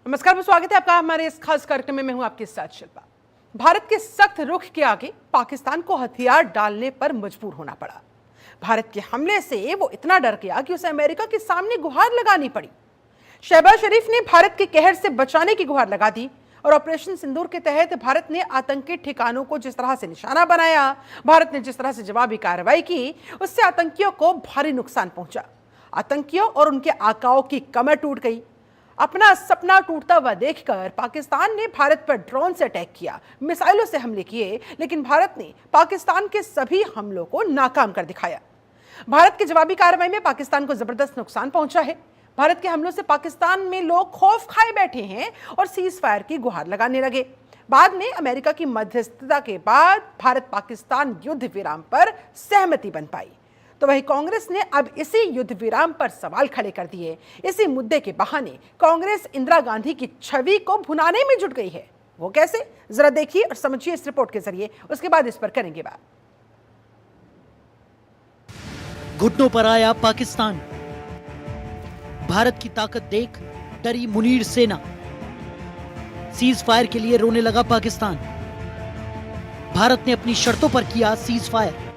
नमस्कार, स्वागत है आपका हमारे इस खास कार्यक्रम में। मैं हूं आपके साथ शिल्पा। भारत के सख्त रुख के आगे पाकिस्तान को हथियार डालने पर मजबूर होना पड़ा। भारत के हमले से वो इतना डर गया कि उसे अमेरिका के सामने गुहार लगानी पड़ी। शहबाज शरीफ ने भारत के कहर से बचाने की गुहार लगा दी और ऑपरेशन सिंदूर के तहत भारत ने आतंकी ठिकानों को जिस तरह से निशाना बनाया, भारत ने जिस तरह से जवाबी कार्रवाई की, उससे आतंकियों को भारी नुकसान पहुंचा। आतंकियों और उनके आकाओं की कमर टूट गई। अपना सपना टूटता हुआ देखकर पाकिस्तान ने भारत पर ड्रोन से अटैक किया, मिसाइलों से हमले किए, लेकिन भारत ने पाकिस्तान के सभी हमलों को नाकाम कर दिखाया। भारत की जवाबी कार्रवाई में पाकिस्तान को जबरदस्त नुकसान पहुंचा है। भारत के हमलों से पाकिस्तान में लोग खौफ खाए बैठे हैं और सीज फायर की गुहार लगाने लगे। बाद में अमेरिका की मध्यस्थता के बाद भारत पाकिस्तान युद्ध विराम पर सहमति बन पाई। तो वही कांग्रेस ने अब इसी युद्ध विराम पर सवाल खड़े कर दिए। इसी मुद्दे के बहाने कांग्रेस इंदिरा गांधी की छवि को भुनाने में जुट गई है। वो कैसे, जरा देखिए और समझिए इस रिपोर्ट के जरिए, उसके बाद इस पर करेंगे बात। घुटनों पर आया पाकिस्तान। भारत की ताकत देख डरी मुनीर सेना। सीज फायर के लिए रोने लगा पाकिस्तान। भारत ने अपनी शर्तों पर किया सीज फायर।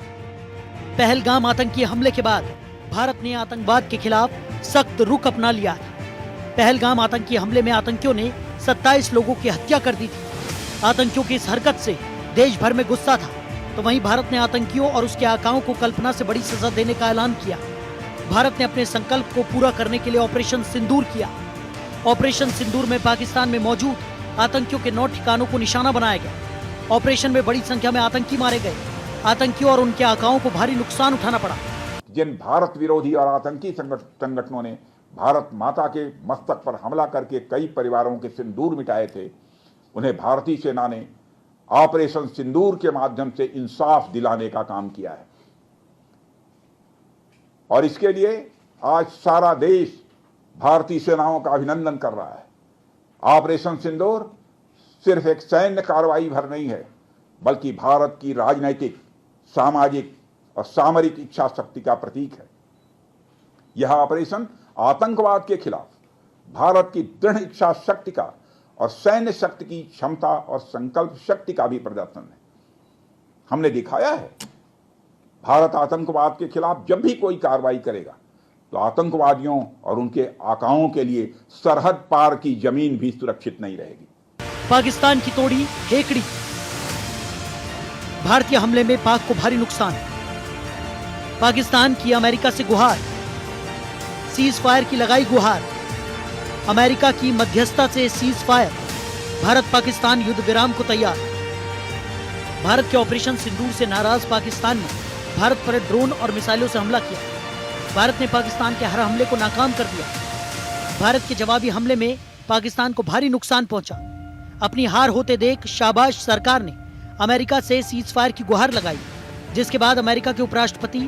पहलगाम आतंकी हमले के बाद भारत ने आतंकवाद के खिलाफ सख्त रुख अपना लिया। पहलगाम आतंकी हमले में आतंकियों ने 27 लोगों की हत्या कर दी थी। आतंकियों की इस हरकत से देश भर में गुस्सा था, तो वहीं भारत ने आतंकियों और उसके आकाओं को कल्पना से बड़ी सजा देने का ऐलान किया। भारत ने अपने संकल्प को पूरा करने के लिए ऑपरेशन सिंदूर किया। ऑपरेशन सिंदूर में पाकिस्तान में मौजूद आतंकियों के 9 ठिकानों को निशाना बनाया गया। ऑपरेशन में बड़ी संख्या में आतंकी मारे गए। आतंकियों और उनके आकाओं को भारी नुकसान उठाना पड़ा। जिन भारत विरोधी और आतंकी संगठनों ने भारत माता के मस्तक पर हमला करके कई परिवारों के सिंदूर मिटाए थे, उन्हें भारतीय सेना ने ऑपरेशन सिंदूर के माध्यम से इंसाफ दिलाने का काम किया है। और इसके लिए आज सारा देश भारतीय सेनाओं का अभिनंदन कर रहा है। ऑपरेशन सिंदूर सिर्फ एक सैन्य कार्रवाई भर नहीं है, बल्कि भारत की राजनैतिक, सामाजिक और सामरिक इच्छा शक्ति का प्रतीक है। यह ऑपरेशन आतंकवाद के खिलाफ भारत की दृढ़ इच्छा शक्ति का और सैन्य शक्ति की क्षमता और संकल्प शक्ति का भी प्रदर्शन है। हमने दिखाया है, भारत आतंकवाद के खिलाफ जब भी कोई कार्रवाई करेगा तो आतंकवादियों और उनके आकाओं के लिए सरहद पार की जमीन भी सुरक्षित नहीं रहेगी। पाकिस्तान की तोड़ी हेकड़ी। भारतीय हमले में पाक को भारी नुकसान। पाकिस्तान की अमेरिका से गुहार। सीज फायर की लगाई गुहार। अमेरिका की मध्यस्थता से सीज फायर। भारत पाकिस्तान युद्ध विराम को तैयार। भारत के ऑपरेशन सिंदूर से नाराज पाकिस्तान ने भारत पर ड्रोन और मिसाइलों से हमला किया। भारत ने पाकिस्तान के हर हमले को नाकाम कर दिया। भारत के जवाबी हमले में पाकिस्तान को भारी नुकसान पहुंचा। अपनी हार होते देख शाबाश सरकार ने अमेरिका से सीज फायर की गुहार लगाई, जिसके बाद अमेरिका के उपराष्ट्रपति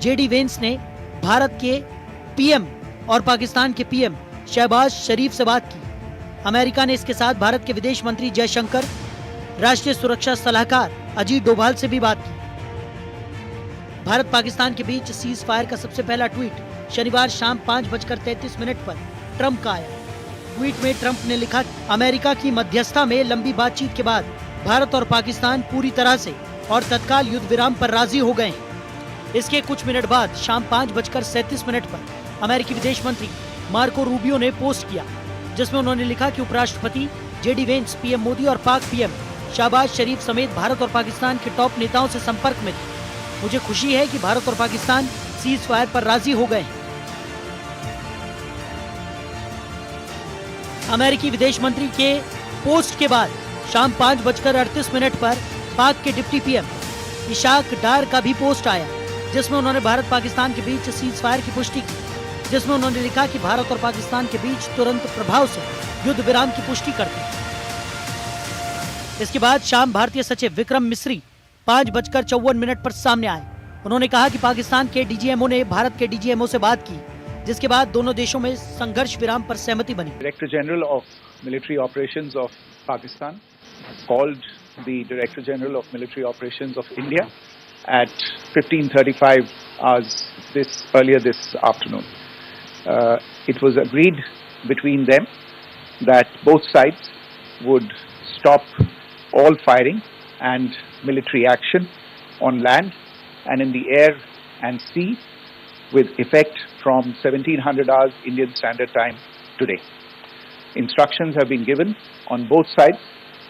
जेडी वेंस ने भारत के पीएम और पाकिस्तान के पीएम शहबाज शरीफ से बात की। अमेरिका ने इसके साथ भारत के विदेश मंत्री जयशंकर, राष्ट्रीय सुरक्षा सलाहकार अजीत डोभाल से भी बात की। भारत पाकिस्तान के बीच सीज फायर का सबसे पहला ट्वीट शनिवार शाम 5:33 पर ट्रंप का आया। ट्वीट में ट्रंप ने लिखा, अमेरिका की मध्यस्थता में लंबी बातचीत के बाद भारत और पाकिस्तान पूरी तरह से और तत्काल युद्ध विराम पर राजी हो गए हैं। इसके कुछ मिनट बाद शाम 5:37 पर अमेरिकी विदेश मंत्री मार्को रूबियो ने पोस्ट किया, जिसमें उन्होंने लिखा कि उपराष्ट्रपति जेडी वेंस, पीएम मोदी और पाक पीएम शहबाज शरीफ समेत भारत और पाकिस्तान के टॉप नेताओं से संपर्क में थे। मुझे खुशी है कि भारत और पाकिस्तान सीज फायर पर राजी हो गए हैं। अमेरिकी विदेश मंत्री के पोस्ट के बाद शाम 5:38 पर पाक के डिप्टी पीएम इशाक डार का भी पोस्ट आया, जिसमें उन्होंने भारत पाकिस्तान के बीच सीज फायर की पुष्टि की, जिसमें उन्होंने लिखा कि भारत और पाकिस्तान के बीच तुरंत प्रभाव से युद्ध विराम की पुष्टि करते हैं। इसके बाद शाम भारतीय सचिव विक्रम मिस्री 5:54 पर सामने आए। उन्होंने कहा कि पाकिस्तान के डीजीएमओ ने भारत के डीजीएमओ से बात की, जिसके बाद दोनों देशों में संघर्ष विराम पर सहमति बनी। Director general of military operations of Pakistan called the Director General of Military Operations of India at 15:35 hours earlier this afternoon. It was agreed between them that both sides would stop all firing and military action on land and in the air and sea with effect from 1700 hours Indian Standard Time today. Instructions have been given on both sides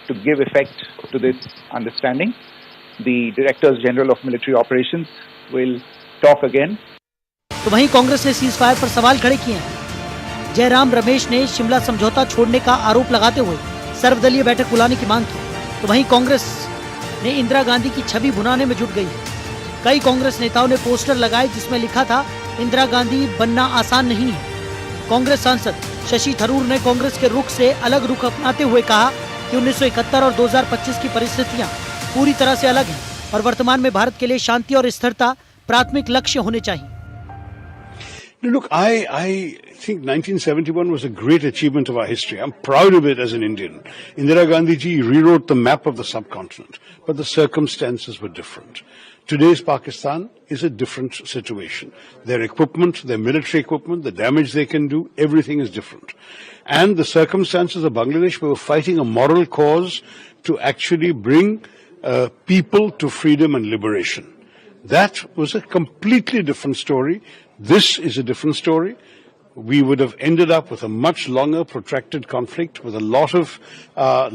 to give effect to this understanding. The Directors General of Military Operations will talk again. तो वहीं कांग्रेस ने cease fire पर सवाल खड़े किए हैं। जयराम रमेश ने शिमला समझौता छोड़ने का आरोप लगाते हुए सर्वदलीय बैठक बुलाने की मांग की। तो वहीं कांग्रेस ने इंदिरा गांधी की छवि भुनाने में जुट गई। कई कांग्रेस नेताओं ने पोस्टर लगाए जिसमें लिखा था इंदिरा गांधी बनना आसान नहीं है। कांग्रेस सांसद शशि थरूर ने कांग्रेस के रुख से अलग रुख अपनाते हुए कहा कि 1971 और 2025 की परिस्थितियां पूरी तरह से अलग हैं और वर्तमान में भारत के लिए शांति और स्थिरता प्राथमिक लक्ष्य होने चाहिए। Look, I think 1971 was a great achievement of our history. I'm proud of it as an Indian. Indira Gandhi ji rewrote the map of the subcontinent, but the circumstances were different. Today's Pakistan is a different situation. Their equipment, their military equipment, the damage they can do, everything is different. And the circumstances of Bangladesh, we were fighting a moral cause to actually bring people to freedom and liberation. That was a completely different story. This is a different story. We would have ended up with a much longer, protracted conflict with a lot of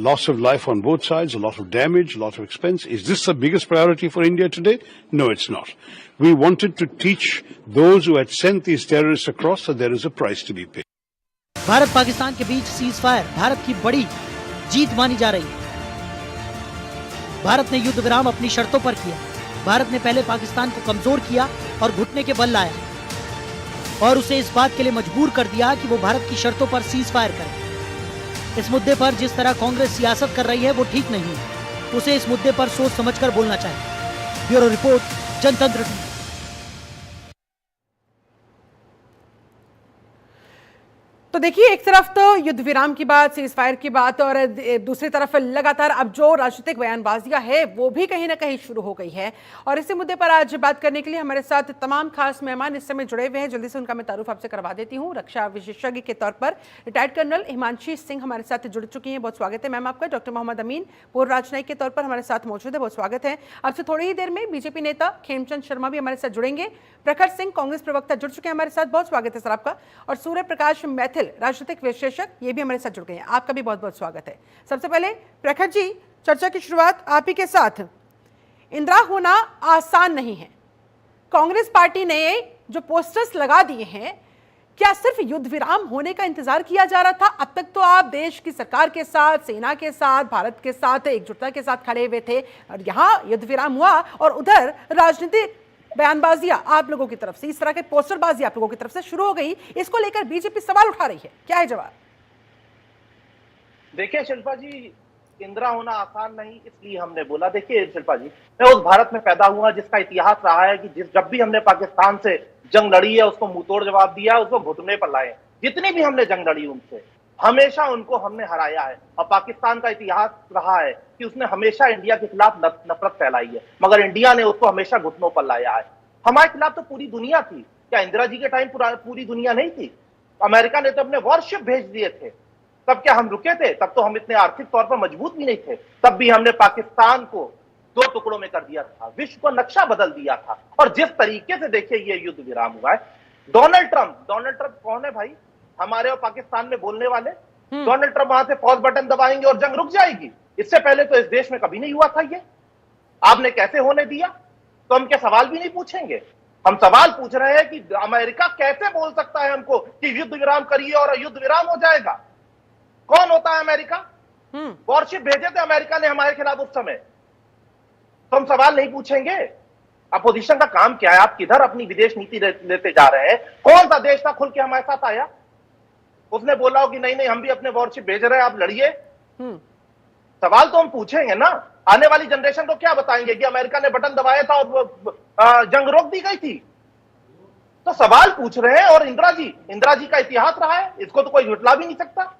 loss of life on both sides, a lot of damage, a lot of expense. Is this the biggest priority for India today? No, it's not. We wanted to teach those who had sent these terrorists across that there is a price to be paid. Bharat Pakistan के बीच cease fire Bharat की बड़ी जीत मानी जा रही है। भारत ने युद्ध विराम अपनी शर्तों पर किया। भारत ने पहले पाकिस्तान को कमजोर किया और घुटने के बल लाया और उसे इस बात के लिए मजबूर कर दिया कि वो भारत की शर्तों पर सीज फायर करे। इस मुद्दे पर जिस तरह कांग्रेस सियासत कर रही है वो ठीक नहीं है। उसे इस मुद्दे पर सोच समझकर बोलना चाहिए। ब्यूरो रिपोर्ट, जनतंत्र टीवी। तो देखिए, एक तरफ तो युद्ध विराम की बात, सीज फायर की बात और दूसरी तरफ लगातार अब जो राजनीतिक बयानबाजियां है वो भी कहीं ना कहीं शुरू हो गई है। और इसी मुद्दे पर आज बात करने के लिए हमारे साथ तमाम खास मेहमान इस समय जुड़े हुए हैं। जल्दी से उनका मैं तारुफ आपसे करवा देती हूँ। रक्षा विशेषज्ञ के तौर पर रिटायर्ड कर्नल हिमांशी सिंह हमारे साथ जुड़ चुकी हैं, बहुत स्वागत है मैम आपका। डॉक्टर मोहम्मद अमीन पूर्व राजनयिक के तौर पर हमारे साथ मौजूद है, बहुत स्वागत है आपसे। थोड़ी ही देर में बीजेपी नेता खेमचंद शर्मा भी हमारे साथ जुड़ेंगे। प्रखर सिंह कांग्रेस प्रवक्ता जुड़ चुके हैं हमारे साथ, बहुत स्वागत है सर आपका। और सूर्य प्रकाश मैथिल राजनीतिक विशेषज्ञ ये भी हमारे साथ जुड़ गए हैं, आपका भी बहुत बहुत स्वागत है। सबसे पहले प्रखर जी, चर्चा की शुरुआत आप ही के साथ। इंदिरा होना आसान नहीं है। कांग्रेस पार्टी ने जो पोस्टर्स लगा दिए हैं, क्या सिर्फ युद्ध विराम होने का इंतजार किया जा रहा था? अब तक तो आप देश की सरकार के साथ, सेना के साथ, भारत के साथ एकजुटता के साथ खड़े हुए थे और यहाँ युद्ध विराम हुआ और उधर राजनीतिक बयानबाजियां आप लोगों की तरफ से, इस तरह के पोस्टरबाजी आप लोगों की तरफ से शुरू हो गई। इसको लेकर बीजेपी सवाल उठा रही है, क्या है जवाब? देखिए शिल्पा जी, इंदिरा होना आसान नहीं, इसलिए हमने बोला। देखिए शिल्पा जी, मैं उस भारत में पैदा हुआ जिसका इतिहास रहा है कि जब भी हमने पाकिस्तान से जंग लड़ी है उसको मुंहतोड़ जवाब दिया, उसको घुटने पर लाए। जितनी भी हमने जंग लड़ी उनसे हमेशा उनको हमने हराया है। और पाकिस्तान का इतिहास रहा है कि उसने हमेशा इंडिया के खिलाफ नफरत फैलाई है, मगर इंडिया ने उसको हमेशा घुटनों पर लाया है। हमारे खिलाफ तो पूरी दुनिया थी। क्या इंदिरा जी के टाइम पूरी दुनिया नहीं थी? अमेरिका ने तो अपने वॉरशिप भेज दिए थे। तब क्या हम रुके थे? तब तो हम इतने आर्थिक तौर पर मजबूत भी नहीं थे। तब भी हमने पाकिस्तान को 2 टुकड़ों में कर दिया था, विश्व का नक्शा बदल दिया था। और जिस तरीके से देखिए ये युद्ध विराम हुआ है, डोनाल्ड ट्रंप कौन है भाई? हमारे और पाकिस्तान में बोलने वाले। डोनाल्ड ट्रंप वहां से पॉज बटन दबाएंगे और जंग रुक जाएगी। इससे पहले तो इस देश में कभी नहीं हुआ था ये। आपने कैसे होने दिया? तो हम क्या सवाल भी नहीं पूछेंगे? हम सवाल पूछ रहे हैं कि अमेरिका कैसे बोल सकता है हमको कि युद्ध विराम करिए और युद्ध विराम हो जाएगा? कौन होता है अमेरिका? वॉरशिप भेजे थे अमेरिका ने हमारे खिलाफ उस समय, तो हम सवाल नहीं पूछेंगे? अपोजिशन का काम क्या है? आप किधर अपनी विदेश नीति लेते जा रहे हैं? कौन सा देश था खुल के हमारे साथ आया? उसने बोला हो कि नहीं हम भी अपने वॉरशिप भेज रहे हैं, आप लड़िए। सवाल तो हम पूछेंगे ना। आने वाली जनरेशन को क्या बताएंगे कि अमेरिका ने बटन दबाया था और जंग रोक दी गई थी? तो सवाल पूछ रहे हैं। और इंदिरा जी का इतिहास रहा है, इसको तो कोई झुटला भी नहीं सकता।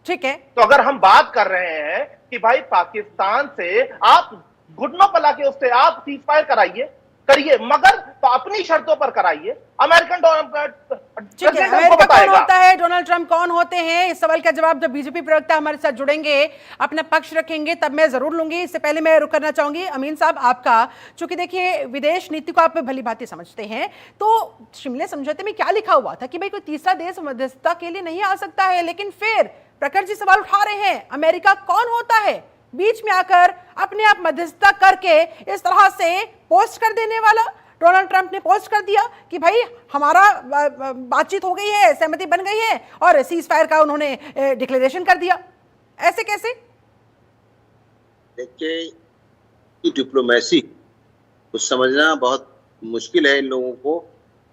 ठीक है, तो अगर हम बात कर रहे हैं कि भाई पाकिस्तान से आप घुटनों पर लाके उससे आप सीज फायर कराइए, करिए, मगर तो अपनी शर्तों पर कराइए। अमेरिकन ठीक है, अमेरिका कौन होता है, डोनाल्ड ट्रंप कौन होते हैं, इस सवाल का जवाब जब बीजेपी प्रवक्ता हमारे साथ जुड़ेंगे, अपना पक्ष रखेंगे, तब मैं जरूर लूंगी। इससे पहले मैं रुक करना चाहूंगी अमीन साहब आपका, चूंकि देखिए विदेश नीति को आप भली भांति समझते हैं, तो शिमले समझौते में क्या लिखा हुआ था कि भाई कोई तीसरा देश मध्यस्थता के लिए नहीं आ सकता है, लेकिन फिर प्रखर जी सवाल उठा रहे हैं, अमेरिका कौन होता है बीच में आकर अपने आप मध्यस्थता करके इस तरह से पोस्ट कर देने वाला। डोनाल्ड ट्रंप ने पोस्ट कर दिया कि भाई हमारा बातचीत हो गई है, सहमति बन गई है, और सीज फायर का उन्होंने डिक्लेरेशन कर दिया। ऐसे कैसे? देखिए, डिप्लोमेसी को समझना बहुत मुश्किल है इन लोगों को,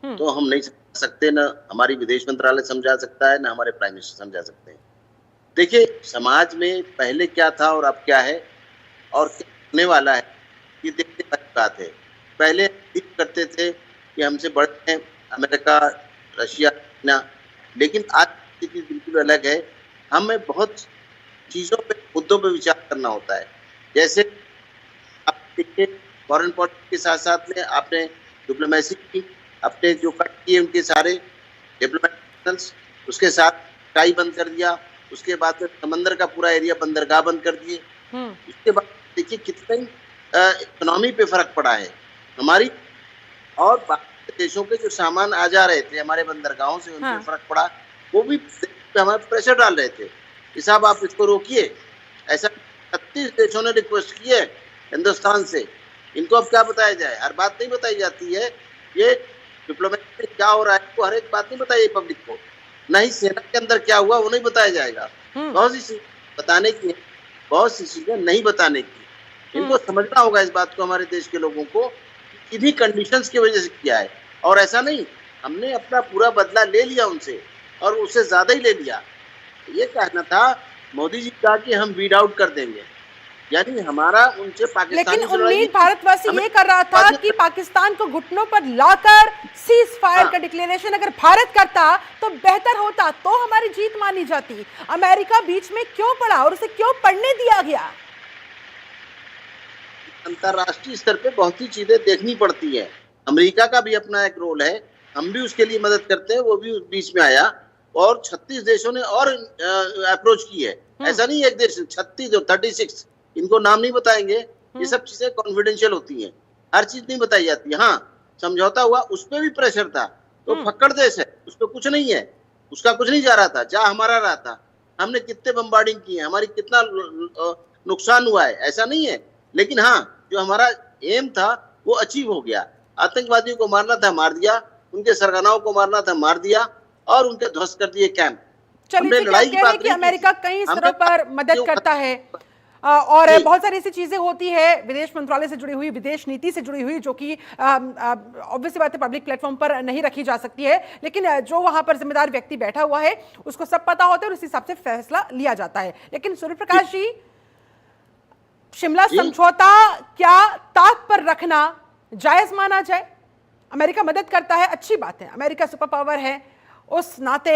तो हम नहीं समझ सकते, ना हमारी विदेश मंत्रालय समझा सकता है, ना हमारे प्राइम मिनिस्टर समझा सकते हैं। देखिए, समाज में पहले क्या था और अब क्या है और क्या होने वाला है, ये देखने वाली बात है। पहले करते थे कि हमसे बड़े हैं अमेरिका, रशिया, ना, लेकिन आज स्थिति बिल्कुल अलग है। हमें बहुत चीजों पे, मुद्दों पे विचार करना होता है। जैसे आप देखिए, फॉरेन पॉलिसी के साथ साथ में आपने डिप्लोमेसी की, अपने जो कट किए उनके सारे डिप्लोमेटिक, उसके साथ स्काई बंद कर दिया, उसके बाद में समंदर का पूरा एरिया बंदरगाह बंद कर दिए। उसके बाद देखिए कितने इकोनॉमी पे फर्क पड़ा है हमारी, और बाकी देशों के जो सामान आ जा रहे थे हमारे बंदरगाहों से, उन पे फर्क पड़ा। वो भी हमारे प्रेशर डाल रहे थे कि साहब आप इसको रोकिए। ऐसा 36 देशों ने रिक्वेस्ट की है हिंदुस्तान से। इनको अब क्या बताया जाए? हर बात नहीं बताई जाती है। ये डिप्लोमेसी में क्या हो रहा है वो हर एक बात नहीं बताई पब्लिक को, नहीं सेना के अंदर क्या हुआ वो नहीं बताया जाएगा। बहुत सी चीजें बताने की, बहुत सी चीजें नहीं बताने की। इनको समझना होगा इस बात को, हमारे देश के लोगों को, किन्हीं कंडीशंस की वजह से किया है। और ऐसा नहीं, हमने अपना पूरा बदला ले लिया उनसे, और उससे ज्यादा ही ले लिया। ये कहना था मोदी जी का कि हम वीड आउट कर देंगे, यानी हमारा उनसे पाकिस्तान, लेकिन उम्मीद भारतवासी ये कर रहा था कि पाकिस्तान को घुटनों पर लाकर सीज फायर का डिक्लेरेशन अगर भारत करता तो बेहतर होता, तो हमारी जीत मानी जाती। अमेरिका बीच में क्यों पड़ा और उसे क्यों पढ़ने दिया गया? अंतरराष्ट्रीय स्तर पे बहुत सी चीजें देखनी पड़ती है। अमेरिका का भी अपना एक रोल है, हम भी उसके लिए मदद करते हैं, वो भी उस बीच में आया। और 36 देशों ने और अप्रोच की है। ऐसा नहीं एक देश, 36 और 36, इनको नाम नहीं बताएंगे। ये सब चीजें कॉन्फिडेंशियल होती हैं, हर चीज नहीं बताई जाती। हाँ, समझौता हुआ, उस पर भी प्रेशर था, तो फक्कड़ देश है, उस पर कुछ नहीं है, उसका कुछ नहीं जा रहा था, जहाँ हमारा रहा था। हमने कितने बम्बार्डिंग किए, हमारी कितना नुकसान हुआ है, ऐसा नहीं है। लेकिन हाँ, जो हमारा एम था वो अचीव हो गया। आतंकवादियों को मारना था, मार दिया, उनके सरगनाओं को मारना था, मार दिया, और उनके ध्वस्त कर दिए कैंप। चलिए, कि अमेरिका कई स्तरों पर मदद करता है, और बहुत सारी ऐसी चीजें होती है विदेश मंत्रालय से जुड़ी हुई, विदेश नीति से जुड़ी हुई, जो कि ऑब्वियसली बात है पब्लिक प्लेटफॉर्म पर नहीं रखी जा सकती है, लेकिन जो वहां पर जिम्मेदार व्यक्ति बैठा हुआ है उसको सब पता होता है और उस हिसाब से फैसला लिया जाता है। लेकिन सूर्य प्रकाश जी, शिमला समझौता क्या ताक पर रखना जायज माना जाए? अमेरिका मदद करता है, अच्छी बात है, अमेरिका सुपर पावर है, उस नाते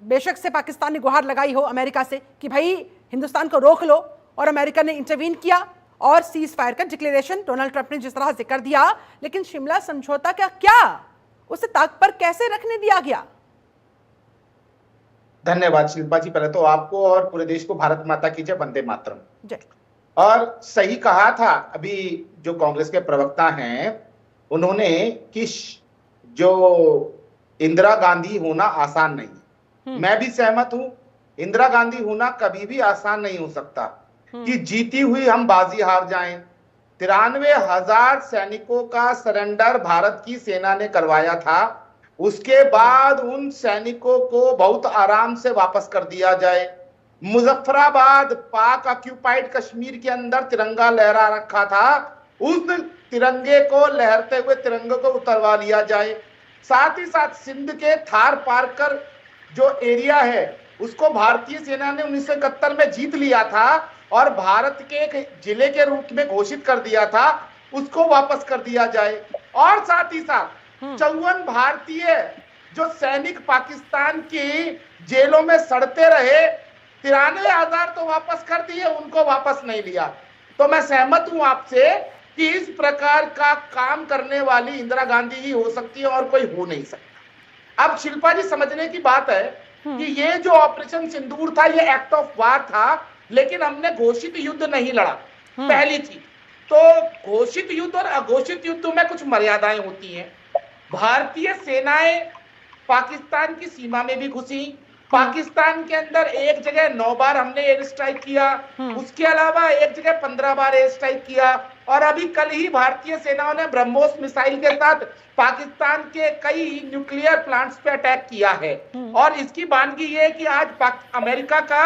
बेशक से पाकिस्तान ने गुहार लगाई हो अमेरिका से कि भाई हिंदुस्तान को रोक लो, और अमेरिका ने इंटरवीन किया और सीज फायर का डिक्लेरेशन डोनाल्ड ट्रंप ने जिस तरह से कर दिया। लेकिन शिमला समझौता का क्या, उसे ताक पर कैसे रखने दिया गया? धन्यवाद शिल्पा जी, पहले तो आपको और पूरे देश को भारत माता की जय, वंदे मातरम। और सही कहा था अभी जो कांग्रेस के प्रवक्ता हैं उन्होंने कि जो इंदिरा गांधी होना आसान नहीं। मैं भी सहमत हूं, इंदिरा गांधी होना कभी भी आसान नहीं हो सकता कि जीती हुई हम बाजी हार जाएं। 93,000 सैनिकों का सरेंडर भारत की सेना ने करवाया था, उसके बाद उन सैनिकों को बहुत आराम से वापस कर दिया जाए। मुजफ्फराबाद, पाक ऑक्यूपाइड कश्मीर के अंदर तिरंगा लहरा रखा था, उस तिरंगे को, लहरते हुए तिरंगे को उतरवा लिया जाए। साथ ही साथ सिंध के थार पारकर जो एरिया है उसको भारतीय सेना ने 1971 में जीत लिया था और भारत के एक जिले के रूप में घोषित कर दिया था, उसको वापस कर दिया जाए। और साथ ही साथ 54 भारतीय जो सैनिक पाकिस्तान की जेलों में सड़ते रहे, 93,000 तो वापस कर दिए, उनको वापस नहीं लिया। तो मैं सहमत हूं आपसे कि इस प्रकार का काम करने वाली इंदिरा गांधी ही हो सकती है और कोई हो नहीं सकता। अब शिल्पा जी समझने की बात है कि ये जो ऑपरेशन सिंदूर था ये एक्ट ऑफ वार था, लेकिन हमने घोषित युद्ध नहीं लड़ा, पहली चीज। तो घोषित युद्ध और अघोषित युद्ध में कुछ मर्यादाएं होती हैं। भारतीय सेनाएं पाकिस्तान की सीमा में भी घुसी, पाकिस्तान के अंदर एक जगह 9 बार हमने एयर स्ट्राइक किया, उसके अलावा एक जगह 15 बार एयर स्ट्राइक किया, और अभी कल ही भारतीय सेनाओं ने ब्रह्मोस मिसाइल के साथ पाकिस्तान के कई न्यूक्लियर प्लांट्स पे अटैक किया है। और इसकी बानगी ये है कि आज अमेरिका का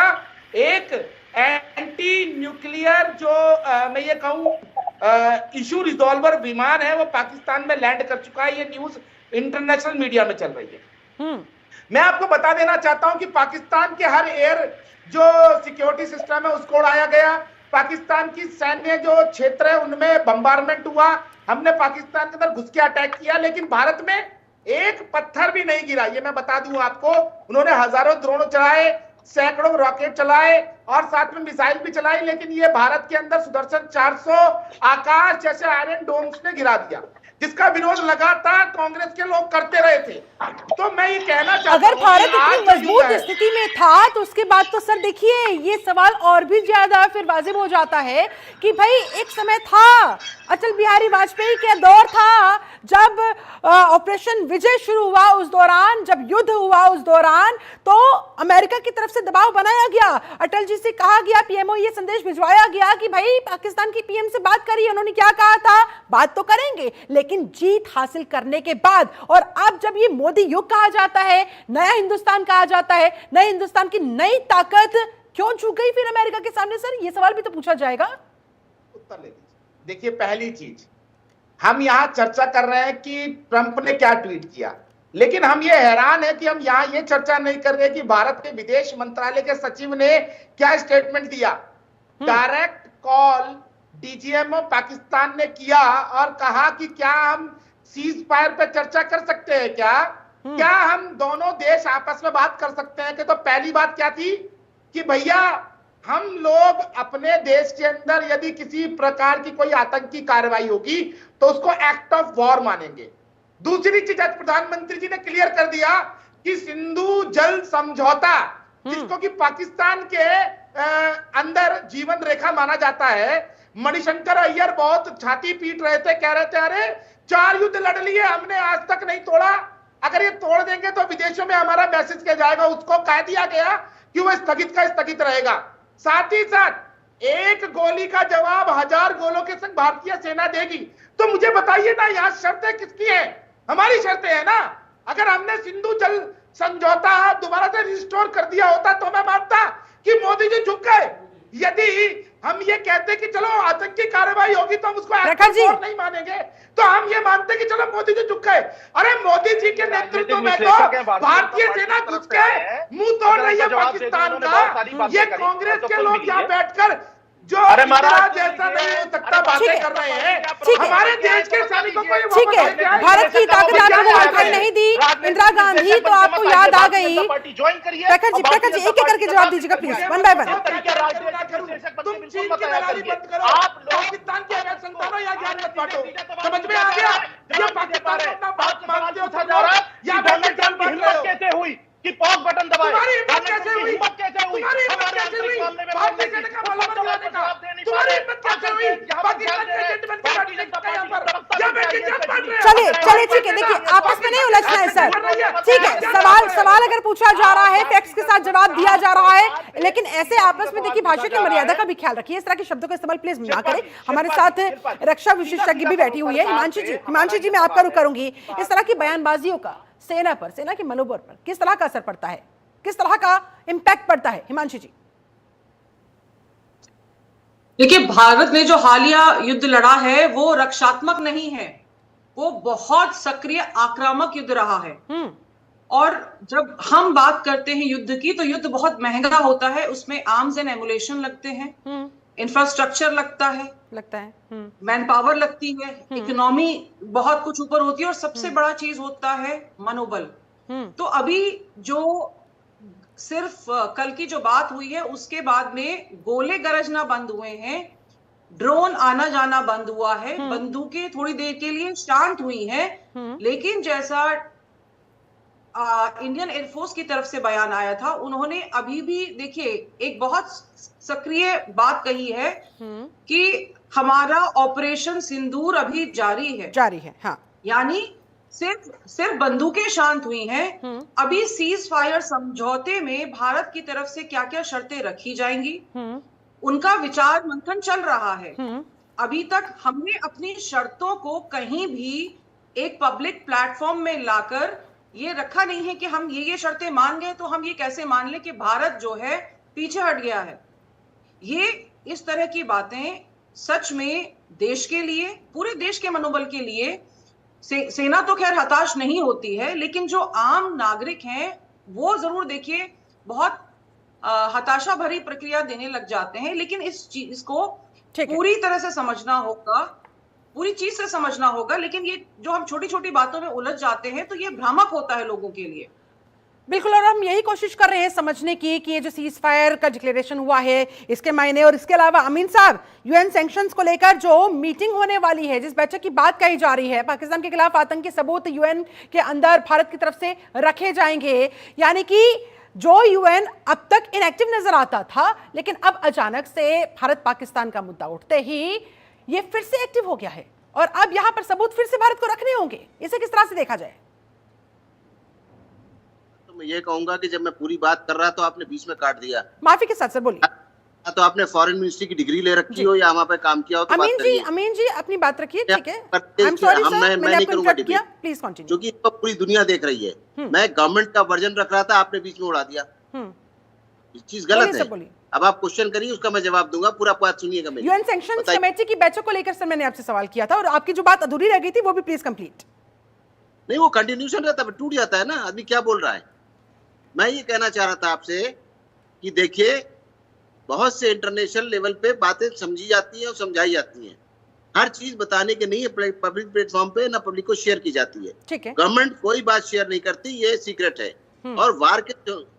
एक एंटी न्यूक्लियर जो मैं ये कहूं इशू रिजॉल्वर विमान है वो पाकिस्तान में लैंड कर चुका है। ये न्यूज इंटरनेशनल मीडिया में चल रही है। मैं आपको बता देना चाहता हूं कि पाकिस्तान के हर एयर जो सिक्योरिटी सिस्टम है उसको उड़ाया गया। पाकिस्तान की सैन्य जो क्षेत्र है उनमें बम्बारमेंट हुआ। हमने पाकिस्तान के अंदर घुस के अटैक किया, लेकिन भारत में एक पत्थर भी नहीं गिरा। ये मैं बता दूं आपको, उन्होंने हजारों ड्रोन चलाए, सैकड़ों रॉकेट चलाए और साथ में मिसाइल भी चलाई, लेकिन ये भारत के अंदर सुदर्शन 400 आकाश जैसे आयरन डोम्स ने गिरा दिया, जिसका विरोध लगातार कांग्रेस के लोग करते रहे थे। तो मैं ये कहना चाहता हूं, अगर भारत इतनी मजबूत स्थिति में था तो उसके बाद तो सर देखिए ये सवाल और भी ज्यादा फिर वाजिब हो जाता है कि भाई एक समय था, अटल बिहारी वाजपेयी के दौर था, जब ऑपरेशन विजय शुरू हुआ उस दौरान, जब युद्ध हुआ उस दौरान, तो अमेरिका की तरफ से दबाव बनाया गया, अटल जी से कहा गया, पीएमओ ये संदेश भिजवाया गया कि भाई पाकिस्तान की पीएम से बात करिए। उन्होंने क्या कहा था, बात तो करेंगे, लेकिन जीत हासिल करने के बाद। और अब जब ये मोदी युग कहा जाता है, नया हिंदुस्तान कहा जाता है, नए हिंदुस्तान की नई ताकत क्यों झुक गई फिर अमेरिका के सामने? सर ये सवाल भी तो पूछा जाएगा। उत्तर ले लीजिए। देखिए, पहली चीज, हम यहां चर्चा कर रहे हैं कि ट्रंप ने क्या ट्वीट किया, लेकिन हम ये हैरान है कि हम यहां ये चर्चा नहीं कर रहे कि भारत के विदेश मंत्रालय के सचिव ने क्या स्टेटमेंट दिया। डायरेक्ट कॉल डीजीएमओ पाकिस्तान ने किया और कहा कि क्या हम सीज फायर पे चर्चा कर सकते हैं, क्या हम दोनों देश आपस में बात कर सकते हैं। कि तो पहली बात क्या थी कि भैया हम लोग अपने देश के अंदर यदि किसी प्रकार की कोई आतंकी कार्रवाई होगी तो उसको एक्ट ऑफ वॉर मानेंगे। दूसरी चीज, आज प्रधानमंत्री जी ने क्लियर कर दिया कि सिंधु जल समझौता, जिसको कि पाकिस्तान के अंदर जीवन रेखा माना जाता है, मणिशंकर अय्यर बहुत छाती पीट रहे थे, कह रहे थे अरे 4 युद्ध लड़ लिए हमने, आज तक नहीं तोड़ा, अगर ये तोड़ देंगे तो विदेशों में हमारा मैसेज किया जाएगा। उसको कह दिया गया कि वो स्थगित का स्थगित रहेगा। साथ ही साथ एक गोली का जवाब 1000 गोलों के संग भारतीय सेना देगी। तो मुझे बताइए ना, यहाँ शर्तें किसकी है? हमारी शर्तें है ना। अगर हमने सिंधु जल समझौता दोबारा से रिस्टोर कर दिया होता तो मैं मानता कि मोदी जी झुक गए। यदि हम ये कहते कि चलो आतंकी कार्रवाई होगी तो हम उसको नहीं मानेंगे, तो हम ये मानते कि चलो मोदी जी झुक गए। अरे मोदी जी के नेतृत्व में तो भारतीय सेना घुस के मुंह तोड़ रही है पाकिस्तान का। ये कांग्रेस के लोग यहाँ बैठकर जो महाराज ऐसा नहीं हो सकता बातें कर रहे हैं। हमारे देश के सैनिकों को ठीक है, भारत की ताकत आपको दिखाई नहीं दी, इंदिरा गांधी तो आपको याद आ गई। प्रखर जी एक एक करके जवाब दीजिएगा प्लीज, वन बाय वन। तुम चीन की दलाली बंद करो, आप पाकिस्तान के अगर संतानों या ज्ञान मत बांटो। समझ में आ गया? ये पाकिस्तान को अपना बात मानते हो या डोनाल्ड ट्रंप की हिम्मत कैसे हुई कि पॉज बटन दबाए? तुम्हारी हिम्मत कैसे हुई? तुम्हारी हिम्मत कैसे हुई? भारतीय सेना का मामला दिलाने का तुम्हारी हिम्मत कैसे हुई? पाकिस्तान के एजेंट बनकर बैठने का यहाँ पर या बैठे जब पढ़ रहे हो। चलिए ठीक है, देखिए आपस में नहीं उलझना है सर, ठीक है। सवाल अगर पूछा जा रहा है, फैक्ट्स के साथ जवाब दिया जा रहा है, लेकिन ऐसे आपस में देखिए भाषा की मर्यादा का भी ख्याल रखिए। इस तरह के शब्दों का इस्तेमाल प्लीज ना करें। हमारे साथ रक्षा विशेषज्ञ भी बैठी हुई है, हिमांशी जी मैं आपका रुख करूंगी। इस तरह की बयानबाजियों का सेना पर, सेना के मनोबल पर किस तरह का असर पड़ता है, किस तरह का इंपैक्ट पड़ता है? हिमांशी जी। देखिए, भारत ने जो हालिया युद्ध लड़ा है वो रक्षात्मक नहीं है, वो बहुत सक्रिय आक्रामक युद्ध रहा है। और जब हम बात करते हैं युद्ध की, तो युद्ध बहुत महंगा होता है, उसमें आर्म्स एंड एमुलेशन लगते हैं, इंफ्रास्ट्रक्चर लगता है, मैन पावर लगती है, इकोनॉमी बहुत कुछ ऊपर होती है, और सबसे बड़ा चीज होता है मनोबल। तो अभी जो सिर्फ कल की जो बात हुई है उसके बाद में गोले गरजना बंद हुए हैं, ड्रोन आना जाना बंद हुआ है, बंदूकें थोड़ी देर के लिए शांत हुई हैं, लेकिन जैसा इंडियन एयरफोर्स की तरफ से बयान आया था, उन्होंने अभी भी देखिए एक बहुत सक्रिय बात कही है कि हमारा ऑपरेशन सिंदूर अभी जारी है। हाँ। यानी सिर्फ बंदूकें शांत हुई हैं। अभी सीज फायर समझौते में भारत की तरफ से क्या क्या शर्तें रखी जाएंगी, उनका विचार मंथन चल रहा है। अभी तक हमने अपनी शर्तों को कहीं भी एक पब्लिक प्लेटफॉर्म में लाकर ये रखा नहीं है कि हम ये शर्तें मान गए तो हम ये कैसे मान लें कि भारत जो है पीछे हट गया है। ये इस तरह की बातें सच में देश के लिए, पूरे देश के मनोबल के लिए, सेना तो खैर हताश नहीं होती है, लेकिन जो आम नागरिक हैं वो जरूर देखिए बहुत हताशा भरी प्रक्रिया देने लग जाते हैं। लेकिन इस चीज को पूरी तरह से समझना होगा, पूरी चीज से समझना होगा। लेकिन ये जो हम छोटी छोटी बातों में उलझ जाते हैं तो ये भ्रामक होता है लोगों के लिए। बिल्कुल, और हम यही कोशिश कर रहे हैं समझने की कि ये जो सीज फायर का डिक्लेरेशन हुआ है इसके मायने, और इसके अलावा अमीन साहब यूएन सैंक्शंस को लेकर जो मीटिंग होने वाली है, जिस बैठक की बात कही जा रही है, पाकिस्तान के खिलाफ आतंकी सबूत यूएन के अंदर भारत की तरफ से रखे जाएंगे, यानी कि जो यूएन अब तक इनएक्टिव नजर आता था, लेकिन अब अचानक से भारत पाकिस्तान का मुद्दा उठते ही ये फिर से एक्टिव हो गया है और अब यहां पर सबूत फिर से भारत को रखने होंगे। इसे किस तरह से देखा जाए? तो मैं ये कहूंगा कि जब मैं पूरी बात कर रहा तो आपने बीच में काट दिया। माफी के साथ सर, बोलिए। तो आपने फॉरेन मिनिस्ट्री की डिग्री ले रखी हो या वहाँ पे काम किया हो तो अमीन जी अपनी बात रखिए, ठीक है। आई एम सॉरी सर, मैंने आपको इंटरप्ट किया, प्लीज कंटिन्यू। क्योंकि पूरी दुनिया देख रही है। मैं गवर्नमेंट का वर्जन रख रहा था, आपने बीच में उड़ा दिया। ये चीज गलत है। अब आप क्वेश्चन करिए, उसका मैं जवाब दूंगा। पूरा बात सुनिएगा मेरी। यूएन सैंक्शंस कमेटी की बैठक को लेकर सर मैंने आपसे सवाल किया था और आपकी जो बात अधूरी रह गई थी वो भी प्लीज कंप्लीट। नहीं, वो कंटिन्यूशन रहता है, टूट जाता है ना। आदमी क्या बोल रहा है। मैं ये कहना चाह रहा था आपसे कि देखिए, बहुत से इंटरनेशनल लेवल पे बातें समझी जाती हैं और समझाई जाती हैं। हर चीज बताने के नहीं है पब्लिक प्लेटफॉर्म पे, ना पब्लिक को शेयर की जाती है। ठीक है। गवर्नमेंट कोई बात शेयर नहीं करती, ये सीक्रेट है। और वार के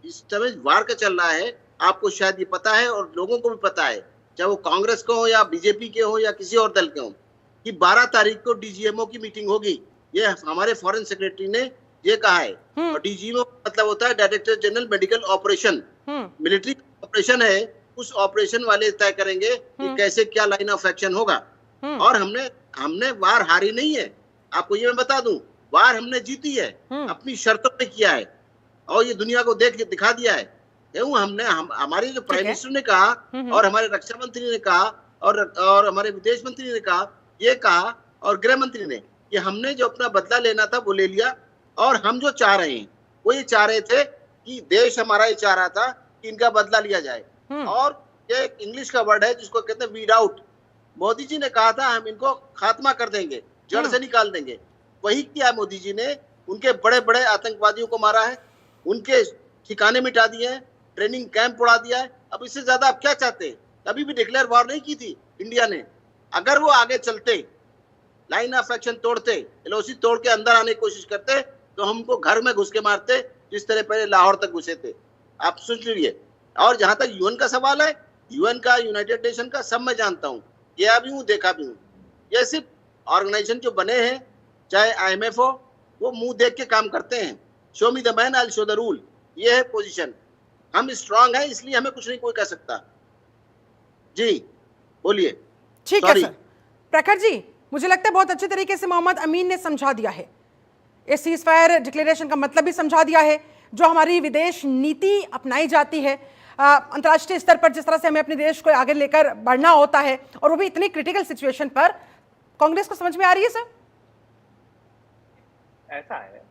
इस समय वार का चल रहा है, आपको शायद ये पता है और लोगों को भी पता है, चाहे वो कांग्रेस को हो या बीजेपी के हो या किसी और दल के हो, कि 12 तारीख को डीजीएमओ की मीटिंग होगी। ये हमारे फॉरेन सेक्रेटरी ने ये कहा है। और डीजीएमओ मतलब होता है director general medical operation, military operation है। उस ऑपरेशन वाले तय करेंगे कि कैसे क्या लाइन ऑफ एक्शन होगा। और हमने वार हारी नहीं है, आपको ये मैं बता दूं। वार हमने जीती है, अपनी शर्तों पे किया है और ये दुनिया को दिखा दिया है। हमारे जो प्राइम मिनिस्टर ने कहा और हमारे रक्षा मंत्री ने कहा और हमारे विदेश मंत्री ने कहा, ये कहा, और गृह मंत्री ने, कि हमने जो अपना बदला लेना था वो ले लिया। और हम जो चाह रहे हैं वो ये चाह रहे थे कि देश हमारा ये चाह रहा था कि इनका बदला लिया जाए। और ये एक इंग्लिश का वर्ड है जिसको कहते हैं वीड आउट। मोदी जी ने कहा था हम इनको खात्मा कर देंगे, जड़ से निकाल देंगे। वही किया मोदी जी ने। उनके बड़े बड़े आतंकवादियों को मारा है, उनके ठिकाने मिटा दिए हैं, ट्रेनिंग कैंप उड़ा दिया है। अब इससे ज्यादा आप क्या चाहते हैं? कभी भी डिक्लेयर वॉर नहीं की थी इंडिया ने। अगर वो आगे चलते, लाइन ऑफ एक्शन तोड़ते, एलओसी तोड़ के अंदर आने की कोशिश करते, तो हमको घर में घुस के मारते, जिस तरह पहले लाहौर तक घुसे थे। आप सोच लीजिए। और जहां तक यूएन का सवाल है, यूएन का, यूनाइटेड नेशन का, सब मैं जानता हूँ, गया भी हूँ, देखा भी हूँ। ये सिर्फ ऑर्गेनाइजेशन जो बने हैं, चाहे आईएमएफ हो, वो मुंह देख के काम करते हैं। Show me the man, I will show the rule. ये है पोजीशन। हम स्ट्रांग हैं, इसलिए हमें कुछ नहीं कोई कह सकता। जी बोलिए। ठीक है सर। प्रखर जी, मुझे लगता है बहुत अच्छे तरीके से मोहम्मद अमीन ने समझा दिया है, इस सीज फायर डिक्लेरेशन का मतलब भी समझा दिया है। जो हमारी विदेश नीति अपनाई जाती है अंतर्राष्ट्रीय स्तर पर, जिस तरह से हमें अपने देश को आगे लेकर बढ़ना होता है, और वो भी इतनी क्रिटिकल सिचुएशन पर, कांग्रेस को समझ में आ रही है सर? ऐसा है,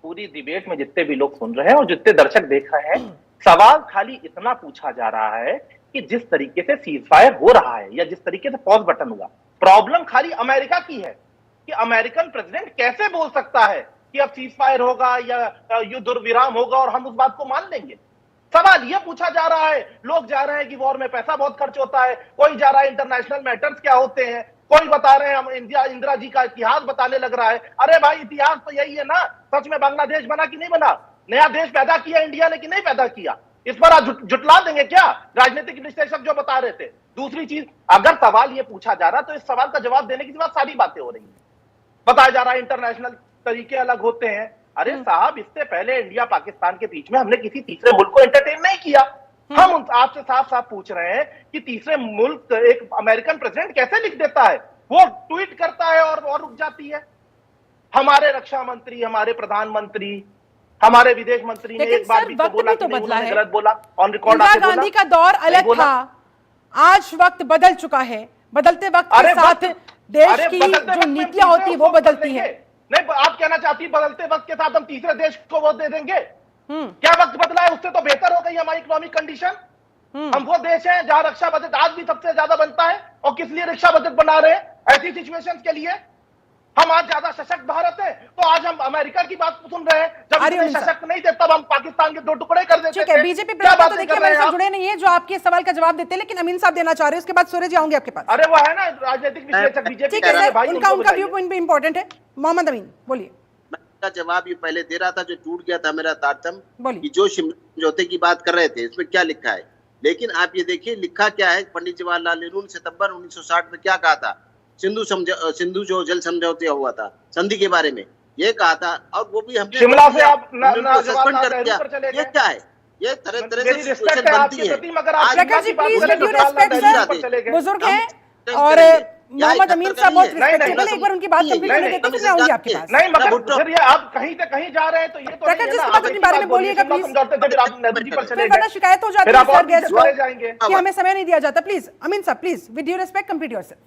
पूरी डिबेट में जितने भी लोग सुन रहे हैं और जितने दर्शक देख रहे हैं, सवाल खाली इतना पूछा जा रहा है कि जिस तरीके से सीज फायर हो रहा है या जिस तरीके से पॉज बटन हुआ, प्रॉब्लम खाली अमेरिका की है कि अमेरिकन प्रेसिडेंट कैसे बोल सकता है कि अब सीज फायर होगा या युद्ध विराम होगा और हम उस बात को मान लेंगे। सवाल यह पूछा जा रहा है। लोग जा रहे हैं कि वॉर में पैसा बहुत खर्च होता है, कोई जा रहा है इंटरनेशनल मैटर्स क्या होते हैं, कोई बता रहे हैं हम इंदिरा जी का इतिहास बताने लग रहा है। अरे भाई, इतिहास तो यही है ना। सच में बांग्लादेश बना कि नहीं बना? नया देश पैदा किया इंडिया ने कि नहीं पैदा किया? इस पर आज जुटला देंगे क्या राजनीतिक विश्लेषक जो बता रहे थे? दूसरी चीज, अगर सवाल ये पूछा जा रहा तो इस सवाल का जवाब देने के बाद सारी बातें हो रही है। बताया जा रहा है इंटरनेशनल तरीके अलग होते हैं। अरे साहब, इससे पहले इंडिया पाकिस्तान के बीच में हमने किसी तीसरे मुल्क को एंटरटेन नहीं किया। हम आपसे साफ साफ पूछ रहे हैं कि तीसरे मुल्क एक अमेरिकन प्रेसिडेंट कैसे लिख देता है? वो ट्वीट करता है और रुक जाती है। हमारे रक्षा मंत्री, हमारे प्रधानमंत्री, हमारे विदेश मंत्री ने एक बार भी तो बोला कि उन्होंने गलत बोला, ऑन रिकॉर्ड आके बोला। गांधी का दौर अलग था, आज वक्त बदल चुका है। बदलते वक्त के साथ देश की जो नीतियां होती है वो बदलती है। नहीं, आप कहना चाहती बदलते वक्त के साथ हम तीसरे देश को वोट दे देंगे? क्या वक्त बदला है? उससे तो बेहतर हो गई हमारी इकोनॉमिक कंडीशन। हम वो देश हैं जहां रक्षा बजट आज भी सबसे ज्यादा बनता है, और किस लिए रक्षा बजट बना रहे हैं? ऐसी सिचुएशंस के लिए। हम आज ज्यादा सशक्त भारत है, तो आज हम अमेरिका की बात सुन रहे हैं। जब इतने सशक्त नहीं थे तब हम पाकिस्तान के 2 टुकड़े कर देते थे। बीजेपी प्रवक्ता तो देखिए हमारे साथ जुड़े नहीं है जो आपके सवाल का जवाब देते हैं, लेकिन अमीन साहब देना चाह रहे हैं, उसके बाद सूरज आऊंगे आपके पास। अरे वो है ना राजनीतिक विश्लेषक बीजेपी के, उनका व्यू पॉइंट भी इंपॉर्टेंट है। मोहम्मद अमीन बोलिए। मैं जवाब ये पहले दे रहा था जो टूट गया था मेरा तारतम्य, कि जो समझौते की बात कर रहे थे इसमें क्या लिखा है। लेकिन आप ये देखिए लिखा क्या है। पंडित जवाहरलाल नेहरू ने सितंबर 1960 में क्या कहा था? सिंधु जो जल समझौते हुआ था, संधि के बारे में ये कहा था, और वो भी हमने शिमला से आप सस्पेंड कर दिया। ये क्या है? ये तरह तरह से सिचुएशन बनती है। बुजुर्ग हैं और मोहम्मद अमीन साहब बहुत रिस्पेक्टेबल है। एक बार उनकी बात कंप्लीट करने देते हैं, फिर आऊंगी आपके पास। नहीं, मगर ये आप कहीं से कहीं जा रहे हैं तो ये तो प्रकाश जी इसके बाद अपने बारे में बोलिएगा प्लीज। फिर बड़ा शिकायत हो जाती है सर गेस्ट को जाएंगे कि हमें समय नहीं दिया जाता। प्लीज अमीन साहब, please with due respect complete yourself.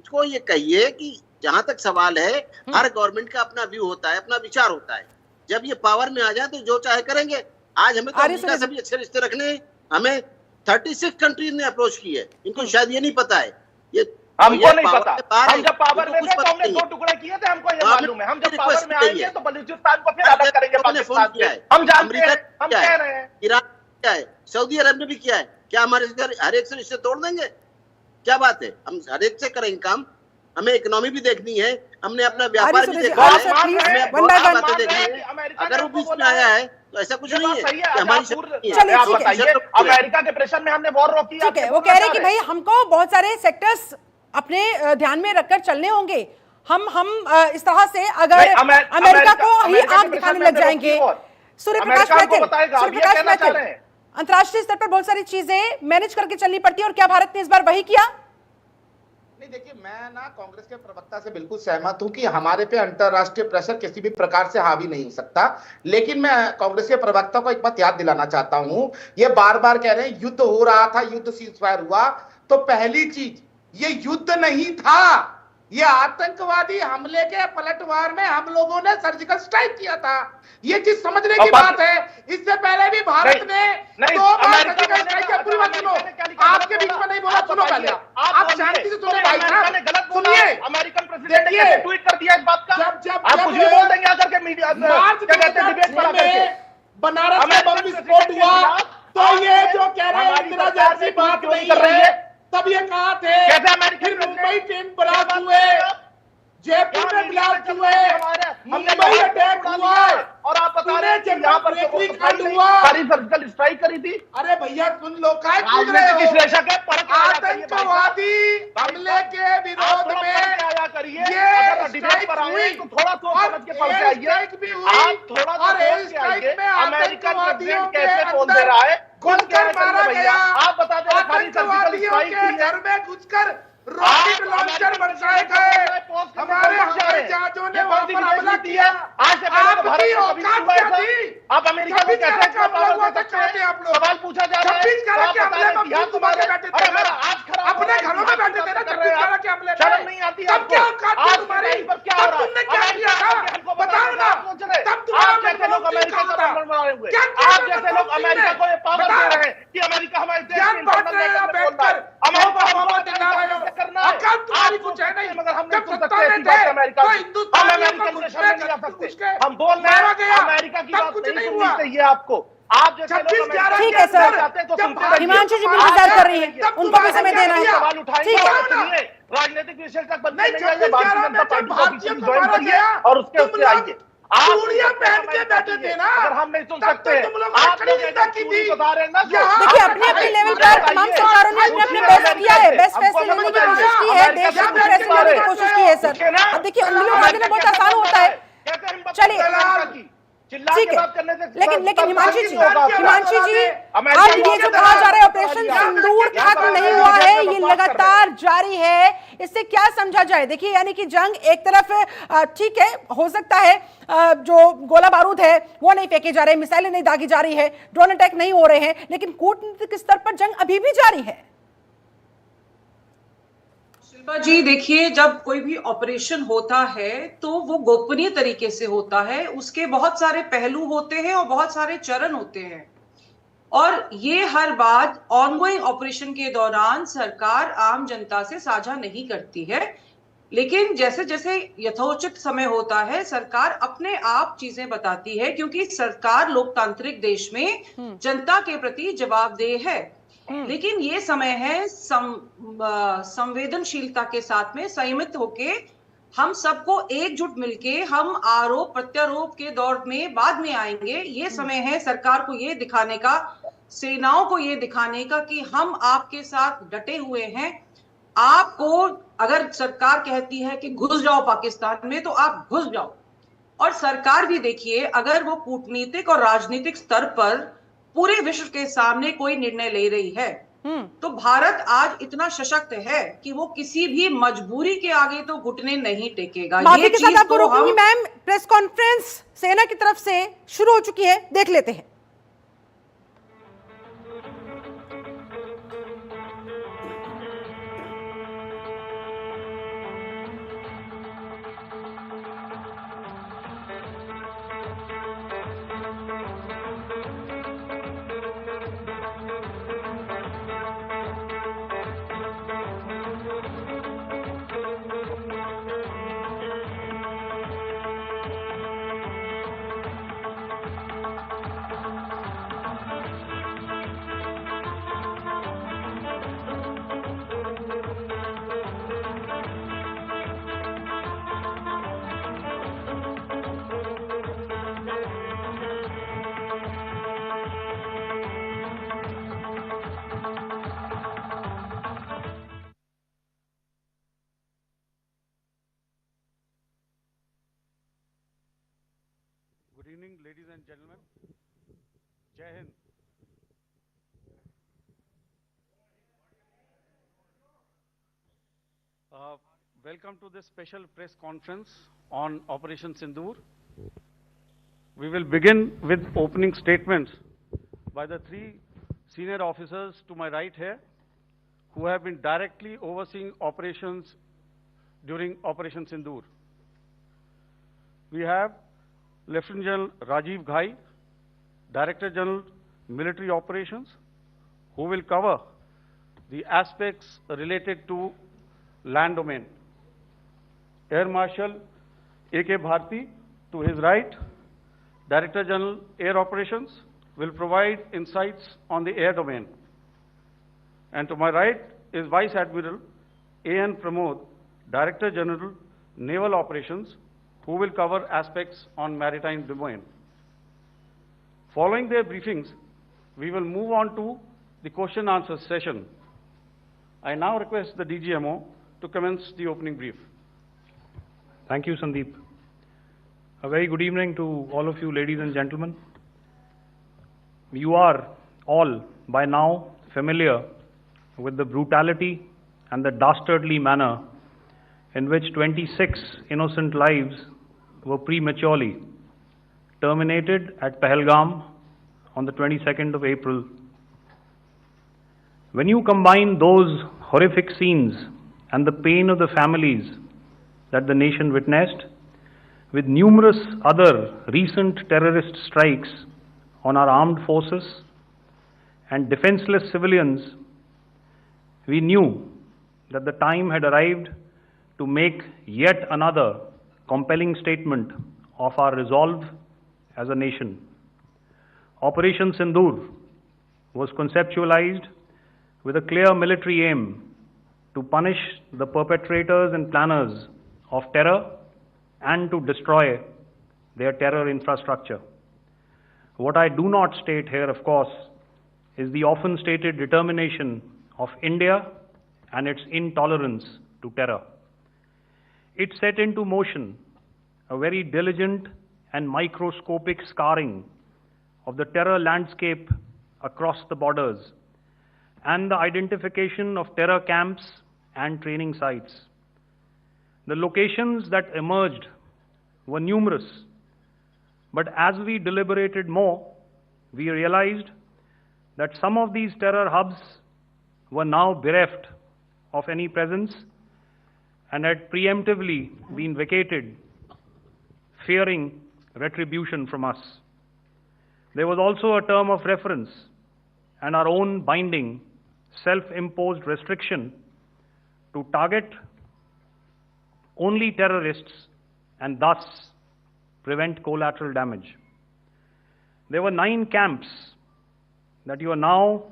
को ये कहिए कि जहां तक सवाल है, हर गवर्नमेंट का अपना व्यू होता है, अपना विचार होता है। जब ये पावर में आ जाए तो जो चाहे करेंगे। आज हमें तो अमेरिका से भी अच्छे रिश्ते रखने हैं। हमें 36 कंट्रीज ने अप्रोच की है। इनको शायद ये नहीं पता है। ये हमको नहीं पता। हम जब पावर में थे तो हमने 2 टुकड़े किए थे, हमको ये मालूम है। हम जब पावर में आएंगे तो बलूचिस्तान को फिर अलग करेंगे पाकिस्तान से। हम जानते हैं, हम कह रहे हैं। ईरान क्या है, सऊदी अरब ने भी किया है। क्या हमारे हर एक से रिश्ते तोड़ देंगे? क्या बात है? हम हर एक से करेंगे काम। हमें इकोनॉमी भी देखनी है, हमने अपना व्यापार भी देखना है, हमें बहुत बातें देखनी है। अगर वो बीच में आया है तो ऐसा कुछ नहीं है कि हमारी अमेरिका के प्रेशर में हमने वॉर रोकी है। वो कह रहे हैं कि भाई हमको बहुत सारे सेक्टर्स अपने ध्यान में रखकर चलने होंगे। हम इस तरह से अगर अमेरिका को ही आंख दिखाने लग जाएंगे। सूर्यप्रकाश मैथिल, अंतर्राष्ट्रीय स्तर पर बहुत सारी चीजें मैनेज करके चलनी पड़ती है, और क्या भारत ने इस बार वही किया? नहीं, देखिए मैं ना कांग्रेस के प्रवक्ता से बिल्कुल सहमत हूं कि हमारे पे अंतरराष्ट्रीय प्रेशर किसी भी प्रकार से हावी नहीं हो सकता। लेकिन मैं कांग्रेस के प्रवक्ता को एक बात याद दिलाना चाहता हूं। ये बार बार कह रहे हैं युद्ध हो रहा था, युद्ध सीजफायर हुआ। तो पहली चीज, ये युद्ध नहीं था, ये आतंकवादी हमले के पलटवार में हम लोगों ने सर्जिकल स्ट्राइक किया था। ये चीज समझने की बात है। इससे पहले भी भारत ने 2 बार सर्जिकल स्ट्राइक किया। पूरी बात सुनो, आपके बीच में नहीं बोला, सुनो पहले आप शांति से सुनो भाई साहब, सुनिए। अमेरिकन प्रेसिडेंट ने कैसे ट्वीट कर दिया इस बात का? आप कुछ भी बोल देंगे आकर के मीडिया में। बनारस में बम विस्फोट हुआ तो ये जो कह रहे हैं इंदिरा जैसी बात नहीं कर रही है। तब ये कहा थे फिर मुंबई ट्रेन ब्लास्ट हुए, जयपुर में ब्लास्ट हुए, मुंबई अटैक हुआ, और आप बता रहे हैं यहाँ पर हुआ, सारी सर्जिकल स्ट्राइक करी थी। अरे भैया सुन लो, काय पूछ रहे हो? आतंकवादी हमले के विरोध में ये स्ट्राइक हुई, थोड़ा सोच के पढ़ के आइए। आप थोड़ा अमेरिकन प्रेसिडेंट कैसे बोल दे रहा है? घुसकर मारा गया। आप बता दें आतंकवादियों के घर में घुसकर रॉकेट लॉन्चर बरसाए गए। हमारे जहाजों ने वहां पर हमला किया। आज से आपकी औकात क्या थी? आप अमेरिका में कैसे सवाल पूछा जा रहा है? अपने घरों में बैठे थे ना, शर्म नहीं आती? तब क्या औकात थी तुम्हारी? तब तुमने क्या किया था? बताओ ना। तब आप जैसे लोग अमेरिका को बना हुए, आप जैसे लोग अमेरिका को ये पावर दे रहे हैं कि अमेरिका हमारे देश में बैठकर अकल तुम्हारी कुछ है नहीं। मगर हम जब सत्ता में थे अमेरिका तो हिंदुस्तानियों को घुसने हम बोल रहे हैं अमेरिका की बात नहीं सुननी चाहिए आपको। आप जैसे ठीक है सर, हिमांशु जी भी इंतजार कर रही है, उनको भी समय देना है। सवाल उठाइए, राजनीतिक विश्लेषक बनने नहीं चाहिए, भारतीय जनता पार्टी को ज्वाइन करिए और उसके आइए। चूड़ियां पहन के बैठे थे ना, अगर हम नहीं सुन तब सकते, तो तुम लोग आप लकड़ी लोग निंदा की थी। देखिए अपने अपने लेवल पर तमाम सरकारों ने अपने अपने बेस्ट किया है, बेस्ट फैसले लेने की कोशिश की है, देश को कुछ फैसले लेने की कोशिश की है सर। अब देखिए उंगलियों उठा देना बहुत आसान होता है, चलिए ठीक है, लेकिन हिमांशी जी अब ये जो कहा जा रहा है ऑपरेशन सिंदूर खत्म नहीं हुआ है, ये लगातार जारी है, इससे क्या समझा जाए? देखिए यानी कि जंग एक तरफ ठीक है, हो सकता है जो गोला बारूद है वो नहीं फेंके जा रहे, मिसाइलें नहीं दागी जा रही है, ड्रोन अटैक नहीं हो रहे हैं, लेकिन कूटनीतिक स्तर पर जंग अभी भी जारी है। शिल्पा जी देखिए, जब कोई भी ऑपरेशन होता है तो वो गोपनीय तरीके से होता है, उसके बहुत सारे पहलू होते हैं और बहुत सारे चरण होते हैं, और ये हर बात ऑनगोइंग ऑपरेशन के दौरान सरकार आम जनता से साझा नहीं करती है। लेकिन जैसे जैसे यथोचित समय होता है सरकार अपने आप चीजें बताती है, क्योंकि सरकार लोकतांत्रिक देश में जनता के प्रति जवाबदेह है। लेकिन ये समय है संवेदनशीलता के साथ में संयमित होके हम सबको एकजुट मिलके हम आरोप प्रत्यारोप के दौर में बाद में आएंगे। ये समय है सरकार को ये दिखाने का, सेनाओं को ये दिखाने का कि हम आपके साथ डटे हुए हैं। आपको अगर सरकार कहती है कि घुस जाओ पाकिस्तान में, तो आप घुस जाओ। और सरकार भी देखिए, अगर वो कूटनीतिक और राजनीतिक स्तर पर पूरे विश्व के सामने कोई निर्णय ले रही है, तो भारत आज इतना सशक्त है कि वो किसी भी मजबूरी के आगे तो घुटने नहीं टेकेगा। माफी के साथ आपको रोकूंगी मैम, प्रेस कॉन्फ्रेंस सेना की तरफ से शुरू हो चुकी है, देख लेते हैं। Good evening, ladies and gentlemen. Jai Hind. Welcome to this special press conference on Operation Sindur. We will begin with opening statements by the three senior officers to my right here, who have been directly overseeing operations during Operation Sindur. We have Lieutenant General Rajiv Ghai, Director General Military Operations, who will cover the aspects related to land domain. Air Marshal A.K. Bharti, to his right, Director General Air Operations, will provide insights on the air domain. And to my right is Vice Admiral A.N. Pramod, Director General Naval Operations, who will cover aspects on maritime domain. Following their briefings, we will move on to the question answer session. I now request the DGMO to commence the opening brief. Thank you, Sandeep. A very good evening to all of you, ladies and gentlemen. You are all by now familiar with the brutality and the dastardly manner in which 26 innocent lives were prematurely terminated at Pahalgam on the 22nd of April. When you combine those horrific scenes and the pain of the families that the nation witnessed with numerous other recent terrorist strikes on our armed forces and defenseless civilians, we knew that the time had arrived to make yet another compelling statement of our resolve as a nation. Operation Sindur was conceptualized with a clear military aim to punish the perpetrators and planners of terror and to destroy their terror infrastructure. What I do not state here, of course, is the often stated determination of India and its intolerance to terror. It set into motion a very diligent and microscopic scarring of the terror landscape across the borders and the identification of terror camps and training sites. The locations that emerged were numerous, but as we deliberated more, we realized that some of these terror hubs were now bereft of any presence and had preemptively been vacated, fearing retribution from us. There was also a term of reference and our own binding, self-imposed restriction to target only terrorists and thus prevent collateral damage. There were 9 camps that you are now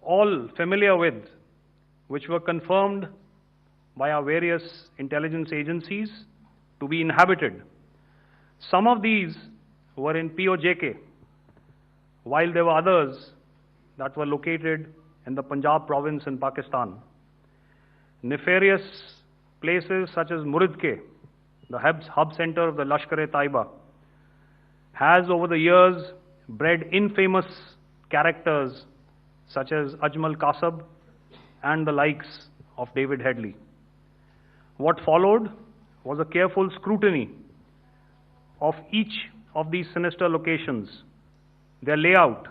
all familiar with, which were confirmed by our various intelligence agencies to be inhabited. Some of these were in POJK, while there were others that were located in the Punjab province in Pakistan. Nefarious places such as Muridke, the hub center of the Lashkar-e-Taiba, has over the years bred infamous characters such as Ajmal Kasab and the likes of David Headley. What followed was a careful scrutiny of each of these sinister locations, their layout,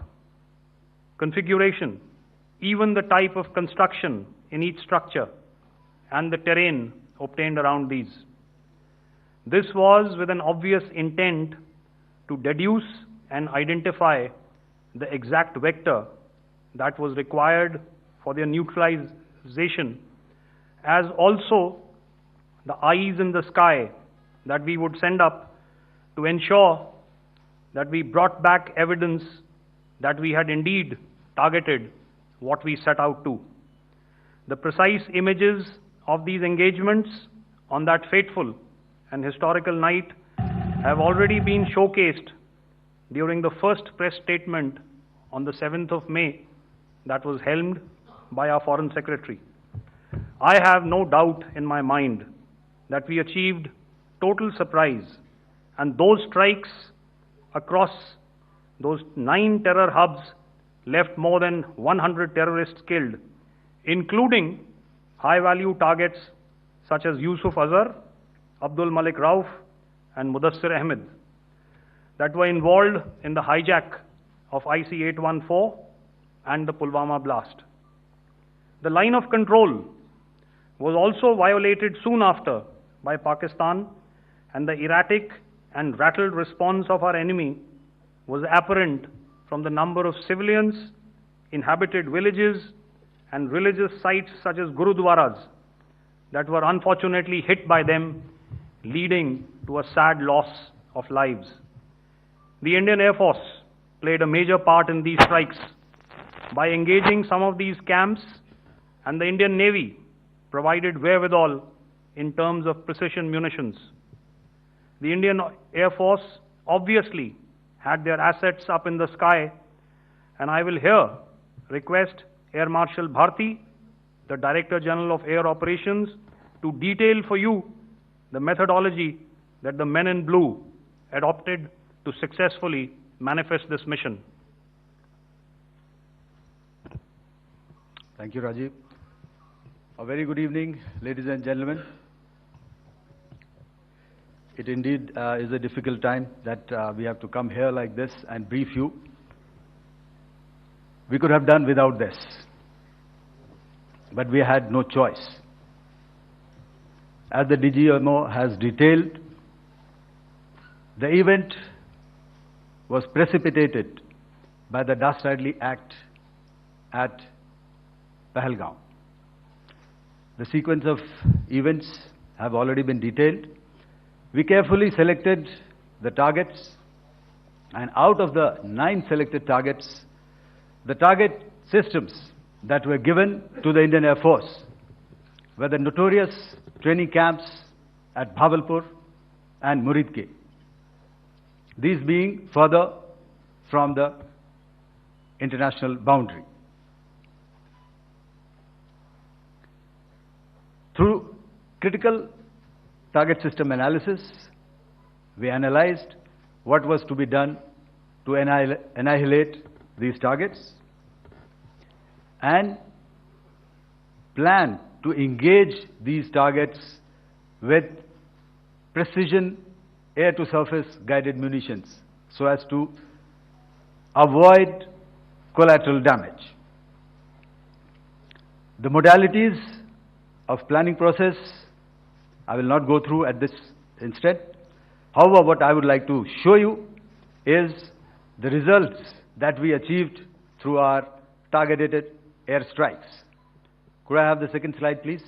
configuration, even the type of construction in each structure, and the terrain obtained around these. This was with an obvious intent to deduce and identify the exact vector that was required for their neutralization, as also the eyes in the sky that we would send up to ensure that we brought back evidence that we had indeed targeted what we set out to. The precise images of these engagements on that fateful and historical night have already been showcased during the first press statement on the 7th of May that was helmed by our Foreign Secretary. I have no doubt in my mind that we achieved total surprise, and those strikes across those 9 terror hubs left more than 100 terrorists killed, including high-value targets such as Yusuf Azhar, Abdul Malik Rauf, and Mudassir Ahmed, that were involved in the hijack of IC-814 and the Pulwama blast. The line of control was also violated soon after by Pakistan, and the erratic and rattled response of our enemy was apparent from the number of civilians, inhabited villages, and religious sites such as Gurudwaras that were unfortunately hit by them, leading to a sad loss of lives. The Indian Air Force played a major part in these strikes by engaging some of these camps, and the Indian Navy provided wherewithal in terms of precision munitions. The Indian Air Force obviously had their assets up in the sky, and I will here request Air Marshal Bharti, the Director General of Air Operations, to detail for you the methodology that the men in blue adopted to successfully manifest this mission. Thank you, Rajiv. A very good evening, ladies and gentlemen. It indeed is a difficult time that we have to come here like this and brief you. We could have done without this, but we had no choice. As the DGMO has detailed, the event was precipitated by the dastardly act at Pahalgaon. The sequence of events have already been detailed. We carefully selected the targets, and out of the 9 selected targets, the target systems that were given to the Indian Air Force were the notorious training camps at Bhavalpur and Muridke. these being further from the international boundary. Through critical target system analysis, we analyzed what was to be done to annihilate these targets and plan to engage these targets with precision air-to-surface guided munitions so as to avoid collateral damage. The modalities of planning process I will not go through at this instant. However, what I would like to show you is the results that we achieved through our targeted airstrikes. Could I have the second slide, please?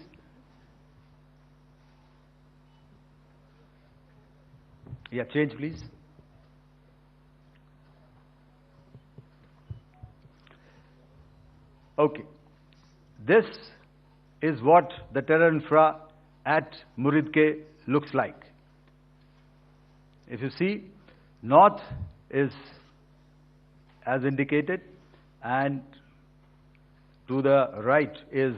Yeah, change, please. Okay. This is what the terror infra at Muridke looks like. If you see, north is as indicated, and to the right is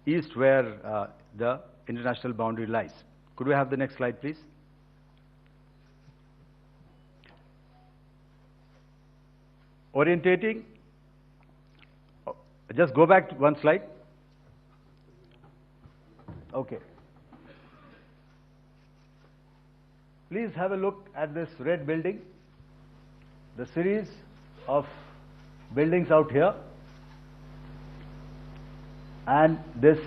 east, where the international boundary lies. Could we have the next slide, please? Orientating. Just go back to one slide. Okay. Please have a look at this red building, the series of buildings out here, and this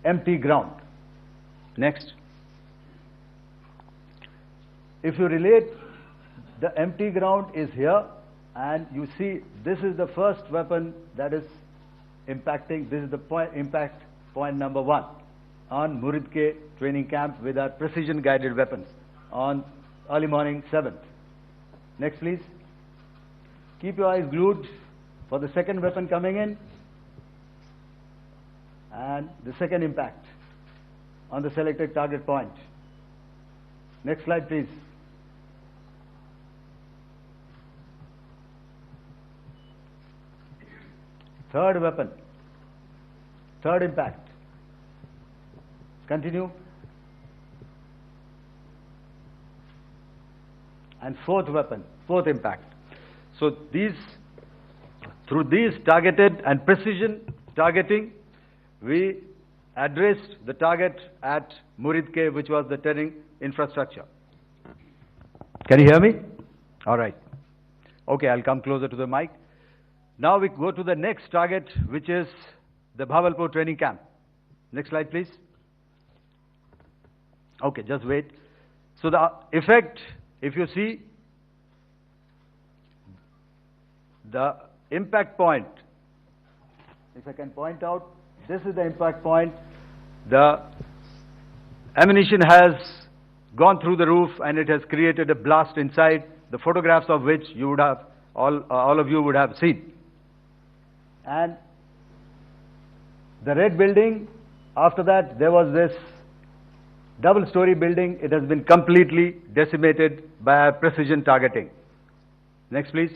empty ground. Next. If you relate, the empty ground is here, and you see this is the first weapon that is impacting. This is the impact point number 1 on Muridke training camp with our precision guided weapons on early morning 7th. Next, please. Keep your eyes glued for the second weapon coming in and the second impact on the selected target point. Next slide, please. Third weapon, third impact. Continue. And fourth weapon, fourth impact. So through these targeted and precision targeting, we addressed the target at Muridke, which was the terrain infrastructure. Can you hear me? All right. Okay, I'll come closer to the mic. Now we go to the next target, which is the Bhavalpur training camp. Next slide, please. Okay, just wait. So the effect, if you see, the impact point, if I can point out, this is the impact point. The ammunition has gone through the roof and it has created a blast inside, the photographs of which you would have, all of you would have seen. And the red building, after that there was this double-story building. It has been completely decimated by precision targeting. Next, please.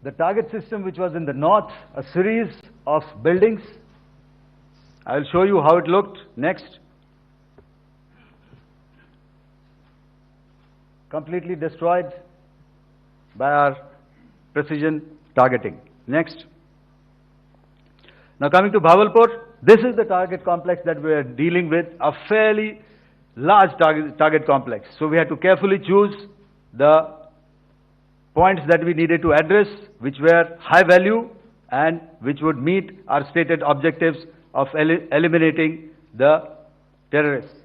The target system, which was in the north, a series of buildings. I will show you how it looked. Next. Completely destroyed by our precision targeting. Next. Now coming to Bhavalpur, this is the target complex that we are dealing with, a fairly large target complex. So we had to carefully choose the points that we needed to address, which were high value and which would meet our stated objectives of eliminating the terrorists.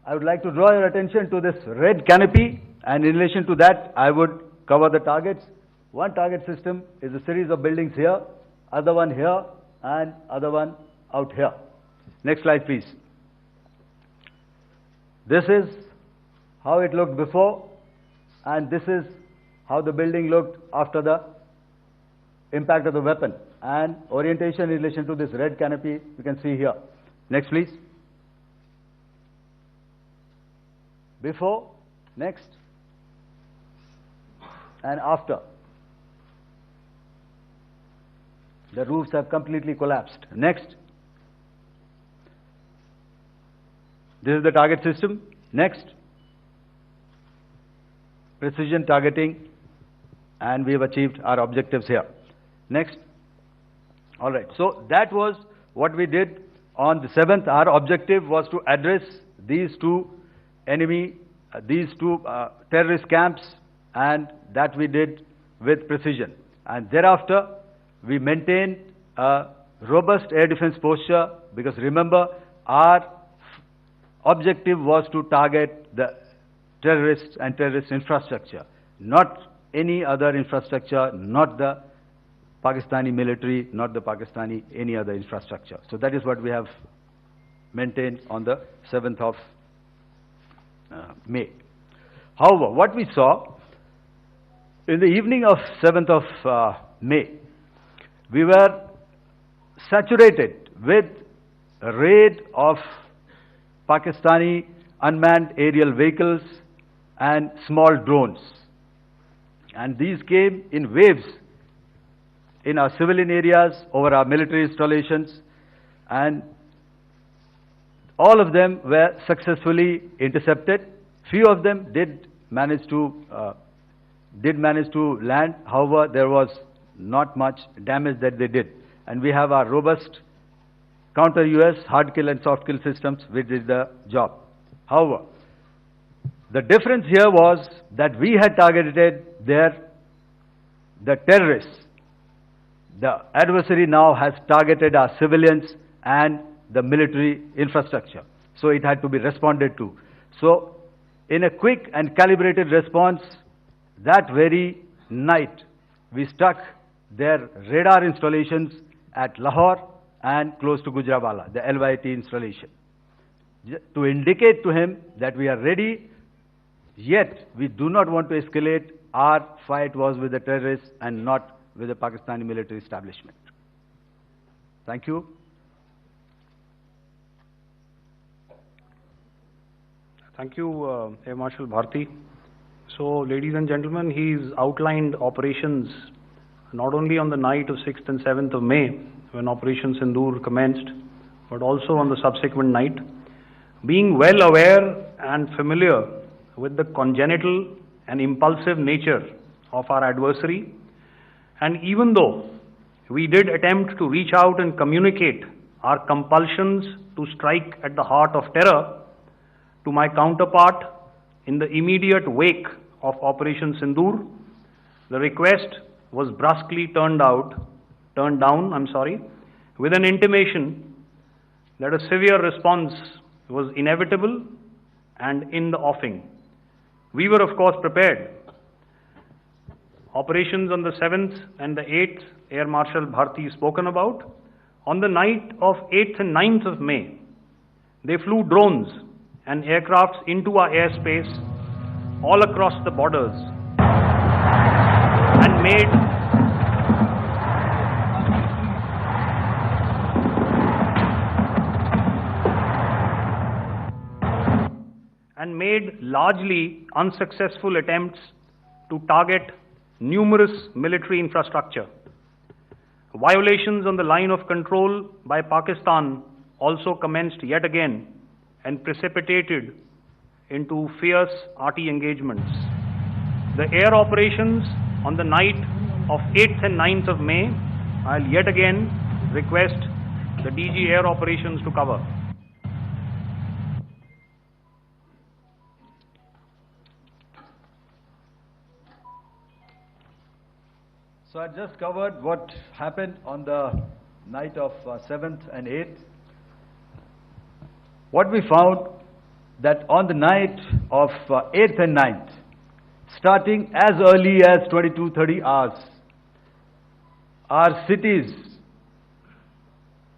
I would like to draw your attention to this red canopy, and in relation to that, I would cover the targets. One target system is a series of buildings here, other one here, and other one out here. Next slide, please. This is how it looked before, and this is how the building looked after the impact of the weapon. And orientation in relation to this red canopy, you can see here. Next, please. before, next, and after. The roofs have completely collapsed. Next. This is the target system. Next. Precision targeting, and we have achieved our objectives here. Next. All right. So that was what we did on the 7th. Our objective was to address these two terrorist camps, and that we did with precision. And thereafter, we maintained a robust air defense posture, because remember, our objective was to target the terrorists and terrorist infrastructure, not any other infrastructure, not the Pakistani military, not the Pakistani any other infrastructure. So that is what we have maintained on the 7th of May. However, what we saw in the evening of 7th of May, we were saturated with a raid of Pakistani unmanned aerial vehicles and small drones. And these came in waves in our civilian areas, over our military installations, and all of them were successfully intercepted. Few of them did manage to land. However, there was not much damage that they did. And we have our robust counter-US hard kill and soft kill systems which did the job. However, the difference here was that we had targeted the terrorists. The adversary now has targeted our civilians and the military infrastructure. So it had to be responded to. So in a quick and calibrated response, that very night, we struck their radar installations at Lahore and close to Gujranwala, the LYT installation, to indicate to him that we are ready, yet we do not want to escalate. Our fight was with the terrorists and not with the Pakistani military establishment. Thank you. Thank you, Air Marshal Bharti. So, ladies and gentlemen, he's outlined operations not only on the night of 6th and 7th of May, when Operation Sindur commenced, but also on the subsequent night. Being well aware and familiar with the congenital and impulsive nature of our adversary, and even though we did attempt to reach out and communicate our compulsions to strike at the heart of terror to my counterpart in the immediate wake of Operation Sindur, the request was brusquely turned down, with an intimation that a severe response was inevitable and in the offing. We were, of course, prepared. Operations on the 7th and the 8th, Air Marshal Bharti spoken about. On the night of 8th and 9th of May, they flew drones and aircrafts into our airspace all across the borders and made largely unsuccessful attempts to target numerous military infrastructure. Violations on the line of control by Pakistan also commenced yet again and precipitated into fierce RT engagements. The air operations on the night of 8th and 9th of May, I'll yet again request the DG Air Operations to cover. So I just covered what happened on the night of 7th and 8th. What we found that on the night of 8th and 9th, starting as early as 22:30 hours, our cities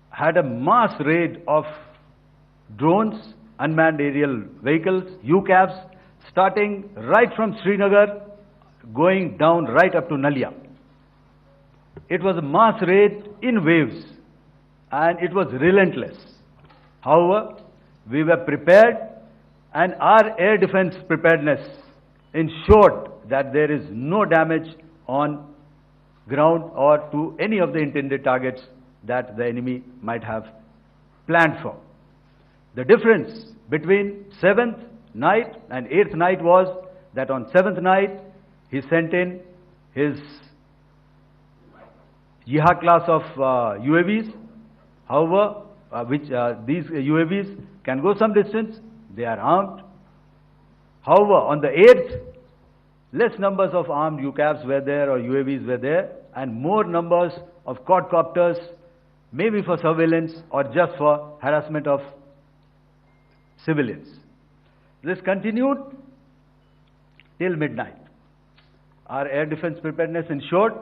had a mass raid of drones, unmanned aerial vehicles, UCAVs, starting right from Srinagar, going down right up to Nalia. It was a mass raid in waves, and it was relentless. However, we were prepared, And our air defense preparedness ensured that there is no damage on ground or to any of the intended targets that the enemy might have planned for. The difference between 7th night and 8th night was that on 7th night he sent in his Jihad class of UAVs. However, these UAVs can go some distance, they are armed. However, on the 8th, less numbers of armed UCAVs were there or UAVs were there, and more numbers of quadcopters, maybe for surveillance or just for harassment of civilians. This continued till midnight. Our air defense preparedness ensured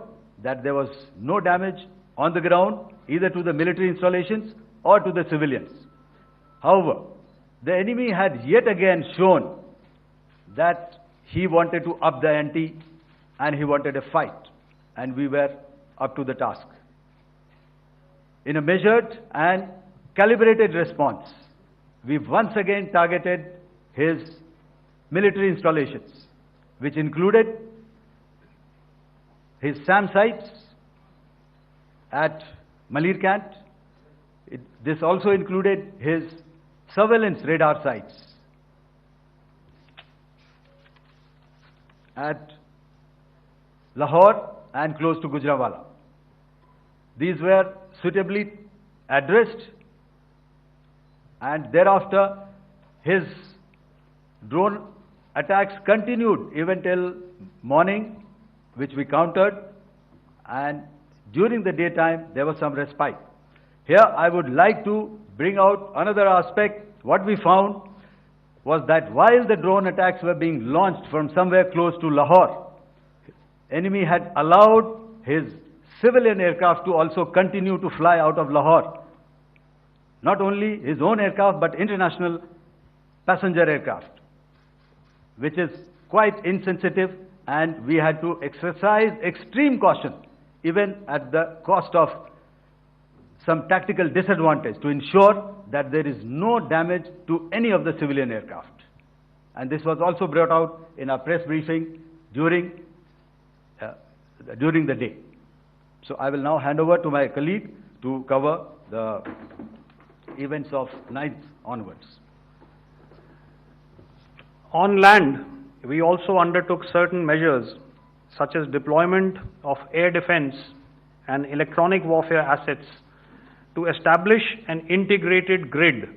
that there was no damage on the ground, either to the military installations or to the civilians. However, the enemy had yet again shown that he wanted to up the ante and he wanted a fight, and we were up to the task. In a measured and calibrated response, we once again targeted his military installations, which included his SAM sites at Malirkant. This also included his surveillance radar sites at Lahore and close to Gujranwala. These were suitably addressed, and thereafter his drone attacks continued even till morning, which we countered, and during the daytime there was some respite. Here I would like to bring out another aspect. What we found was that while the drone attacks were being launched from somewhere close to Lahore, enemy had allowed his civilian aircraft to also continue to fly out of Lahore. Not only his own aircraft, but international passenger aircraft, which is quite insensitive, and we had to exercise extreme caution, even at the cost of some tactical disadvantage, to ensure that there is no damage to any of the civilian aircraft. And this was also brought out in our press briefing during the day. So I will now hand over to my colleague to cover the events of 9th onwards. On land, we also undertook certain measures such as deployment of air defense and electronic warfare assets to establish an integrated grid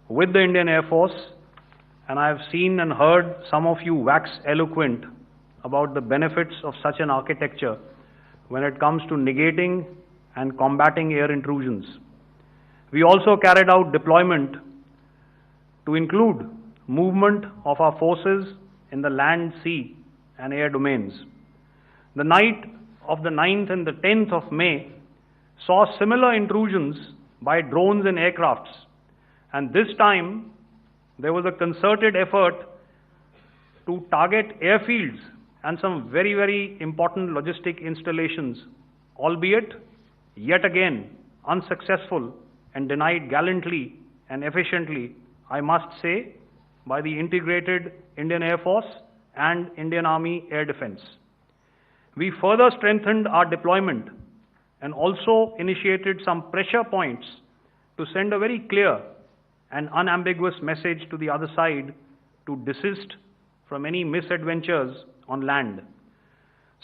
with the Indian Air Force, and I have seen and heard some of you wax eloquent about the benefits of such an architecture when it comes to negating and combating air intrusions. We also carried out deployment to include movement of our forces in the land, sea and air domains. The night of the 9th and the 10th of May saw similar intrusions by drones and aircrafts, and this time there was a concerted effort to target airfields and some very, very important logistic installations, albeit yet again unsuccessful and denied gallantly and efficiently, I must say, by the integrated Indian Air Force and Indian Army Air Defense. We further strengthened our deployment and also initiated some pressure points to send a very clear and unambiguous message to the other side to desist from any misadventures on land.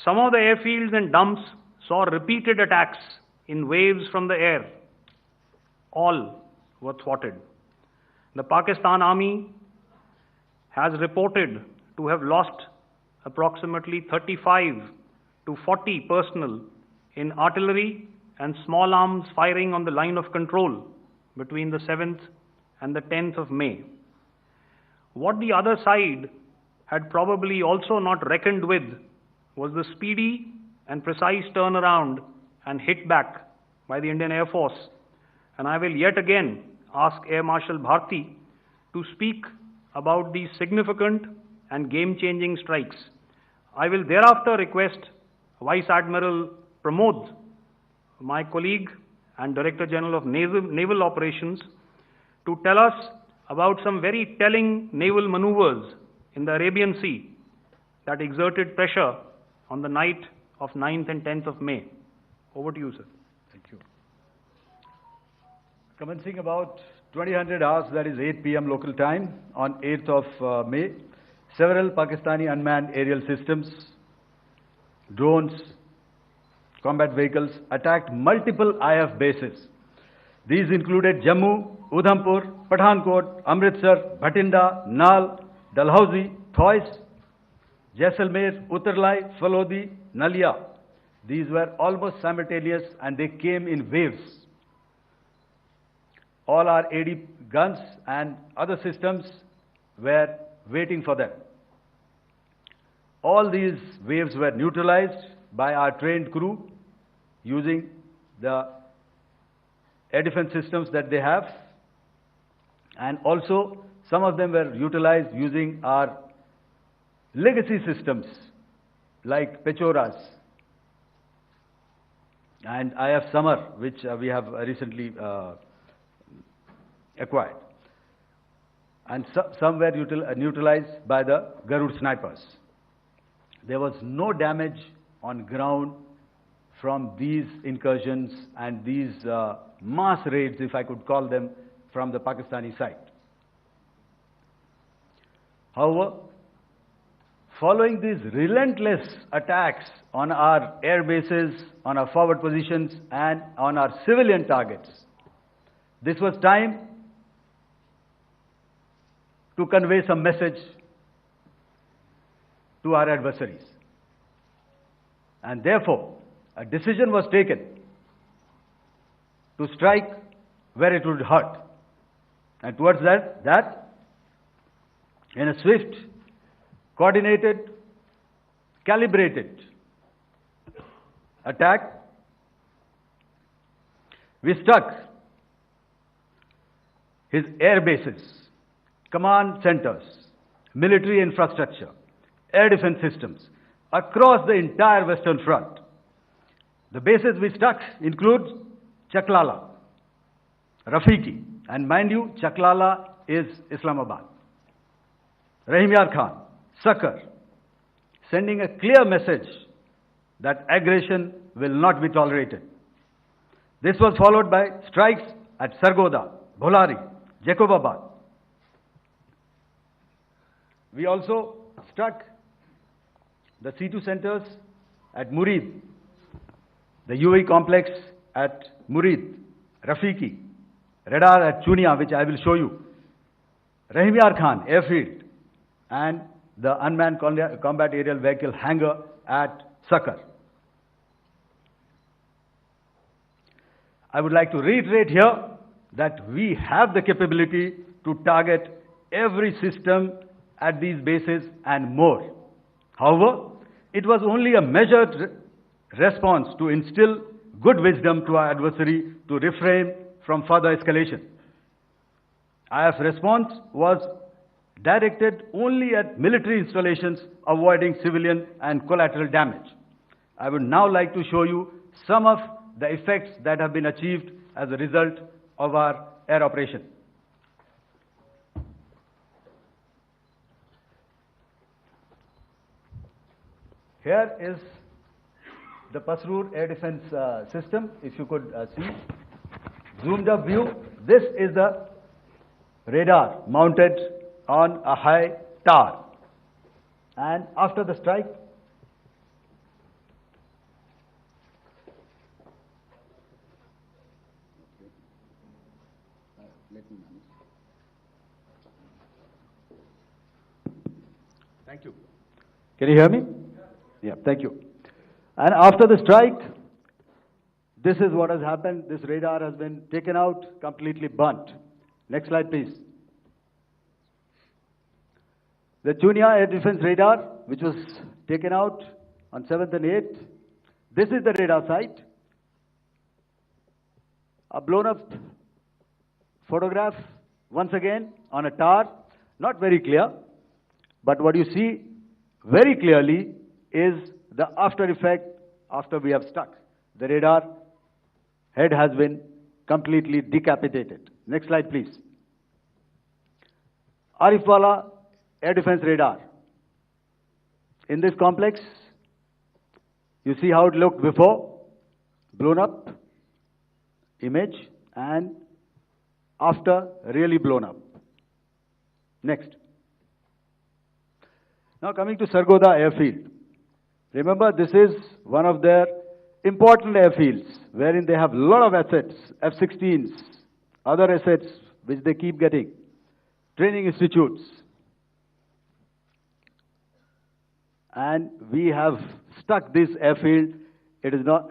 Some of the airfields and dumps saw repeated attacks in waves from the air. All were thwarted. The Pakistan Army has reported to have lost approximately 35 to 40 personnel in artillery and small arms firing on the line of control between the 7th and the 10th of May. What the other side had probably also not reckoned with was the speedy and precise turnaround and hit back by the Indian Air Force. And I will yet again ask Air Marshal Bharti to speak about these significant and game-changing strikes. I will thereafter request Vice Admiral Pramod, my colleague and Director General of Naval Operations, to tell us about some very telling naval maneuvers in the Arabian Sea that exerted pressure on the night of 9th and 10th of May. Over to you, sir. Thank you. Commencing about 2000 hours, that is 8 p.m. local time, on 8th of May, several Pakistani unmanned aerial systems, drones, combat vehicles attacked multiple IF bases. These included Jammu, Udhampur, Pathankot, Amritsar, Bhatinda, Nal, Dalhousie, Thois, Jaisalmer, Uttarlai, Falodi, Nalia. These were almost simultaneous and they came in waves. All our AD guns and other systems were waiting for them. All these waves were neutralized by our trained crew using the air defense systems that they have, and also some of them were utilized using our legacy systems like Pechoras and IF Summer, which we have recently acquired. And some were neutralized by the Garud snipers. There was no damage on ground from these incursions and these mass raids, if I could call them, from the Pakistani side. However, following these relentless attacks on our air bases, on our forward positions, and on our civilian targets, this was time to convey some message to our adversaries. And therefore, a decision was taken to strike where it would hurt. And towards that, in a swift, coordinated, calibrated attack, we struck his air bases, command centers, military infrastructure, air defense systems across the entire Western Front. The bases we struck include Chaklala, Rafiki, and mind you, Chaklala is Islamabad, Rahim Yar Khan, Sakar, sending a clear message that aggression will not be tolerated. This was followed by strikes at Sargoda, Bholari, Jacobabad. We also struck the C2 centers at Murid, the UAE complex at Murid, Rafiki, radar at Chunia, which I will show you, Rahim Yar Khan airfield, and the unmanned combat aerial vehicle hangar at Sakar. I would like to reiterate here that we have the capability to target every system at these bases and more. However, it was only a measured response to instill good wisdom to our adversary to refrain from further escalation. IF response was directed only at military installations, avoiding civilian and collateral damage. I would now like to show you some of the effects that have been achieved as a result of our air operation. Here is the Pasrur air defense system, if you could see. Zoomed up view, this is the radar mounted on a high tower. And after the strike, thank you. Can you hear me? Yeah, thank you. And after the strike, this is what has happened. This radar has been taken out, completely burnt. Next slide, please. The Chunia air defense radar, which was taken out on 7th and 8th. This is the radar site. A blown up photograph, once again, on a tower. Not very clear, but what you see very clearly is the after effect after we have struck. The radar head has been completely decapitated. Next slide, please. Arifwala air defense radar. In this complex, you see how it looked before, blown up image, and after, really blown up. Next. Now coming to Sargodha airfield. Remember, this is one of their important airfields, wherein they have a lot of assets, F-16s, other assets which they keep getting, training institutes. And we have stuck this airfield. It is not,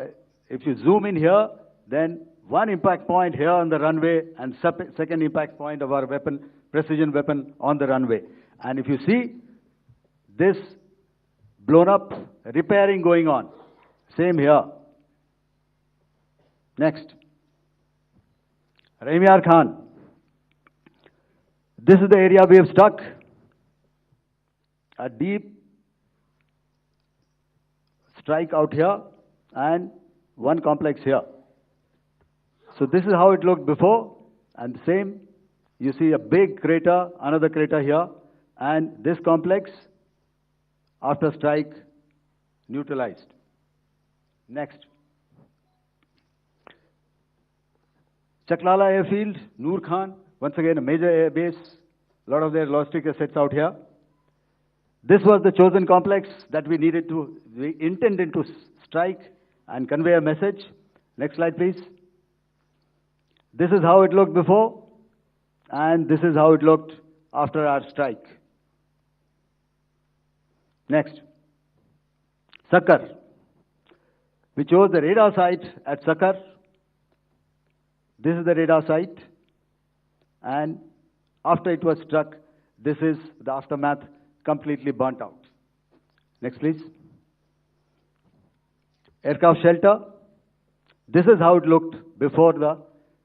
if you zoom in here, then one impact point here on the runway and second impact point of our weapon, precision weapon on the runway. And if you see this blown up, repairing going on. Same here. Next. Rahim Yar Khan. This is the area we have stuck. A deep strike out here and one complex here. So this is how it looked before, and same, you see a big crater, another crater here, and this complex, after strike, neutralized. Next. Chaklala airfield, Noor Khan, once again a major air base, a lot of their logistic assets out here. This was the chosen complex that we intended to strike and convey a message. Next slide, please. This is how it looked before, and this is how it looked after our strike. Next. Sakar. We chose the radar site at Sakar. This is the radar site, and after it was struck, this is the aftermath, completely burnt out. Next, please. Aircraft shelter. This is how it looked before the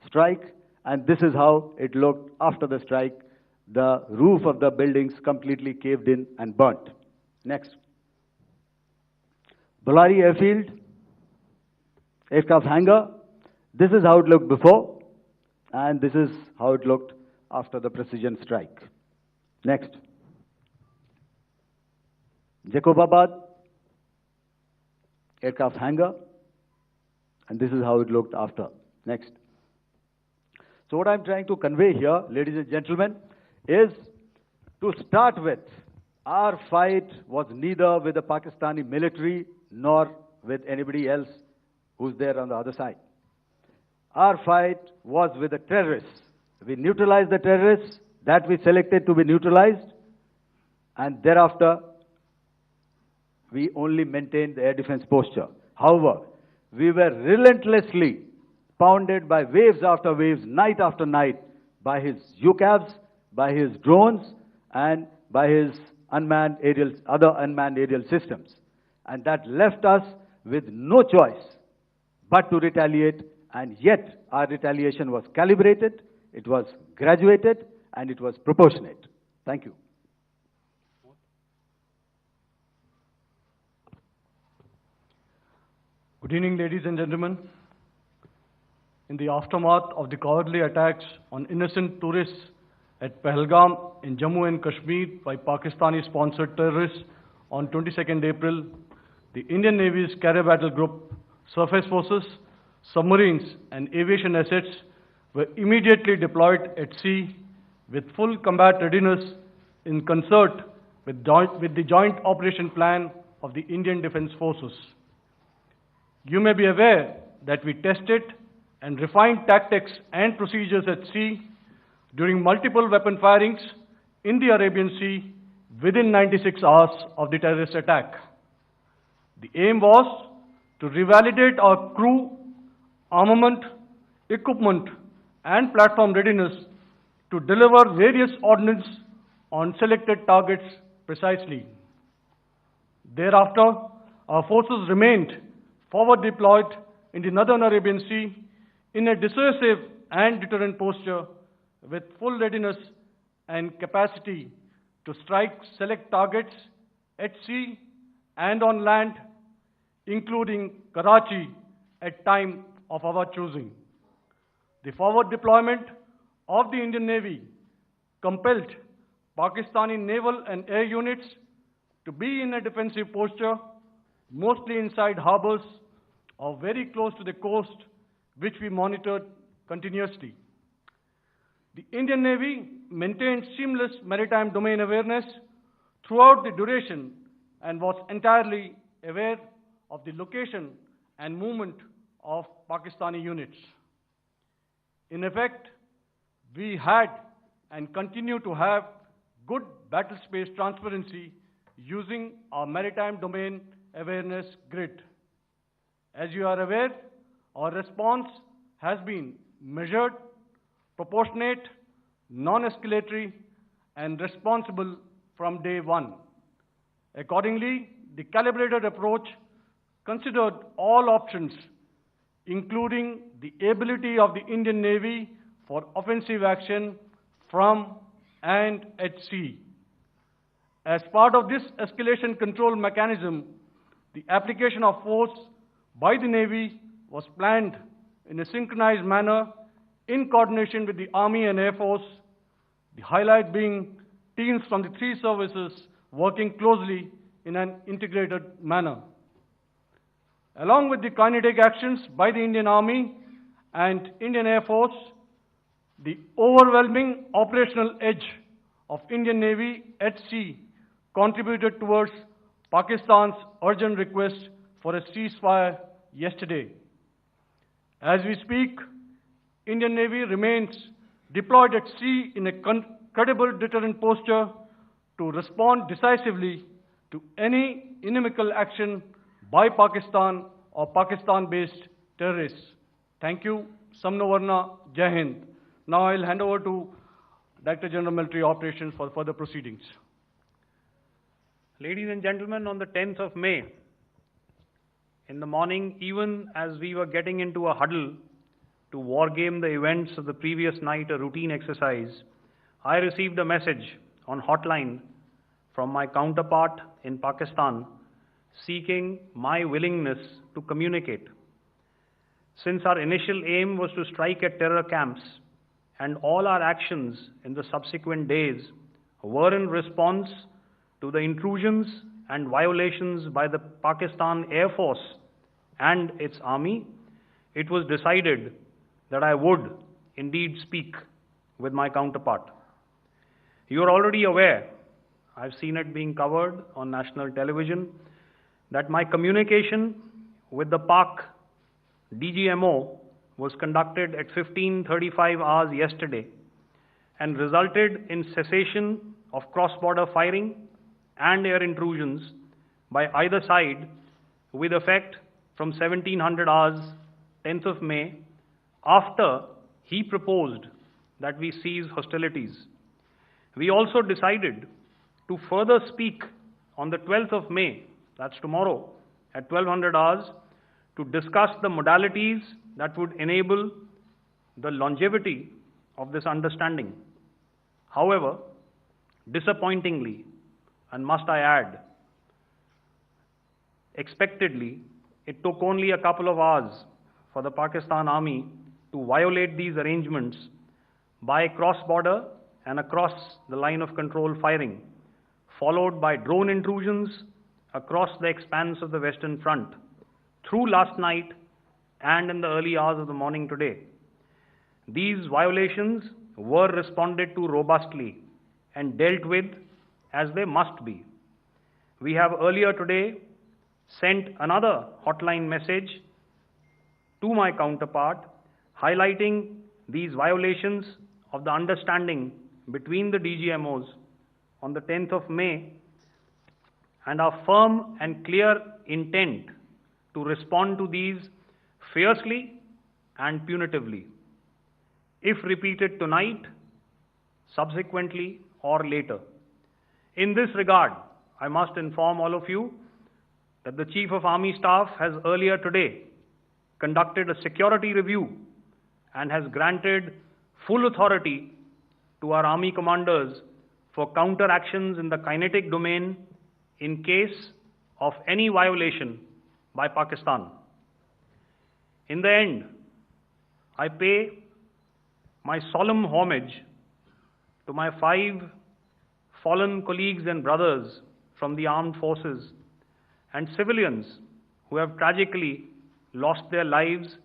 strike, and this is how it looked after the strike. The roof of the buildings completely caved in and burnt. Next. Bolari airfield, aircraft hangar. This is how it looked before, and this is how it looked after the precision strike. Next. Jacobabad, aircraft hangar, and this is how it looked after. Next. So what I'm trying to convey here, ladies and gentlemen, is to start with, our fight was neither with the Pakistani military nor with anybody else who's there on the other side. Our fight was with the terrorists. We neutralized the terrorists that we selected to be neutralized, and thereafter we only maintained the air defense posture. However, we were relentlessly pounded by waves after waves, night after night, by his UCAVs, by his drones, and by his other unmanned aerial systems. And that left us with no choice but to retaliate, and yet our retaliation was calibrated, it was graduated, and it was proportionate. Thank you. Good evening, ladies and gentlemen. In the aftermath of the cowardly attacks on innocent tourists at Pahalgam in Jammu and Kashmir by Pakistani-sponsored terrorists on 22nd April, the Indian Navy's Carrier Battle Group, surface forces, submarines, and aviation assets were immediately deployed at sea with full combat readiness in concert with the Joint Operation Plan of the Indian Defence Forces. You may be aware that we tested and refined tactics and procedures at sea during multiple weapon firings in the Arabian Sea within 96 hours of the terrorist attack. The aim was to revalidate our crew, armament, equipment, and platform readiness to deliver various ordnance on selected targets precisely. Thereafter, our forces remained forward deployed in the Northern Arabian Sea in a dissuasive and deterrent posture with full readiness and capacity to strike select targets at sea and on land, including Karachi at time of our choosing. The forward deployment of the Indian Navy, compelled Pakistani naval and air units to be in a defensive posture, mostly inside harbors or very close to the coast, which we monitored continuously. The Indian Navy maintained seamless maritime domain awareness throughout the duration and was entirely aware of the location and movement of Pakistani units. In effect, we had and continue to have good battle space transparency using our maritime domain awareness grid. As you are aware, our response has been measured, proportionate, non-escalatory, and responsible from day one. Accordingly, the calibrated approach considered all options, including the ability of the Indian Navy for offensive action from and at sea. As part of this escalation control mechanism, the application of force by the Navy was planned in a synchronized manner in coordination with the Army and Air Force, the highlight being teams from the three services working closely in an integrated manner. Along with the kinetic actions by the Indian Army and Indian Air Force, the overwhelming operational edge of Indian Navy at sea contributed towards Pakistan's urgent request for a ceasefire yesterday. As we speak, Indian Navy remains deployed at sea in a credible deterrent posture to respond decisively to any inimical action by Pakistan or Pakistan-based terrorists. Thank you. Samno Varna, Jai Hind. Now I'll hand over to Director General Military Operations for further proceedings. Ladies and gentlemen, on the 10th of May, in the morning, even as we were getting into a huddle to wargame the events of the previous night, a routine exercise, I received a message on hotline from my counterpart in Pakistan seeking my willingness to communicate. Since our initial aim was to strike at terror camps, and all our actions in the subsequent days were in response to the intrusions and violations by the Pakistan Air Force and its army, it was decided that I would indeed speak with my counterpart. You are already aware, I've seen it being covered on national television, that my communication with the Pak DGMO was conducted at 15:35 hours yesterday and resulted in cessation of cross-border firing and air intrusions by either side with effect from 1700 hours, 10th of May, after he proposed that we cease hostilities. We also decided to further speak on the 12th of May, that's tomorrow, at 1200 hours, to discuss the modalities that would enable the longevity of this understanding. However, disappointingly, and must I add, expectedly, it took only a couple of hours for the Pakistan Army to violate these arrangements by cross-border and across the line of control firing, followed by drone intrusions across the expanse of the Western Front through last night and in the early hours of the morning today. These violations were responded to robustly and dealt with as they must be. We have earlier today sent another hotline message to my counterpart highlighting these violations of the understanding between the DGMOs on the 10th of May and our firm and clear intent to respond to these fiercely and punitively, if repeated tonight, subsequently, or later. In this regard, I must inform all of you that the Chief of Army Staff has earlier today conducted a security review and has granted full authority to our Army commanders for counter-actions in the kinetic domain in case of any violation by Pakistan. In the end, I pay my solemn homage to my 5 fallen colleagues and brothers from the armed forces, and civilians who have tragically lost their lives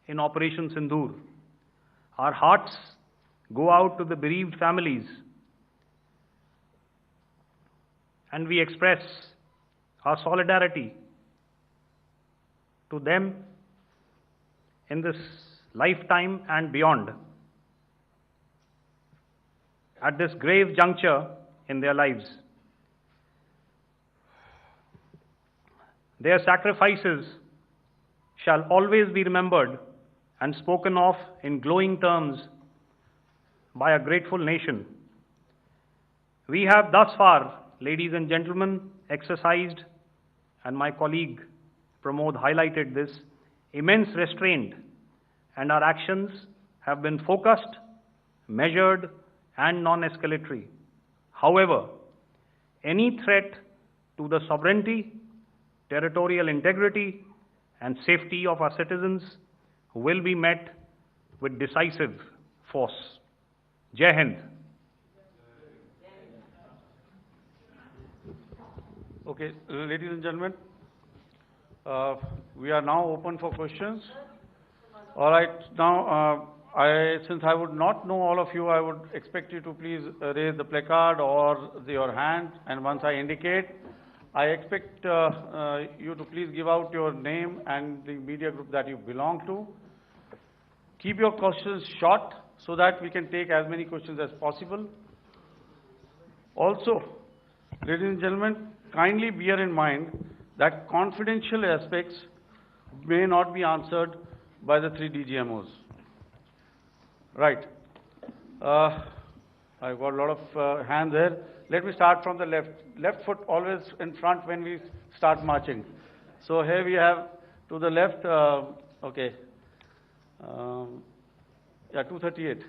in Operation Sindur. Our hearts go out to the bereaved families, and we express our solidarity to them in this lifetime and beyond, at this grave juncture in their lives. Their sacrifices shall always be remembered and spoken of in glowing terms by a grateful nation. We have thus far, ladies and gentlemen, exercised, and my colleague Pramod highlighted this, immense restraint, and our actions have been focused, measured, and non-escalatory. However, any threat to the sovereignty, territorial integrity, and safety of our citizens will be met with decisive force. Jai Hind. Okay, ladies and gentlemen, we are now open for questions. All right, now since I would not know all of you, I would expect you to please raise the placard or your hand, and once I indicate, I expect you to please give out your name and the media group that you belong to. Keep your questions short so that we can take as many questions as possible. Also, ladies and gentlemen, kindly bear in mind that confidential aspects may not be answered by the 3 DGMOs. Right. I've got a lot of hands there. Let me start from the left. Left foot always in front when we start marching. So here we have to the left, okay. Yeah, 238.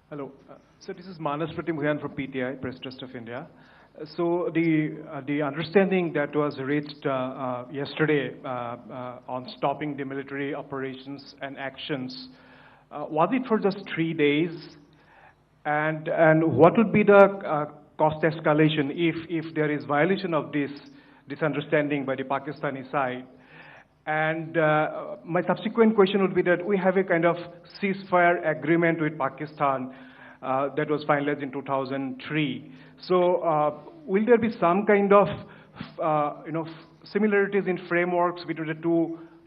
Hello. So this is Manas Pratimugyan from PTI, Press Trust of India. So the understanding that was reached yesterday on stopping the military operations and actions, was it for just 3 days? And what would be the cost escalation if there is violation of this understanding by the Pakistani side? And my subsequent question would be that we have a kind of ceasefire agreement with Pakistan that was finalized in 2003. So will there be some kind of similarities in frameworks between the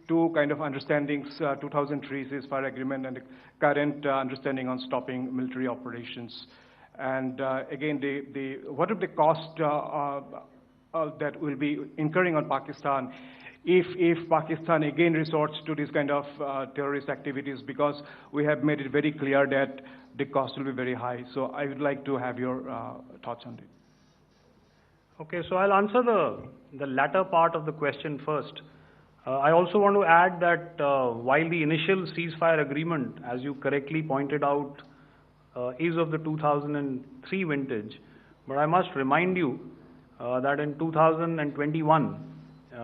two kind of understandings, 2003 ceasefire agreement and the current understanding on stopping military operations? And again, what are the cost that will be incurring on Pakistan if Pakistan again resorts to this kind of terrorist activities, because we have made it very clear that the cost will be very high. So I would like to have your thoughts on it. Okay, so I'll answer the latter part of the question first. I also want to add that while the initial ceasefire agreement, as you correctly pointed out, is of the 2003 vintage, but I must remind you that in 2021,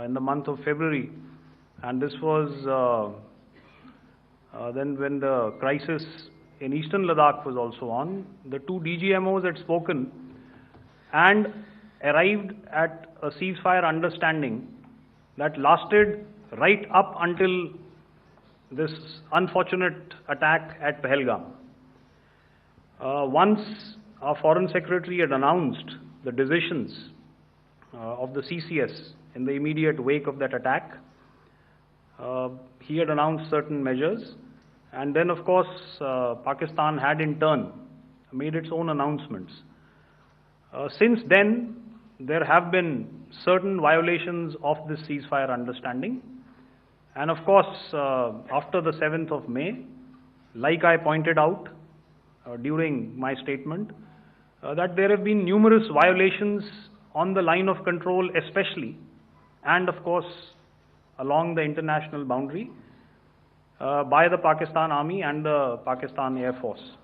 in the month of February, and this was then when the crisis in eastern Ladakh was also on, the 2 DGMOs had spoken and arrived at a ceasefire understanding that lasted right up until this unfortunate attack at Pahalgam. Once our Foreign Secretary had announced the decisions of the CCS in the immediate wake of that attack, he had announced certain measures, and then of course Pakistan had in turn made its own announcements. Since then, there have been certain violations of this ceasefire understanding, and of course after the 7th of May, like I pointed out during my statement, that there have been numerous violations on the line of control especially, and of course along the international boundary by the Pakistan Army and the Pakistan Air Force.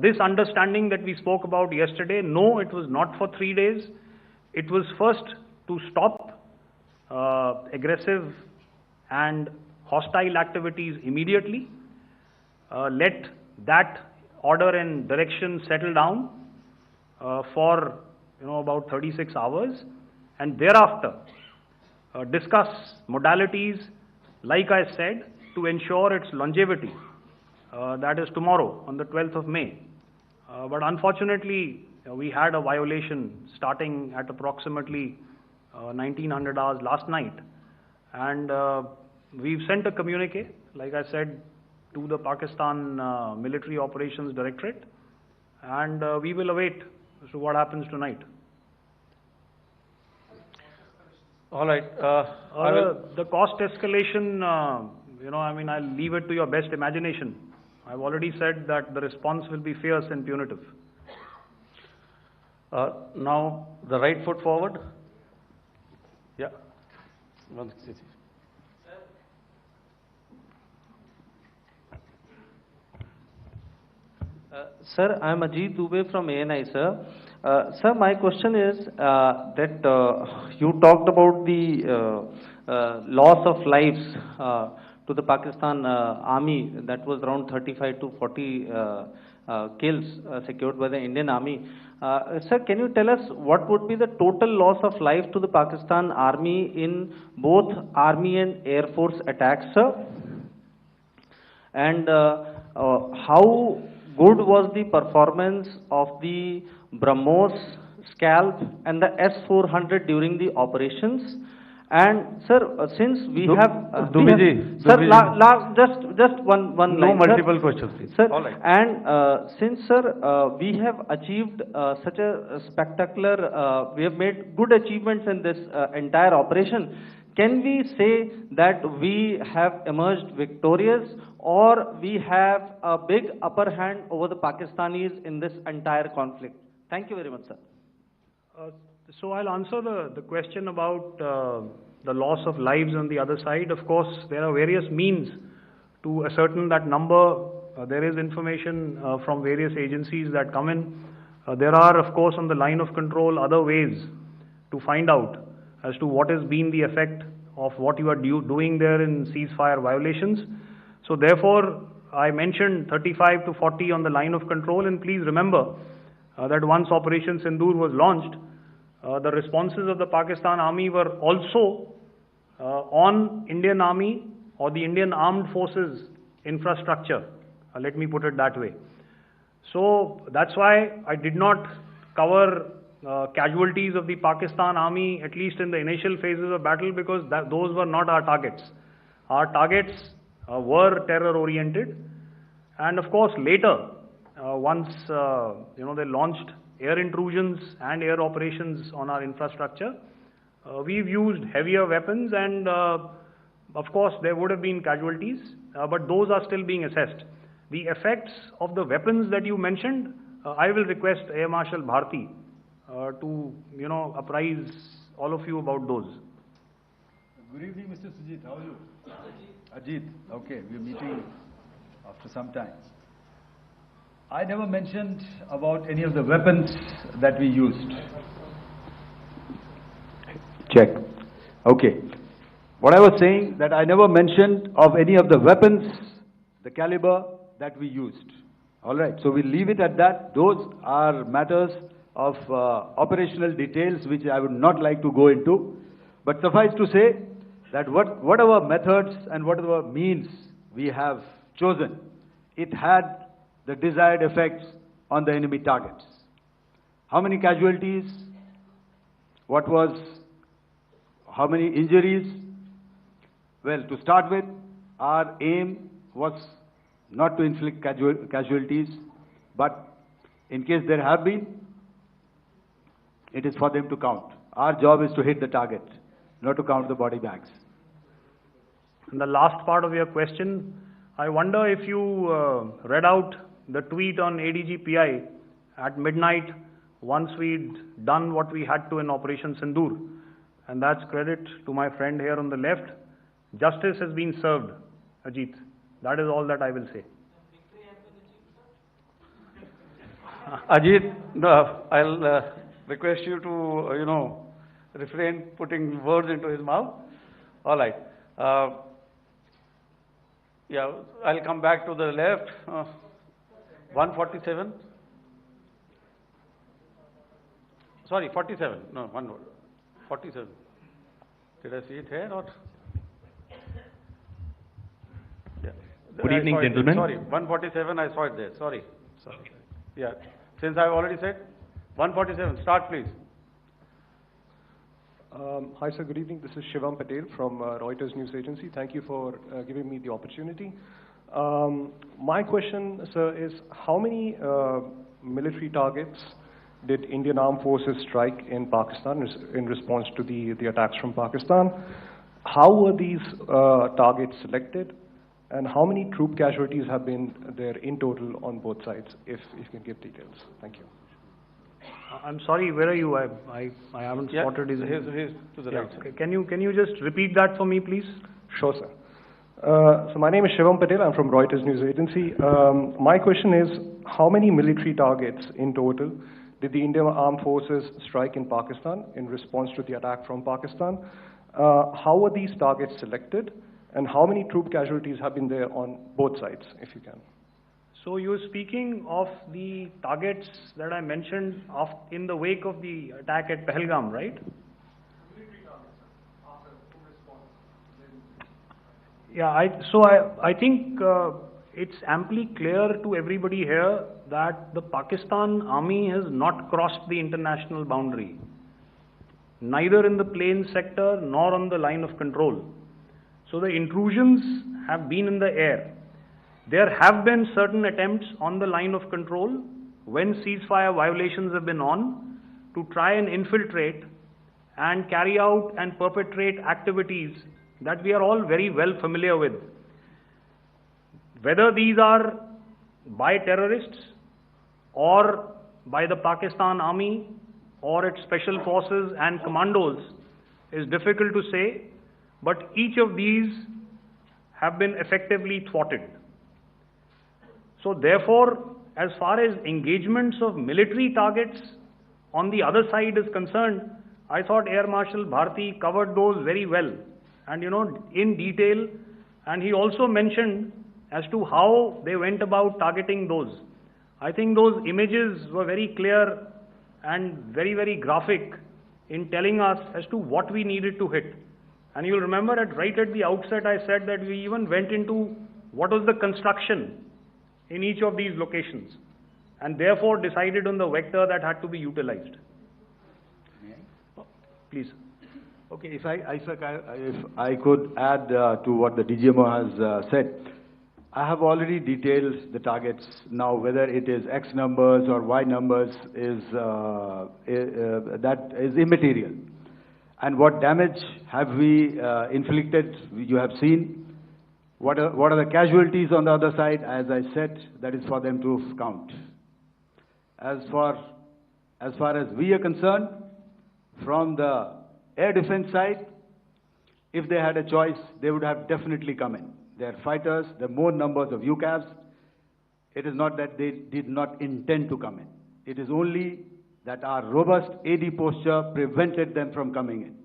This understanding that we spoke about yesterday, no, it was not for 3 days. It was first to stop aggressive and hostile activities immediately, let that order and direction settle down for about 36 hours, and thereafter discuss modalities, like I said, to ensure its longevity. That is tomorrow, on the 12th of May. But unfortunately, we had a violation starting at approximately 1900 hours last night. And we've sent a communique, like I said, to the Pakistan Military Operations Directorate. And we will await as to what happens tonight. All right. The cost escalation, I'll leave it to your best imagination. I've already said that the response will be fierce and punitive. Now, the right foot forward. Yeah. Sir, I am Ajit Dubey from ANI, sir. Sir, my question is that you talked about the loss of lives to the Pakistan army, that was around 35 to 40 kills secured by the Indian army. Sir, can you tell us what would be the total loss of life to the Pakistan army in both army and air force attacks, sir? And how good was the performance of the BrahMos, Scalp and the S-400 during the operations? And sir, since we have just one no line, multiple sir. questions, please. Sir, all right. and since sir, we have achieved such a spectacular, we have made good achievements in this entire operation. Can we say that we have emerged victorious, or we have a big upper hand over the Pakistanis in this entire conflict? Thank you very much, sir. So I'll answer the question about the loss of lives on the other side. Of course, there are various means to ascertain that number. There is information from various agencies that come in. There are, of course, on the line of control, other ways to find out as to what has been the effect of what you are doing there in ceasefire violations. So therefore, I mentioned 35 to 40 on the line of control, and please remember that once Operation Sindur was launched, the responses of the Pakistan Army were also on Indian Army or the Indian Armed Forces infrastructure. Let me put it that way. So that's why I did not cover casualties of the Pakistan Army, at least in the initial phases of battle, because those were not our targets. Our targets were terror-oriented, and of course later, once they launched air intrusions and air operations on our infrastructure, we've used heavier weapons, and of course there would have been casualties, but those are still being assessed. The effects of the weapons that you mentioned, I will request Air Marshal Bharti to apprise all of you about those. Good evening, Mr. Sujit. How are you? Ajit. Okay, we're meeting after some time. I never mentioned about any of the weapons that we used. Check. Okay. What I was saying, that I never mentioned of any of the weapons, the caliber that we used. All right. So we'll leave it at that. Those are matters of operational details which I would not like to go into. But suffice to say that whatever methods and whatever means we have chosen, it had the desired effects on the enemy targets. How many casualties? How many injuries? Well, to start with, our aim was not to inflict casualties, but in case there have been, it is for them to count. Our job is to hit the target, not to count the body bags. And the last part of your question, I wonder if you read out the tweet on ADGPI at midnight once we'd done what we had to in Operation Sindur. And that's credit to my friend here on the left. Justice has been served, Ajit. That is all that I will say. Ajit, I'll request you to, refrain putting words into his mouth. All right. Yeah, I'll come back to the left. 147. Sorry, 47. No, 47. Did I see it here or? Yeah. Good evening, gentlemen. Sorry, 147. I saw it there. Sorry. Yeah. Since I've already said 147. Start, please. Hi, sir. Good evening. This is Shivam Patel from Reuters News Agency. Thank you for giving me the opportunity. My question, sir, is how many military targets did Indian Armed Forces strike in Pakistan in response to the attacks from Pakistan? How were these targets selected? And how many troop casualties have been there in total on both sides, if you can give details? Thank you. I'm sorry, where are you? I haven't spotted his... He's to the right. Okay. Can you just repeat that for me, please? Sure, sir. So my name is Shivam Patel. I'm from Reuters News Agency. My question is, how many military targets in total did the Indian Armed Forces strike in Pakistan in response to the attack from Pakistan? How were these targets selected? And how many troop casualties have been there on both sides, if you can? So you're speaking of the targets that I mentioned in the wake of the attack at Pahalgam, right? Yeah, I think it's amply clear to everybody here that the Pakistan army has not crossed the international boundary, neither in the plain sector nor on the line of control. So the intrusions have been in the air. There have been certain attempts on the line of control when ceasefire violations have been on to try and infiltrate and carry out and perpetrate activities that we are all very well familiar with. Whether these are by terrorists or by the Pakistan army or its special forces and commandos is difficult to say, but each of these have been effectively thwarted. So therefore, as far as engagements of military targets on the other side is concerned, I thought Air Marshal Bharti covered those very well and in detail, and he also mentioned as to how they went about targeting those. I think those images were very clear and very, very graphic in telling us as to what we needed to hit. And you'll remember right at the outset I said that we even went into what was the construction in each of these locations and therefore decided on the vector that had to be utilized. Please. Okay, if I could add to what the DGMO has said, I have already detailed the targets. Now, whether it is X numbers or Y numbers that is immaterial. And what damage have we inflicted, you have seen. What are the casualties on the other side? As I said, that is for them to count. As far as we are concerned, from the air defense side, if they had a choice, they would have definitely come in. They are fighters, there are more numbers of UCAVs. It is not that they did not intend to come in. It is only that our robust AD posture prevented them from coming in.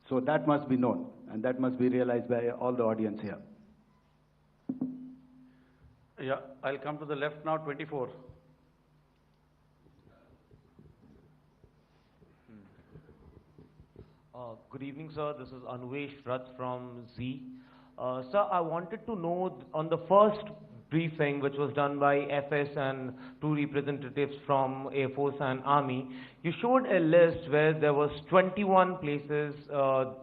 So that must be known, and that must be realized by all the audience here. Yeah, I'll come to the left now, 24. Good evening, sir. This is Anvesh Rath from Z. Sir, I wanted to know on the first briefing which was done by FS and two representatives from Air Force and Army, you showed a list where there was 21 places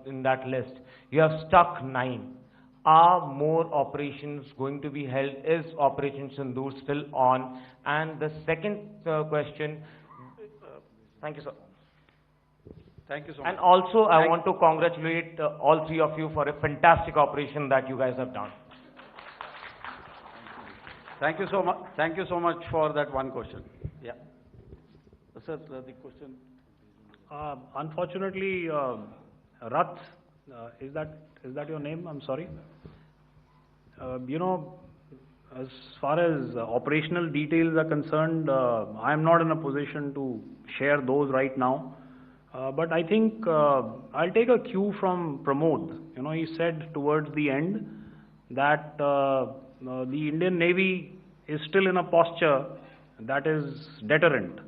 in that list. You have stuck 9. Are more operations going to be held? Is Operation Sindur still on? And the second question, thank you, sir. Thank you so much. And also, I want to congratulate all three of you for a fantastic operation that you guys have done. Thank you so much. Thank you so much for that one question. Yeah. Sir, the question. Unfortunately, Rath, is that your name? I'm sorry. As far as operational details are concerned, I am not in a position to share those right now. But I think I'll take a cue from Pramod. He said towards the end that the Indian Navy is still in a posture that is deterrent.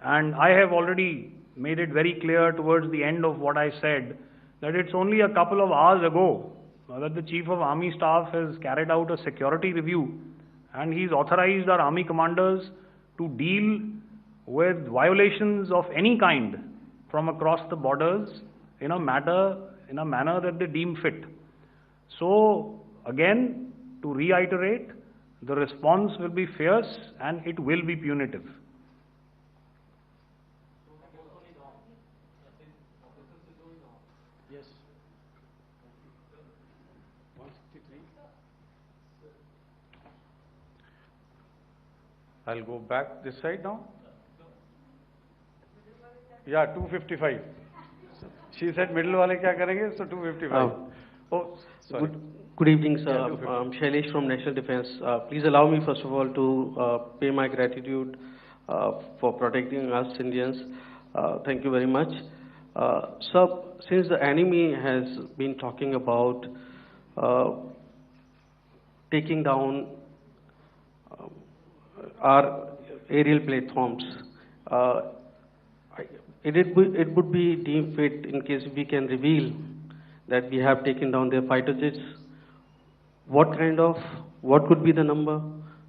And I have already made it very clear towards the end of what I said that it's only a couple of hours ago that the Chief of Army Staff has carried out a security review, and he's authorized our army commanders to deal with violations of any kind from across the borders in a manner that they deem fit. So again, to reiterate, the response will be fierce and it will be punitive. Yes. I'll go back this side now. Yeah, 255. She said middle wale kya karenge, so 255. Oh, sorry. Good evening, sir. I'm Shailesh from National Defense. Please allow me, first of all, to pay my gratitude for protecting us Indians. Thank you very much. Sir, since the enemy has been talking about taking down our aerial platforms, it would be deemed fit in case we can reveal that we have taken down their fighter jets. What could be the number?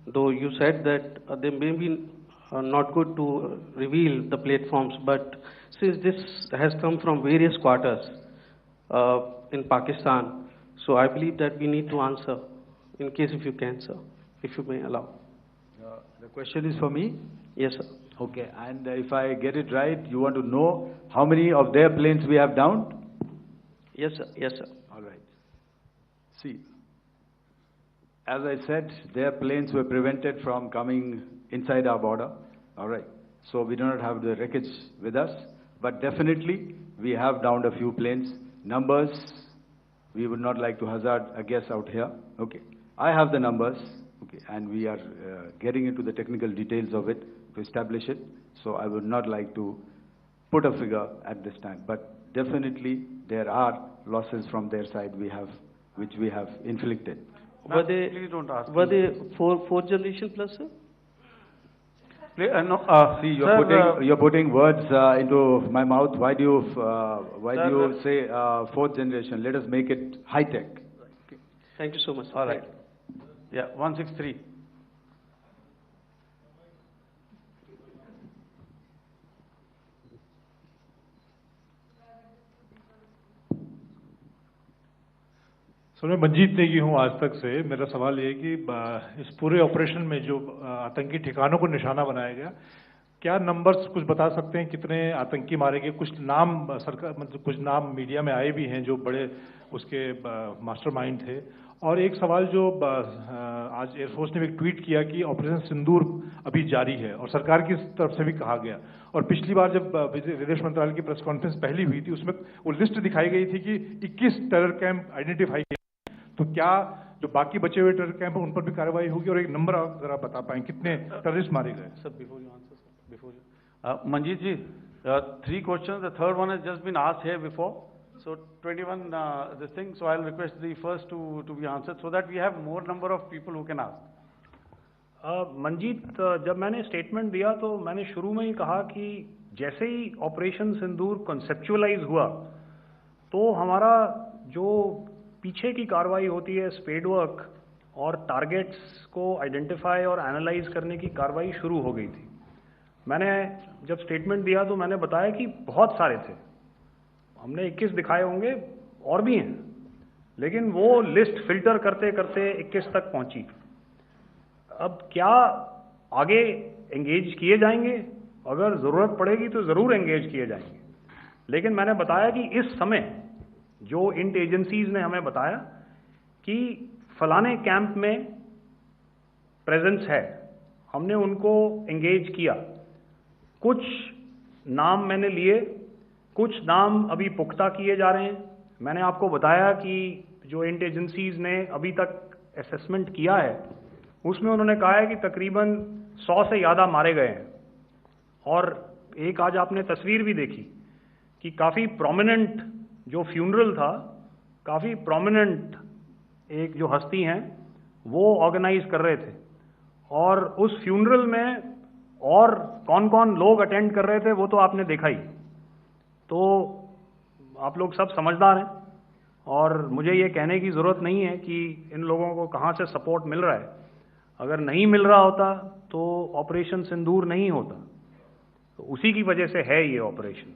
Though you said that they may be not good to reveal the platforms, but since this has come from various quarters in Pakistan, so I believe that we need to answer, in case if you can, sir, if you may allow. The question is for me? Yes, sir. Okay, and if I get it right, you want to know how many of their planes we have downed? Yes, sir. Yes, sir. All right. See, as I said, their planes were prevented from coming inside our border. All right. So we do not have the wreckage with us, but definitely we have downed a few planes. Numbers, we would not like to hazard a guess out here. Okay. I have the numbers. Okay. And we are getting into the technical details of it to establish it. So I would not like to put a figure at this time, but definitely there are losses from their side which we have inflicted. Were they, please don't ask. Were they fourth generation plus, sir? No, see, you're putting words into my mouth. Why do you say fourth generation? Let us make it high tech. Okay. Thank you so much. All right. Yeah, 163. Sir मैं मंजीत नेगी हूँ आज तक से। मेरा सवाल ये है कि इस पूरे ऑपरेशन में जो आतंकी ठिकानों को निशाना बनाया गया, क्या नंबर्स कुछ बता सकते हैं कितने आतंकी मारे गए? कुछ नाम सरकार मतलब कुछ नाम मीडिया में आए भी हैं जो बड़े उसके मास्टरमाइंड थे। और एक सवाल जो आज एयरफोर्स ने भी एक ट्वीट किया कि ऑपरेशन सिंदूर अभी जारी है और सरकार की तरफ से भी कहा गया। और पिछली बार जब विदेश मंत्रालय की प्रेस कॉन्फ्रेंस पहली हुई थी उसमें वो लिस्ट दिखाई गई थी कि 21 टेरर कैंप आइडेंटिफाई किए। तो क्या जो बाकी बचे हुए टेरर कैंप उन पर भी कार्रवाई होगी? और एक नंबर अगर आप बता पाएं कितने टेररिस्ट मारे गए? Sir, before you answer, sir, before you. Manjeet ji, 3 questions. The third one has just been asked here before. So 21 this thing. So I'll request the first to be answered so that we have more number of people who can ask. Manjeet, जब मैंने statement दिया तो मैंने शुरू में ही कहा कि जैसे ही ऑपरेशन सिंदूर कॉन्सेप्चुअलाइज हुआ तो हमारा जो पीछे की कार्रवाई होती है स्पेड वर्क और टारगेट्स को आइडेंटिफाई और एनालाइज करने की कार्रवाई शुरू हो गई थी। मैंने जब स्टेटमेंट दिया तो मैंने बताया कि बहुत सारे थे, हमने 21 दिखाए होंगे और भी हैं, लेकिन वो लिस्ट फिल्टर करते करते 21 तक पहुंची। अब क्या आगे एंगेज किए जाएंगे? अगर ज़रूरत पड़ेगी तो ज़रूर एंगेज किए जाएंगे, लेकिन मैंने बताया कि इस समय जो इंट एजेंसीज ने हमें बताया कि फलाने कैंप में प्रेजेंस है, हमने उनको एंगेज किया। कुछ नाम मैंने लिए, कुछ नाम अभी पुख्ता किए जा रहे हैं। मैंने आपको बताया कि जो इंट एजेंसीज ने अभी तक असेसमेंट किया है उसमें उन्होंने कहा है कि तकरीबन 100 से ज़्यादा मारे गए हैं। और एक आज आपने तस्वीर भी देखी कि काफ़ी प्रोमिनेंट जो फ्यूनरल था, काफ़ी प्रोमिनेंट एक जो हस्ती हैं वो ऑर्गेनाइज कर रहे थे। और उस फ्यूनरल में और कौन कौन लोग अटेंड कर रहे थे वो तो आपने देखा ही। तो आप लोग सब समझदार हैं और मुझे ये कहने की ज़रूरत नहीं है कि इन लोगों को कहाँ से सपोर्ट मिल रहा है। अगर नहीं मिल रहा होता तो ऑपरेशन सिंदूर नहीं होता, तो उसी की वजह से है ये ऑपरेशन।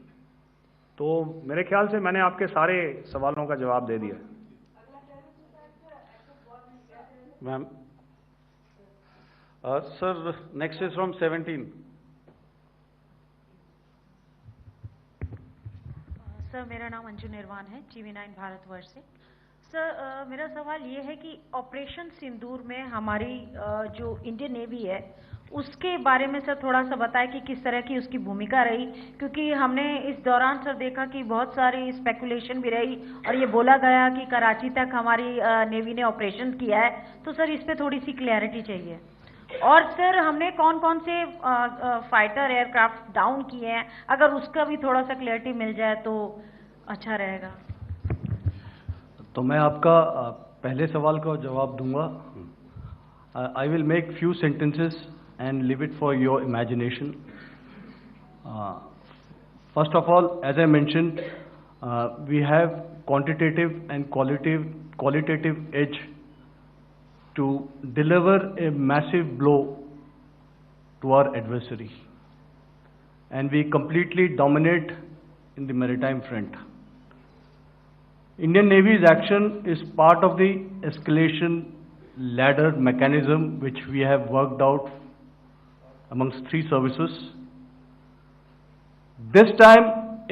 तो मेरे ख्याल से मैंने आपके सारे सवालों का जवाब दे दिया। Ma'am sir, next is from 17। Sir मेरा नाम अंजू निर्वाण है, TV9 भारतवर्ष से। सर मेरा सवाल ये है कि ऑपरेशन सिंदूर में हमारी जो इंडियन नेवी है उसके बारे में सर थोड़ा सा बताएं कि किस तरह की उसकी भूमिका रही, क्योंकि हमने इस दौरान सर देखा कि बहुत सारी स्पेकुलेशन भी रही और ये बोला गया कि कराची तक हमारी नेवी ने ऑपरेशन किया है। तो सर इस पे थोड़ी सी क्लैरिटी चाहिए। और सर हमने कौन कौन से फाइटर एयरक्राफ्ट डाउन किए हैं, अगर उसका भी थोड़ा सा क्लैरिटी मिल जाए तो अच्छा रहेगा। तो मैं आपका पहले सवाल का जवाब दूंगा। I will make few sentences and leave it for your imagination. First of all, as I mentioned, we have quantitative and qualitative edge to deliver a massive blow to our adversary, and we completely dominate in the maritime front. Indian Navy's action is part of the escalation ladder mechanism which we have worked out amongst three services. This time,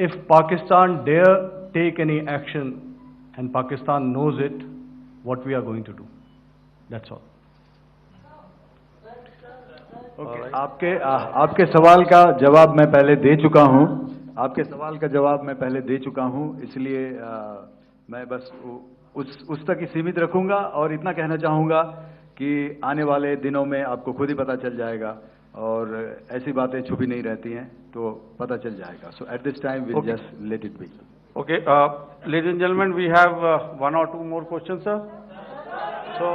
if Pakistan dare take any action, and Pakistan knows it, what we are going to do. That's all. Okay. आपके सवाल का जवाब मैं पहले दे चुका हूं। आपके सवाल का जवाब मैं पहले दे चुका हूं, इसलिए मैं बस उस तक ही सीमित रखूंगा और इतना कहना चाहूंगा कि आने वाले दिनों में आपको खुद ही पता चल जाएगा और ऐसी बातें छुपी नहीं रहती हैं, तो पता चल जाएगा। So at this time we'll just let it be. Okay, ladies and gentlemen, we have one or two more questions, sir. So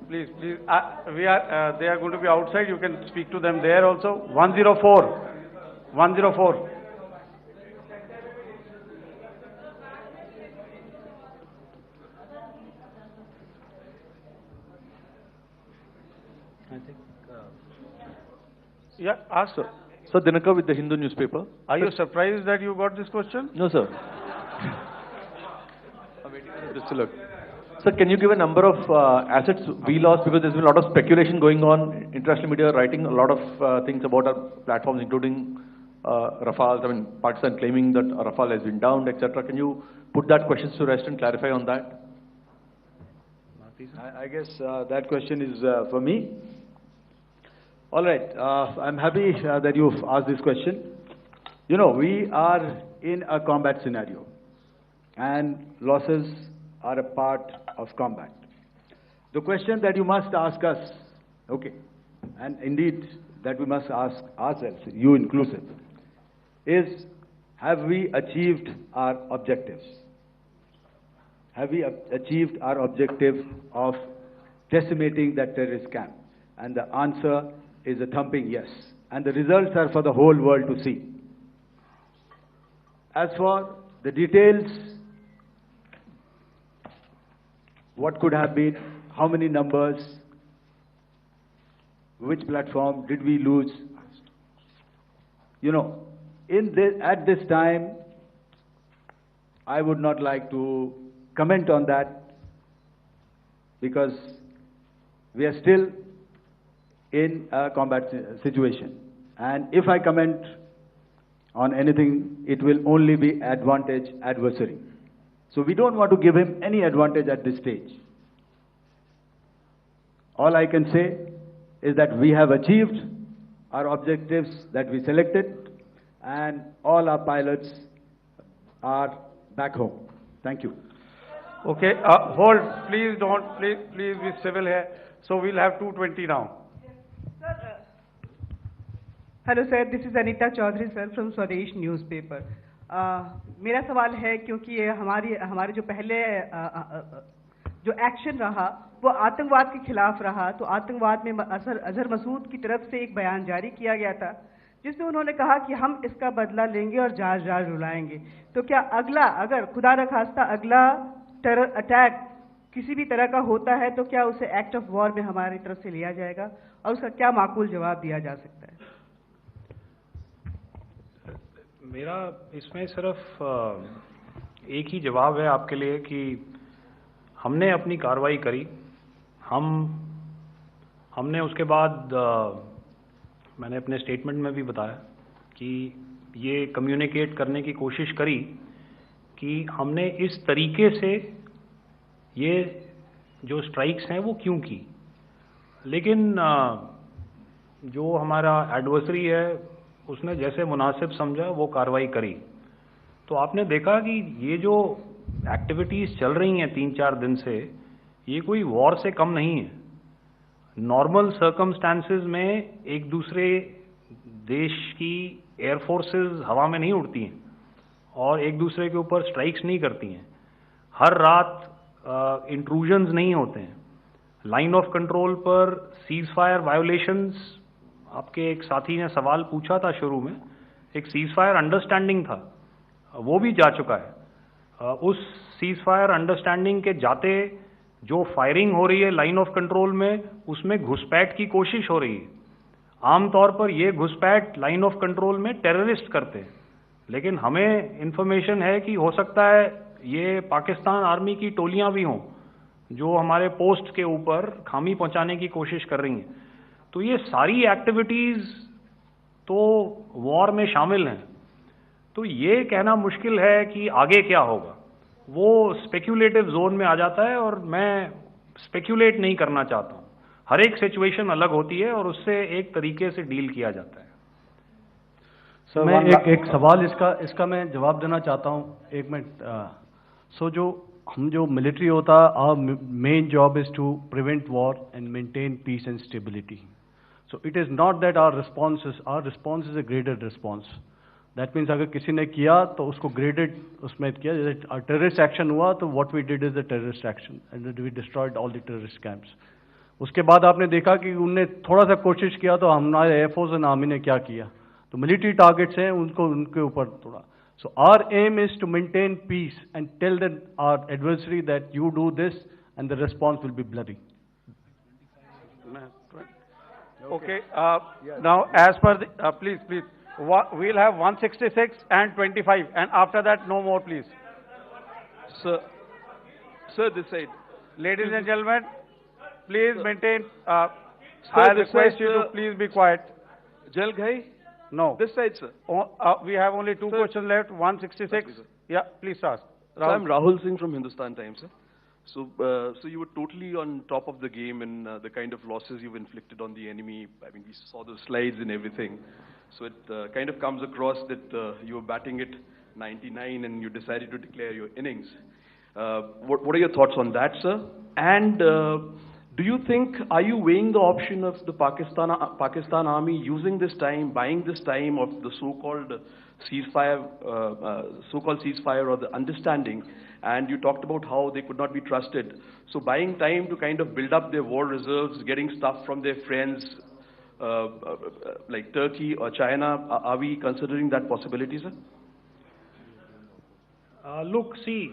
please, they are going to be outside. You can speak to them there also. 104. Yeah, ask sir. Sir, Dinakar with the Hindu newspaper. Are you surprised that you got this question? No, sir. I'm waiting for this to look. Sir, can you give a number of assets we lost, because there's been a lot of speculation going on, international media writing a lot of things about our platforms, including Rafale. I mean, Pakistan claiming that Rafale has been downed, etc. Can you put that question to rest and clarify on that? I guess that question is for me. All right, I'm happy that you've asked this question. You know, we are in a combat scenario, and losses are a part of combat. The question that you must ask us, okay, and indeed that we must ask ourselves, you inclusive, is have we achieved our objectives? Have we achieved our objective of decimating that terrorist camp? And the answer is a thumping yes. And the results are for the whole world to see. As for the details, what could have been, how many numbers, which platform did we lose? You know, at this time, I would not like to comment on that, because we are still in a combat situation. And if I comment on anything, it will only be advantage adversary. So we don't want to give him any advantage at this stage. All I can say is that we have achieved our objectives that we selected, and all our pilots are back home. Thank you. Okay, hold, please don't, please be civil here. So we'll have 220 now. Hello sir, this is Anita Chaudhary sir from Swadesh newspaper. मेरा सवाल है, क्योंकि ये हमारे जो पहले जो action रहा वो आतंकवाद के खिलाफ रहा। तो आतंकवाद में अजहर मसूद की तरफ से एक बयान जारी किया गया था जिसमें उन्होंने कहा कि हम इसका बदला लेंगे और जहाज जहाज रुलाएंगे। तो क्या अगला, अगर खुदा न खास्ता अगला टेरर अटैक किसी भी तरह का होता है तो क्या उसे एक्ट ऑफ वॉर में हमारी तरफ से लिया जाएगा और उसका क्या माकूल जवाब दिया जा सकता है? मेरा इसमें सिर्फ एक ही जवाब है आपके लिए कि हमने अपनी कार्रवाई करी। हमने उसके बाद मैंने अपने स्टेटमेंट में भी बताया कि ये कम्युनिकेट करने की कोशिश करी कि हमने इस तरीके से ये जो स्ट्राइक्स हैं वो क्यों की। लेकिन जो हमारा एडवर्सरी है उसने जैसे मुनासिब समझा वो कार्रवाई करी। तो आपने देखा कि ये जो एक्टिविटीज़ चल रही हैं 3-4 दिन से, ये कोई वॉर से कम नहीं है। नॉर्मल सर्कमस्टांसेस में एक दूसरे देश की एयर फोर्सेस हवा में नहीं उड़ती हैं और एक दूसरे के ऊपर स्ट्राइक्स नहीं करती हैं। हर रात इंट्रूजन्स नहीं होते हैं। लाइन ऑफ कंट्रोल पर सीज फायर वायोलेशंस, आपके एक साथी ने सवाल पूछा था शुरू में, एक सीज फायर अंडरस्टैंडिंग था, वो भी जा चुका है। उस सीज फायर अंडरस्टैंडिंग के जाते जो फायरिंग हो रही है लाइन ऑफ कंट्रोल में, उसमें घुसपैठ की कोशिश हो रही है। आमतौर पर ये घुसपैठ लाइन ऑफ कंट्रोल में टेररिस्ट करते हैं, लेकिन हमें इंफॉर्मेशन है कि हो सकता है ये पाकिस्तान आर्मी की टोलियां भी हों जो हमारे पोस्ट के ऊपर खामी पहुंचाने की कोशिश कर रही हैं। तो ये सारी एक्टिविटीज़ तो वॉर में शामिल हैं। तो ये कहना मुश्किल है कि आगे क्या होगा, वो स्पेक्यूलेटिव जोन में आ जाता है और मैं स्पेक्यूलेट नहीं करना चाहता हूँ। हर एक सिचुएशन अलग होती है और उससे एक तरीके से डील किया जाता है। सर मैं एक सवाल इसका मैं जवाब देना चाहता हूँ, 1 मिनट। जो मिलिट्री होता है, our main job is to prevent war and maintain peace and stability. So it is not that our response is a graded response. That means अगर किसी ने किया तो उसको graded उसमें किया, जैसे terrorist action हुआ तो what we did is the terrorist action and we destroyed all the terrorist camps. उसके बाद आपने देखा कि उनने थोड़ा सा कोशिश किया तो हमारे एयरफोर्स और आर्मी ने क्या किया, तो मिलिट्री टारगेट्स हैं उनके ऊपर थोड़ा। So our aim is to maintain peace and tell our adversary that you do this and the response will be bloody. Okay. Now, as per the, please, we'll have 166 and 25, and after that, no more, please. Sir, this side. Ladies and gentlemen, please maintain. Sir, I this request side, you to please be quiet. Jal Ghai? No. This side, sir. We have only 2 questions left. 166. Okay, Yeah, please ask. So I'm Rahul Singh from Hindustan Times, sir. So you were totally on top of the game in the kind of losses you've inflicted on the enemy. I mean, we saw the slides and everything. So it kind of comes across that you were batting it 99 and you decided to declare your innings. What are your thoughts on that, sir? And do you think, are you weighing the option of the Pakistan army using this time, buying this time of the so-called ceasefire or the understanding? And you talked about how they could not be trusted. So buying time to kind of build up their war reserves, getting stuff from their friends like Turkey or China, are we considering that possibility, sir? Look, see,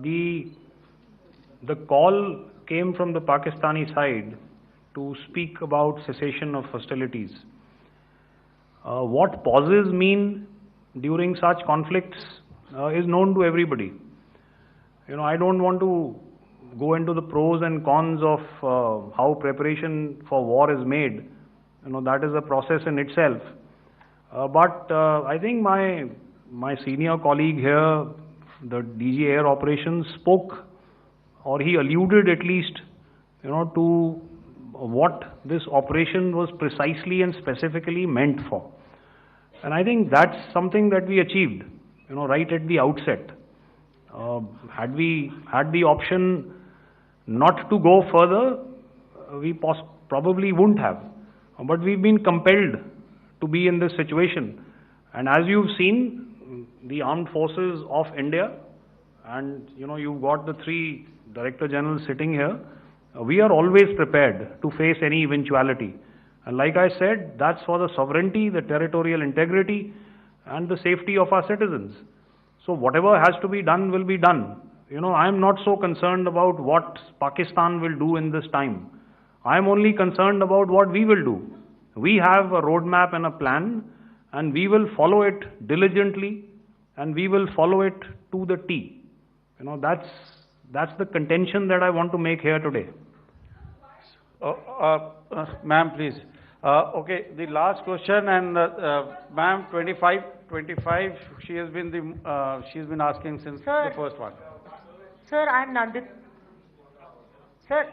the call came from the Pakistani side to speak about cessation of hostilities. What pauses mean during such conflicts is known to everybody. You know, I don't want to go into the pros and cons of how preparation for war is made. You know, that is a process in itself. But I think my senior colleague here, the DG Air Operations, spoke, or he alluded at least, you know, to what this operation was precisely and specifically meant for. And I think that's something that we achieved, you know, right at the outset. Had we had the option not to go further, we probably wouldn't have. But we've been compelled to be in this situation. And as you've seen, the armed forces of India and you've got the 3 Director Generals sitting here. We are always prepared to face any eventuality. And like I said, that's for the sovereignty, the territorial integrity, and the safety of our citizens. So whatever has to be done will be done. I'm not so concerned about what Pakistan will do in this time. I'm only concerned about what we will do. We have a roadmap and a plan, and we will follow it diligently, and we will follow it to the T. That's the contention that I want to make here today. Ma'am, please. Okay, the last question, and ma'am, 25. She's been asking since the first one. Sir, I'm Nandita. Sir.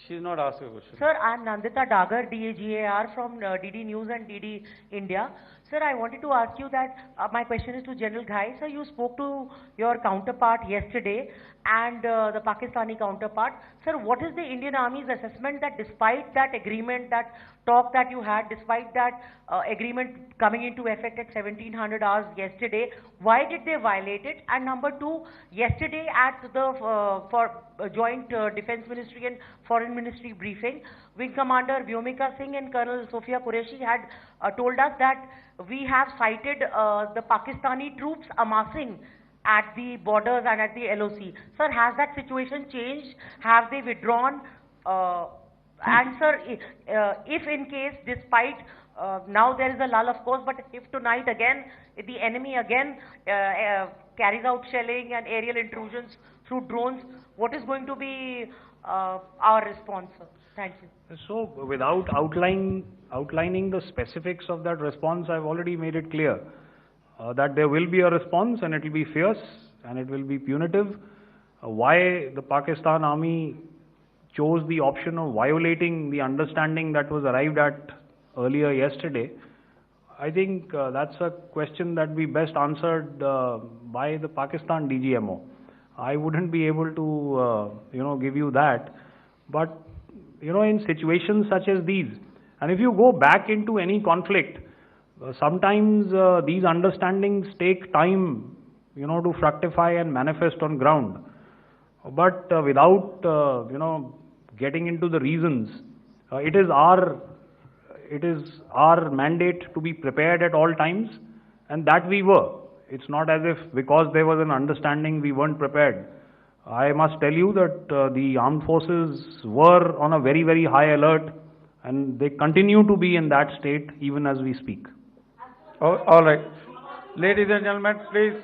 She's not asking a question. Sir, I'm Nandita Dagar, DAGAR from DD News and DD India. Sir, I wanted to ask you that my question is to General Ghai. Sir, you spoke to your counterpart yesterday and the Pakistani counterpart. Sir, what is the Indian Army's assessment that despite that agreement, that talk that you had, despite that agreement coming into effect at 1700 hours yesterday, why did they violate it? And number 2, yesterday at the Joint Defense Ministry and Foreign Ministry briefing, Wing Commander Vyomika Singh and Colonel Sophia Qureshi had told us that we have cited the Pakistani troops amassing at the borders and at the LOC. Sir, has that situation changed? Have they withdrawn? And sir, if in case, despite now there is a lull, of course, but if tonight again the enemy again carries out shelling and aerial intrusions through drones, what is going to be our response, sir? Thank you. So, without outlining the specifics of that response, I've already made it clear that there will be a response, and it will be fierce and it will be punitive. Why the Pakistan Army chose the option of violating the understanding that was arrived at earlier yesterday, I think that's a question that we best answered by the Pakistan DGMO. I wouldn't be able to, give you that. But, in situations such as these, and if you go back into any conflict, sometimes these understandings take time, to fructify and manifest on ground. But without, getting into the reasons, it is our mandate to be prepared at all times, and that we were. It's not as if because there was an understanding we weren't prepared. I must tell you that the armed forces were on a very, very high alert, and they continue to be in that state even as we speak. Oh, all right. Ladies and gentlemen, please,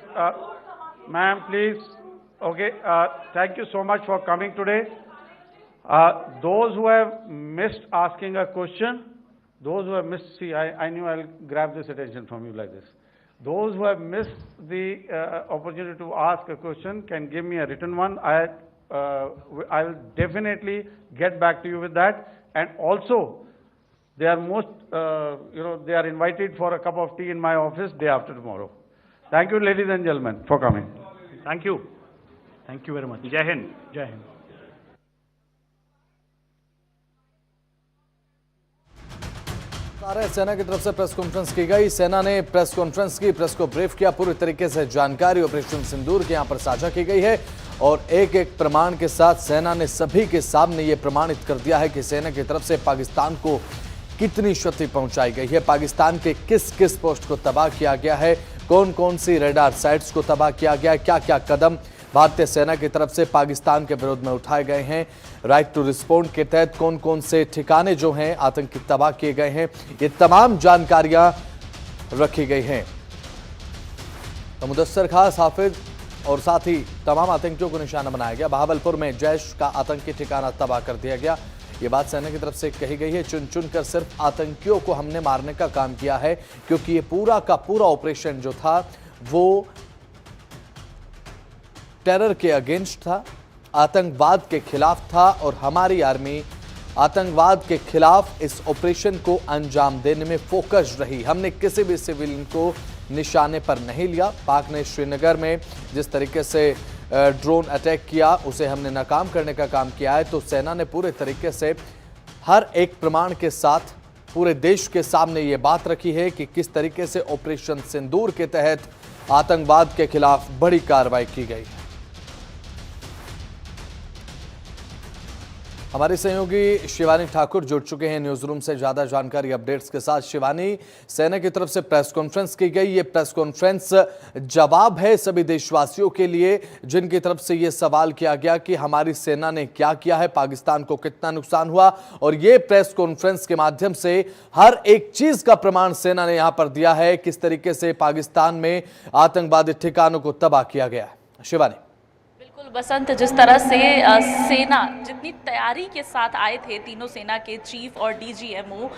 ma'am, please. Okay, thank you so much for coming today. Those who have missed asking a question, see, I knew I'll grab this attention from you like this. Those who have missed the opportunity to ask a question can give me a written one. I'll definitely get back to you with that. And also, they are they are invited for a cup of tea in my office day after tomorrow. Thank you, ladies and gentlemen, for coming. Thank you. Thank you very much. Jai Hind. Jai Hind. सेना की तरफ से press conference की गई। सेना ने press conference की, press को ब्रीफ किया, पूरी तरीके से जानकारी ऑपरेशन सिंदूर के यहां पर साझा की गई है और एक एक प्रमाण के साथ सेना ने सभी के सामने यह प्रमाणित कर दिया है कि सेना की तरफ से पाकिस्तान को कितनी क्षति पहुंचाई गई है, पाकिस्तान के किस किस पोस्ट को तबाह किया गया है, कौन कौन सी रेडार साइट्स को तबाह किया गया है, क्या क्या कदम भारतीय सेना की तरफ से पाकिस्तान के विरोध में उठाए गए हैं, राइट टू रिस्पोंड के तहत कौन कौन से ठिकाने जो हैं आतंकी तबाह किए गए हैं, ये तमाम जानकारियां रखी गई हैं। तो मुदस्सर खास, हाफिज और साथ ही तमाम आतंकियों को निशाना बनाया गया। बहावलपुर में जैश का आतंकी ठिकाना तबाह कर दिया गया। ये बात सेना की तरफ से कही गई है। चुन चुन कर सिर्फ आतंकियों को हमने मारने का काम किया है, क्योंकि ये पूरा का पूरा ऑपरेशन जो था वो टेरर के अगेंस्ट था, आतंकवाद के खिलाफ था और हमारी आर्मी आतंकवाद के खिलाफ इस ऑपरेशन को अंजाम देने में फोकस रही। हमने किसी भी सिविलियन को निशाने पर नहीं लिया। पाक ने श्रीनगर में जिस तरीके से ड्रोन अटैक किया उसे हमने नाकाम करने का काम किया है। तो सेना ने पूरे तरीके से हर एक प्रमाण के साथ पूरे देश के सामने ये बात रखी है कि किस तरीके से ऑपरेशन सिंदूर के तहत आतंकवाद के खिलाफ बड़ी कार्रवाई की गई है। हमारे सहयोगी शिवानी ठाकुर जुड़ चुके हैं न्यूज रूम से ज्यादा जानकारी अपडेट्स के साथ। शिवानी, सेना की तरफ से प्रेस कॉन्फ्रेंस की गई, ये प्रेस कॉन्फ्रेंस जवाब है सभी देशवासियों के लिए जिनकी तरफ से ये सवाल किया गया कि हमारी सेना ने क्या किया है, पाकिस्तान को कितना नुकसान हुआ, और ये प्रेस कॉन्फ्रेंस के माध्यम से हर एक चीज का प्रमाण सेना ने यहां पर दिया है किस तरीके से पाकिस्तान में आतंकवादी ठिकानों को तबाह किया गया है। शिवानी। बसंत, जिस तरह से सेना जितनी तैयारी के साथ आए थे, तीनों सेना के चीफ और डीजीएमओ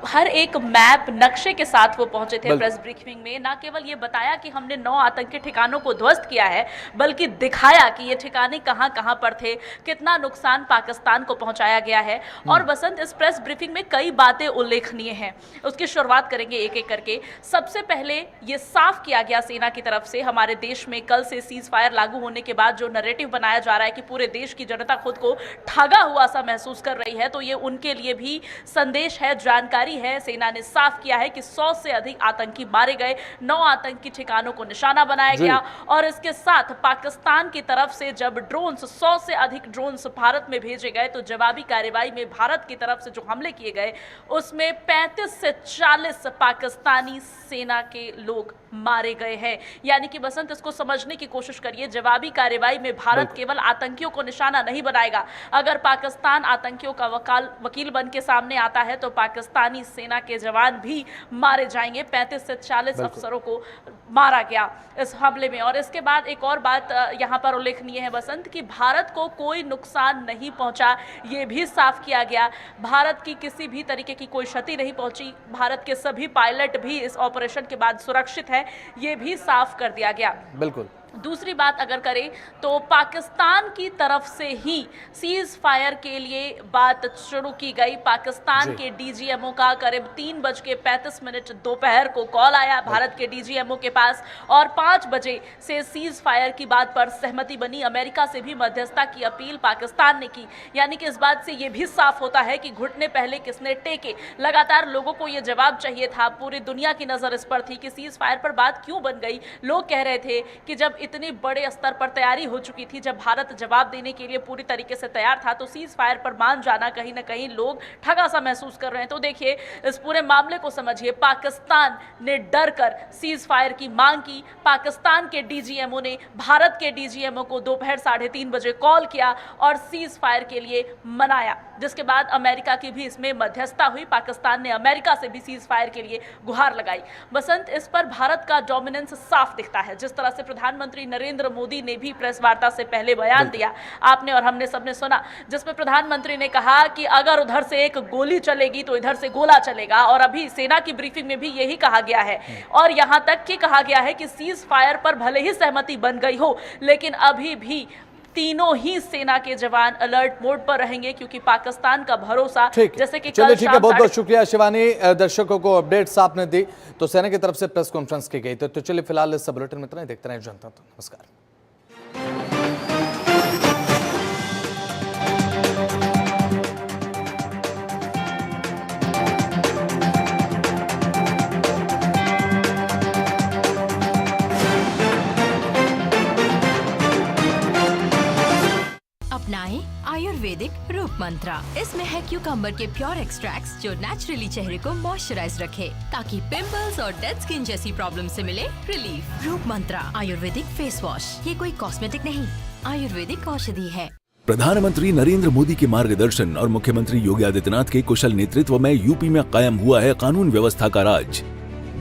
हर एक मैप नक्शे के साथ वो पहुंचे थे प्रेस ब्रीफिंग में। ना केवल ये बताया कि हमने 9 आतंकी ठिकानों को ध्वस्त किया है, बल्कि दिखाया कि ये ठिकाने कहां कहां पर थे, कितना नुकसान पाकिस्तान को पहुंचाया गया है। और बसंत, इस प्रेस ब्रीफिंग में कई बातें उल्लेखनीय हैं, उसकी शुरुआत करेंगे एक एक करके। सबसे पहले ये साफ किया गया सेना की तरफ से, हमारे देश में कल से सीज फायर लागू होने के बाद जो नैरेटिव बनाया जा रहा है कि पूरे देश की जनता खुद को ठगा हुआ सा महसूस कर रही है, तो ये उनके लिए भी संदेश है, जानकारी है। सेना ने साफ किया है कि 100 से अधिक आतंकी मारे गए, 9 आतंकी ठिकानों को निशाना बनाया गया, और इसके साथ पाकिस्तान की तरफ से जब ड्रोन्स 100 से अधिक ड्रोन्स भारत में भेजे गए, तो जवाबी कार्रवाई में भारत की तरफ से जो हमले किए गए उसमें 35 से 40 पाकिस्तानी सेना के लोग मारे गए हैं। यानी कि बसंत, इसको समझने की कोशिश करिए, जवाबी कार्रवाई में भारत केवल आतंकियों को निशाना नहीं बनाएगा। अगर पाकिस्तान आतंकियों का वकील बन के सामने आता है तो पाकिस्तानी सेना के जवान भी मारे जाएंगे। 35 से 40 अफसरों को मारा गया इस हमले में। और इसके बाद एक और बात यहाँ पर उल्लेखनीय है बसंत, कि भारत को कोई नुकसान नहीं पहुंचा, ये भी साफ किया गया। भारत की किसी भी तरीके की कोई क्षति नहीं पहुंची, भारत के सभी पायलट भी इस ऑपरेशन के बाद सुरक्षित है, ये भी साफ कर दिया गया। बिल्कुल। दूसरी बात अगर करें तो पाकिस्तान की तरफ से ही सीज फायर के लिए बात शुरू की गई। पाकिस्तान के डीजीएमओ का करीब 3:35 दोपहर को कॉल आया भारत के डीजीएमओ के पास, और 5 बजे से सीज फायर की बात पर सहमति बनी। अमेरिका से भी मध्यस्थता की अपील पाकिस्तान ने की। यानी कि इस बात से यह भी साफ होता है कि घुटने पहले किसने टेके। लगातार लोगों को यह जवाब चाहिए था, पूरी दुनिया की नजर इस पर थी कि सीज फायर पर बात क्यों बन गई। लोग कह रहे थे कि जब इतने बड़े स्तर पर तैयारी हो चुकी थी, जब भारत जवाब देने के लिए पूरी तरीके से तैयार था, तो सीज फायर पर मान जाना कहीं ना कहीं लोग ठगा सा महसूस कर रहे हैं। तो देखिए, इस पूरे मामले को समझिए, पाकिस्तान ने डर कर सीज फायर की मांग की। पाकिस्तान के डीजीएमओ ने भारत के डीजीएमओ को दोपहर 3:30 बजे कॉल किया और सीज फायर के लिए मनाया, जिसके बाद अमेरिका की भी इसमें मध्यस्थता हुई। पाकिस्तान ने अमेरिका से भी सीज फायर के लिए गुहार लगाई। बसंत, इस पर भारत का डोमिनेंस साफ दिखता है। जिस तरह से प्रधानमंत्री नरेंद्र मोदी ने भी प्रेस वार्ता से पहले बयान दिया, आपने और हमने सबने सुना, जिसमें प्रधानमंत्री ने कहा कि अगर उधर से एक गोली चलेगी तो इधर से गोला चलेगा। और अभी सेना की ब्रीफिंग में भी यही कहा गया है, और यहां तक कि कहा गया है कि सीज फायर पर भले ही सहमति बन गई हो, लेकिन अभी भी तीनों ही सेना के जवान अलर्ट मोड पर रहेंगे, क्योंकि पाकिस्तान का भरोसा जैसे कि चलिए ठीक है, बहुत बहुत शुक्रिया शिवानी, दर्शकों को अपडेट्स आपने दी। तो सेना की तरफ से प्रेस कॉन्फ्रेंस की गई। तो चलिए फिलहाल इस बुलेटिन में इतना ही, देखते रहें जनता। नमस्कार। अपनाएं आयुर्वेदिक रूप मंत्रा। इसमें है क्यूकम्बर के प्योर एक्सट्रैक्ट्स जो नेचुरली चेहरे को मॉइस्चराइज रखे, ताकि पिंपल्स और डेड स्किन जैसी प्रॉब्लम से मिले रिलीफ। रूप मंत्रा आयुर्वेदिक फेस वॉश, ये कोई कॉस्मेटिक नहीं, आयुर्वेदिक औषधि है। प्रधानमंत्री नरेंद्र मोदी के मार्गदर्शन और मुख्यमंत्री योगी आदित्यनाथ के कुशल नेतृत्व में यूपी में कायम हुआ है कानून व्यवस्था का राज।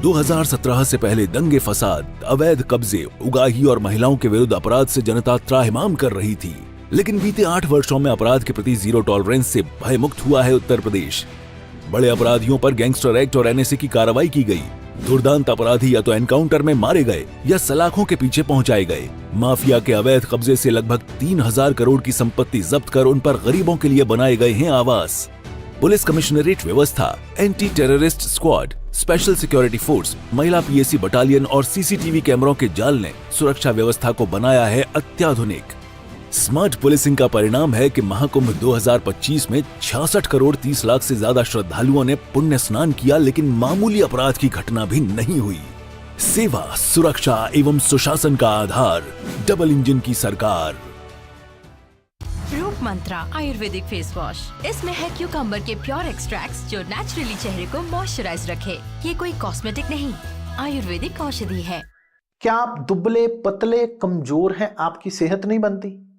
2017 से पहले दंगे फसाद, अवैध कब्जे, उगाही और महिलाओं के विरुद्ध अपराध से जनता त्राहिमाम कर रही थी, लेकिन बीते 8 वर्षों में अपराध के प्रति जीरो टॉलरेंस से भयमुक्त हुआ है उत्तर प्रदेश। बड़े अपराधियों पर गैंगस्टर एक्ट और एनएसए की कार्रवाई की गई। दुर्दांत अपराधी या तो एनकाउंटर में मारे गए या सलाखों के पीछे पहुंचाए गए। माफिया के अवैध कब्जे से लगभग 3000 करोड़ की संपत्ति जब्त कर उन पर गरीबों के लिए बनाए गए हैं आवास। पुलिस कमिश्नरेट व्यवस्था, anti terrorist squad, special security force, महिला पीएसी बटालियन और सीसीटीवी कैमरों के जाल ने सुरक्षा व्यवस्था को बनाया है अत्याधुनिक। स्मार्ट पुलिसिंग का परिणाम है कि महाकुंभ 2025 में 66 करोड़ 30 लाख से ज्यादा श्रद्धालुओं ने पुण्य स्नान किया, लेकिन मामूली अपराध की घटना भी नहीं हुई। सेवा, सुरक्षा एवं सुशासन का आधार, डबल इंजन की सरकार। रूप मंत्रा आयुर्वेदिक फेस वॉश। इसमें है क्यूकम्बर के प्योर एक्सट्रैक्ट्स जो नेचुरली चेहरे को मॉइस्चराइज रखे। ये कोई कॉस्मेटिक नहीं, आयुर्वेदिक औषधि है। क्या आप दुबले पतले कमजोर हैं, आपकी सेहत नहीं बनती,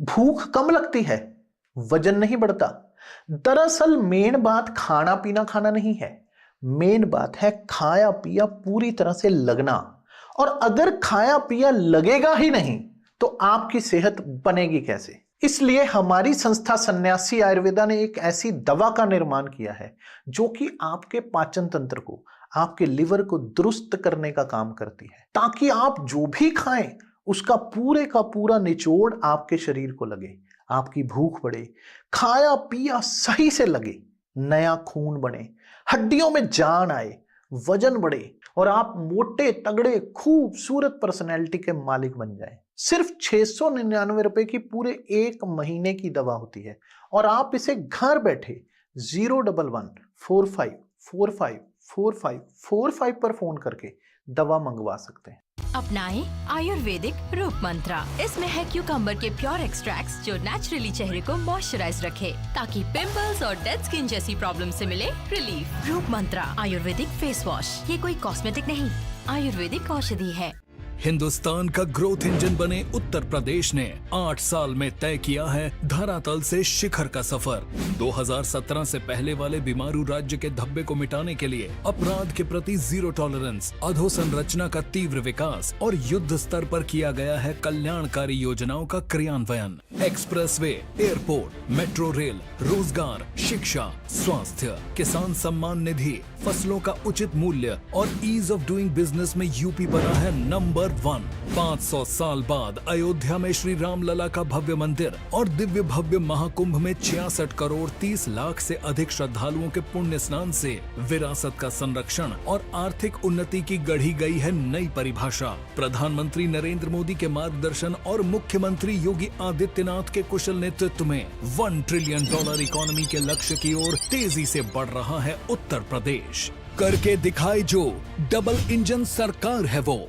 भूख कम लगती है, वजन नहीं बढ़ता? दरअसल मेन बात खाना पीना खाना नहीं है, मेन बात है खाया पिया पूरी तरह से लगना। और अगर खाया पिया लगेगा ही नहीं तो आपकी सेहत बनेगी कैसे? इसलिए हमारी संस्था सन्यासी आयुर्वेदा ने एक ऐसी दवा का निर्माण किया है जो कि आपके पाचन तंत्र को, आपके लिवर को दुरुस्त करने का काम करती है, ताकि आप जो भी खाएं उसका पूरे का पूरा निचोड़ आपके शरीर को लगे, आपकी भूख बढ़े, खाया पिया सही से लगे, नया खून बने, हड्डियों में जान आए, वजन बढ़े और आप मोटे तगड़े खूबसूरत पर्सनैलिटी के मालिक बन जाएं। सिर्फ 699 रुपए की पूरे 1 महीने की दवा होती है और आप इसे घर बैठे 01145454545 पर फोन करके दवा मंगवा सकते हैं। अपनाएं आयुर्वेदिक रूप मंत्रा। इसमें है क्यूकम्बर के प्योर एक्सट्रैक्ट्स जो नेचुरली चेहरे को मॉइस्चराइज रखे, ताकि पिंपल्स और डेड स्किन जैसी प्रॉब्लम से मिले रिलीफ। रूप मंत्रा आयुर्वेदिक फेस वॉश। ये कोई कॉस्मेटिक नहीं, आयुर्वेदिक औषधि है। हिंदुस्तान का ग्रोथ इंजन बने उत्तर प्रदेश ने 8 साल में तय किया है धरातल से शिखर का सफर। 2017 से पहले वाले बीमारू राज्य के धब्बे को मिटाने के लिए अपराध के प्रति जीरो टॉलरेंस, अधोसंरचना का तीव्र विकास और युद्ध स्तर पर किया गया है कल्याणकारी योजनाओं का क्रियान्वयन। एक्सप्रेसवे, एयरपोर्ट, मेट्रो रेल, रोजगार, शिक्षा, स्वास्थ्य, किसान सम्मान निधि, फसलों का उचित मूल्य और ईज ऑफ डूइंग बिजनेस में यूपी बना है नंबर 1। 500 साल बाद अयोध्या में श्री राम लला का भव्य मंदिर और दिव्य भव्य महाकुंभ में 66 करोड़ 30 लाख से अधिक श्रद्धालुओं के पुण्य स्नान से विरासत का संरक्षण और आर्थिक उन्नति की गढ़ी गई है नई परिभाषा। प्रधानमंत्री नरेंद्र मोदी के मार्गदर्शन और मुख्यमंत्री योगी आदित्यनाथ के कुशल नेतृत्व में $1 ट्रिलियन इकोनॉमी के लक्ष्य की ओर तेजी से बढ़ रहा है उत्तर प्रदेश। करके दिखाए जो, डबल इंजन सरकार है वो।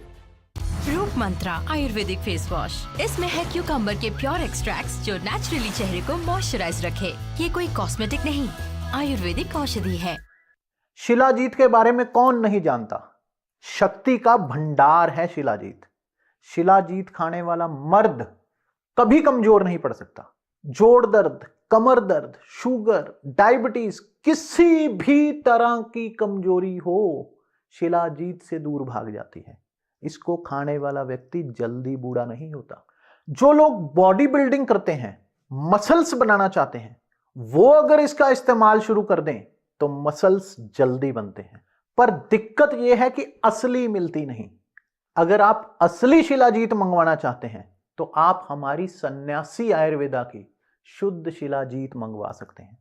रूप मंत्रा आयुर्वेदिक फेस वॉश। इसमें है क्यूकम्बर के प्योर एक्सट्रैक्ट्स जो नेचुरली चेहरे को मॉइस्चराइज रखे। ये कोई कॉस्मेटिक नहीं, आयुर्वेदिक औषधि है। शिलाजीत के बारे में कौन नहीं जानता? शक्ति का भंडार है शिलाजीत। शिलाजीत खाने वाला मर्द कभी कमजोर नहीं पड़ सकता। जोड़ दर्द, कमर दर्द, शुगर, डायबिटीज, किसी भी तरह की कमजोरी हो, शिलाजीत से दूर भाग जाती है। इसको खाने वाला व्यक्ति जल्दी बूढ़ा नहीं होता। जो लोग बॉडी बिल्डिंग करते हैं, मसल्स बनाना चाहते हैं, वो अगर इसका इस्तेमाल शुरू कर दें तो मसल्स जल्दी बनते हैं। पर दिक्कत यह है कि असली मिलती नहीं। अगर आप असली शिलाजीत मंगवाना चाहते हैं तो आप हमारी सन्यासी आयुर्वेदा की शुद्ध शिलाजीत मंगवा सकते हैं।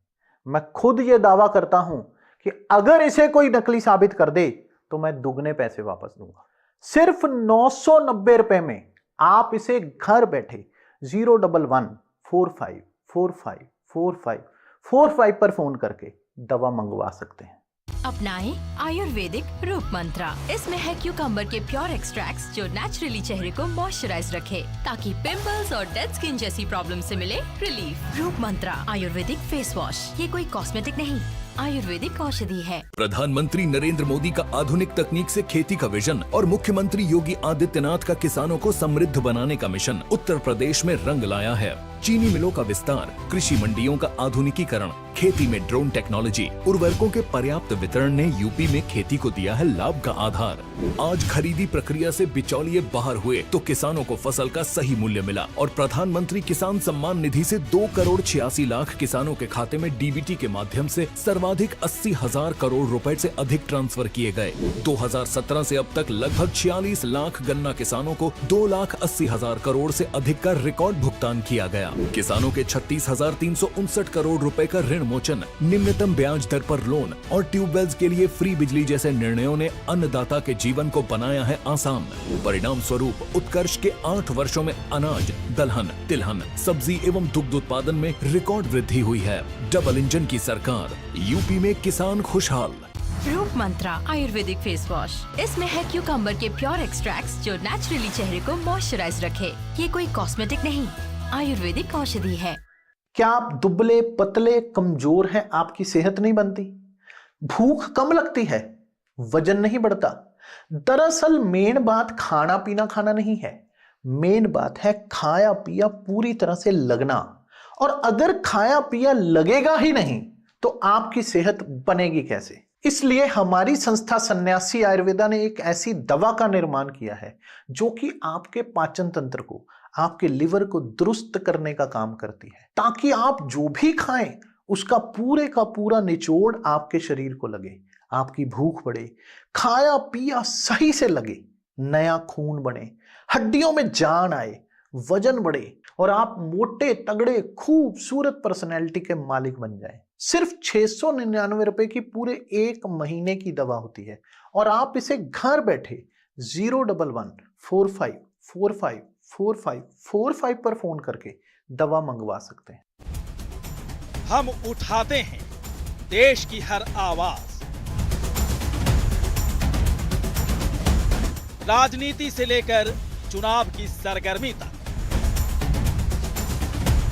मैं खुद यह दावा करता हूं कि अगर इसे कोई नकली साबित कर दे तो मैं दुगने पैसे वापस दूंगा। सिर्फ 990 रुपए में आप इसे घर बैठे 01145454545 पर फोन करके दवा मंगवा सकते हैं। अपनाएं आयुर्वेदिक रूप मंत्रा। इसमें है क्यूकम्बर के प्योर एक्सट्रैक्ट्स जो नेचुरली चेहरे को मॉइस्चराइज रखे, ताकि पिंपल्स और डेड स्किन जैसी प्रॉब्लम से मिले रिलीफ। रूप मंत्रा आयुर्वेदिक फेस वॉश। ये कोई कॉस्मेटिक नहीं, आयुर्वेदिक औषधि है। प्रधानमंत्री नरेंद्र मोदी का आधुनिक तकनीक से खेती का विजन और मुख्यमंत्री योगी आदित्यनाथ का किसानों को समृद्ध बनाने का मिशन उत्तर प्रदेश में रंग लाया है। चीनी मिलों का विस्तार, कृषि मंडियों का आधुनिकीकरण, खेती में ड्रोन टेक्नोलॉजी, उर्वरकों के पर्याप्त वितरण ने यूपी में खेती को दिया है लाभ का आधार। आज खरीदी प्रक्रिया से बिचौलिए बाहर हुए तो किसानों को फसल का सही मूल्य मिला और प्रधानमंत्री किसान सम्मान निधि से 2 करोड़ 86 लाख किसानों के खाते में डीबीटी के माध्यम से सर्वाधिक 80,000 करोड़ रुपए से अधिक ट्रांसफर किए गए। 2017 से अब तक लगभग 46 लाख गन्ना किसानों को 2,80,000 करोड़ से अधिक का रिकॉर्ड भुगतान किया गया। किसानों के 36,359 करोड़ रुपए का ऋण मोचन, निम्नतम ब्याज दर पर लोन और ट्यूबवेल्स के लिए फ्री बिजली जैसे निर्णयों ने अन्नदाता के जीवन को बनाया है आसान। परिणाम स्वरूप उत्कर्ष के 8 वर्षों में अनाज, दलहन, तिलहन, सब्जी एवं दुग्ध उत्पादन में रिकॉर्ड वृद्धि हुई है। डबल इंजन की सरकार, यूपी में किसान खुशहाल। रूप मंत्रा आयुर्वेदिक फेस वॉश। इसमें है क्यूकम्बर के प्योर एक्सट्रैक्ट्स जो नेचुरली चेहरे को मॉइस्चराइज रखे। ये कोई कॉस्मेटिक नहीं, आयुर्वेदिक औषधि है। क्या आप दुबले पतले कमजोर हैं, आपकी सेहत नहीं बनती? भूख कम लगती है, वजन नहीं बढ़ता? दरअसल मेन बात खाना पीना खाना नहीं है, मेन बात है खाया पिया पूरी तरह से लगना। और अगर खाया पिया लगेगा ही नहीं तो आपकी सेहत बनेगी कैसे? इसलिए हमारी संस्था सन्यासी आयुर्वेदा ने एक ऐसी दवा का निर्माण किया है जो कि आपके पाचन तंत्र को, आपके लिवर को दुरुस्त करने का काम करती है, ताकि आप जो भी खाएं उसका पूरे का पूरा निचोड़ आपके शरीर को लगे, आपकी भूख बढ़े, खाया पिया सही से लगे, नया खून बने, हड्डियों में जान आए, वजन बढ़े और आप मोटे तगड़े खूबसूरत पर्सनैलिटी के मालिक बन जाएं। सिर्फ 699 रुपए की पूरे 1 महीने की दवा होती है और आप इसे घर बैठे 01145454545 पर फोन करके दवा मंगवा सकते हैं। हम उठाते हैं देश की हर आवाज, राजनीति से लेकर चुनाव की सरगर्मी तक,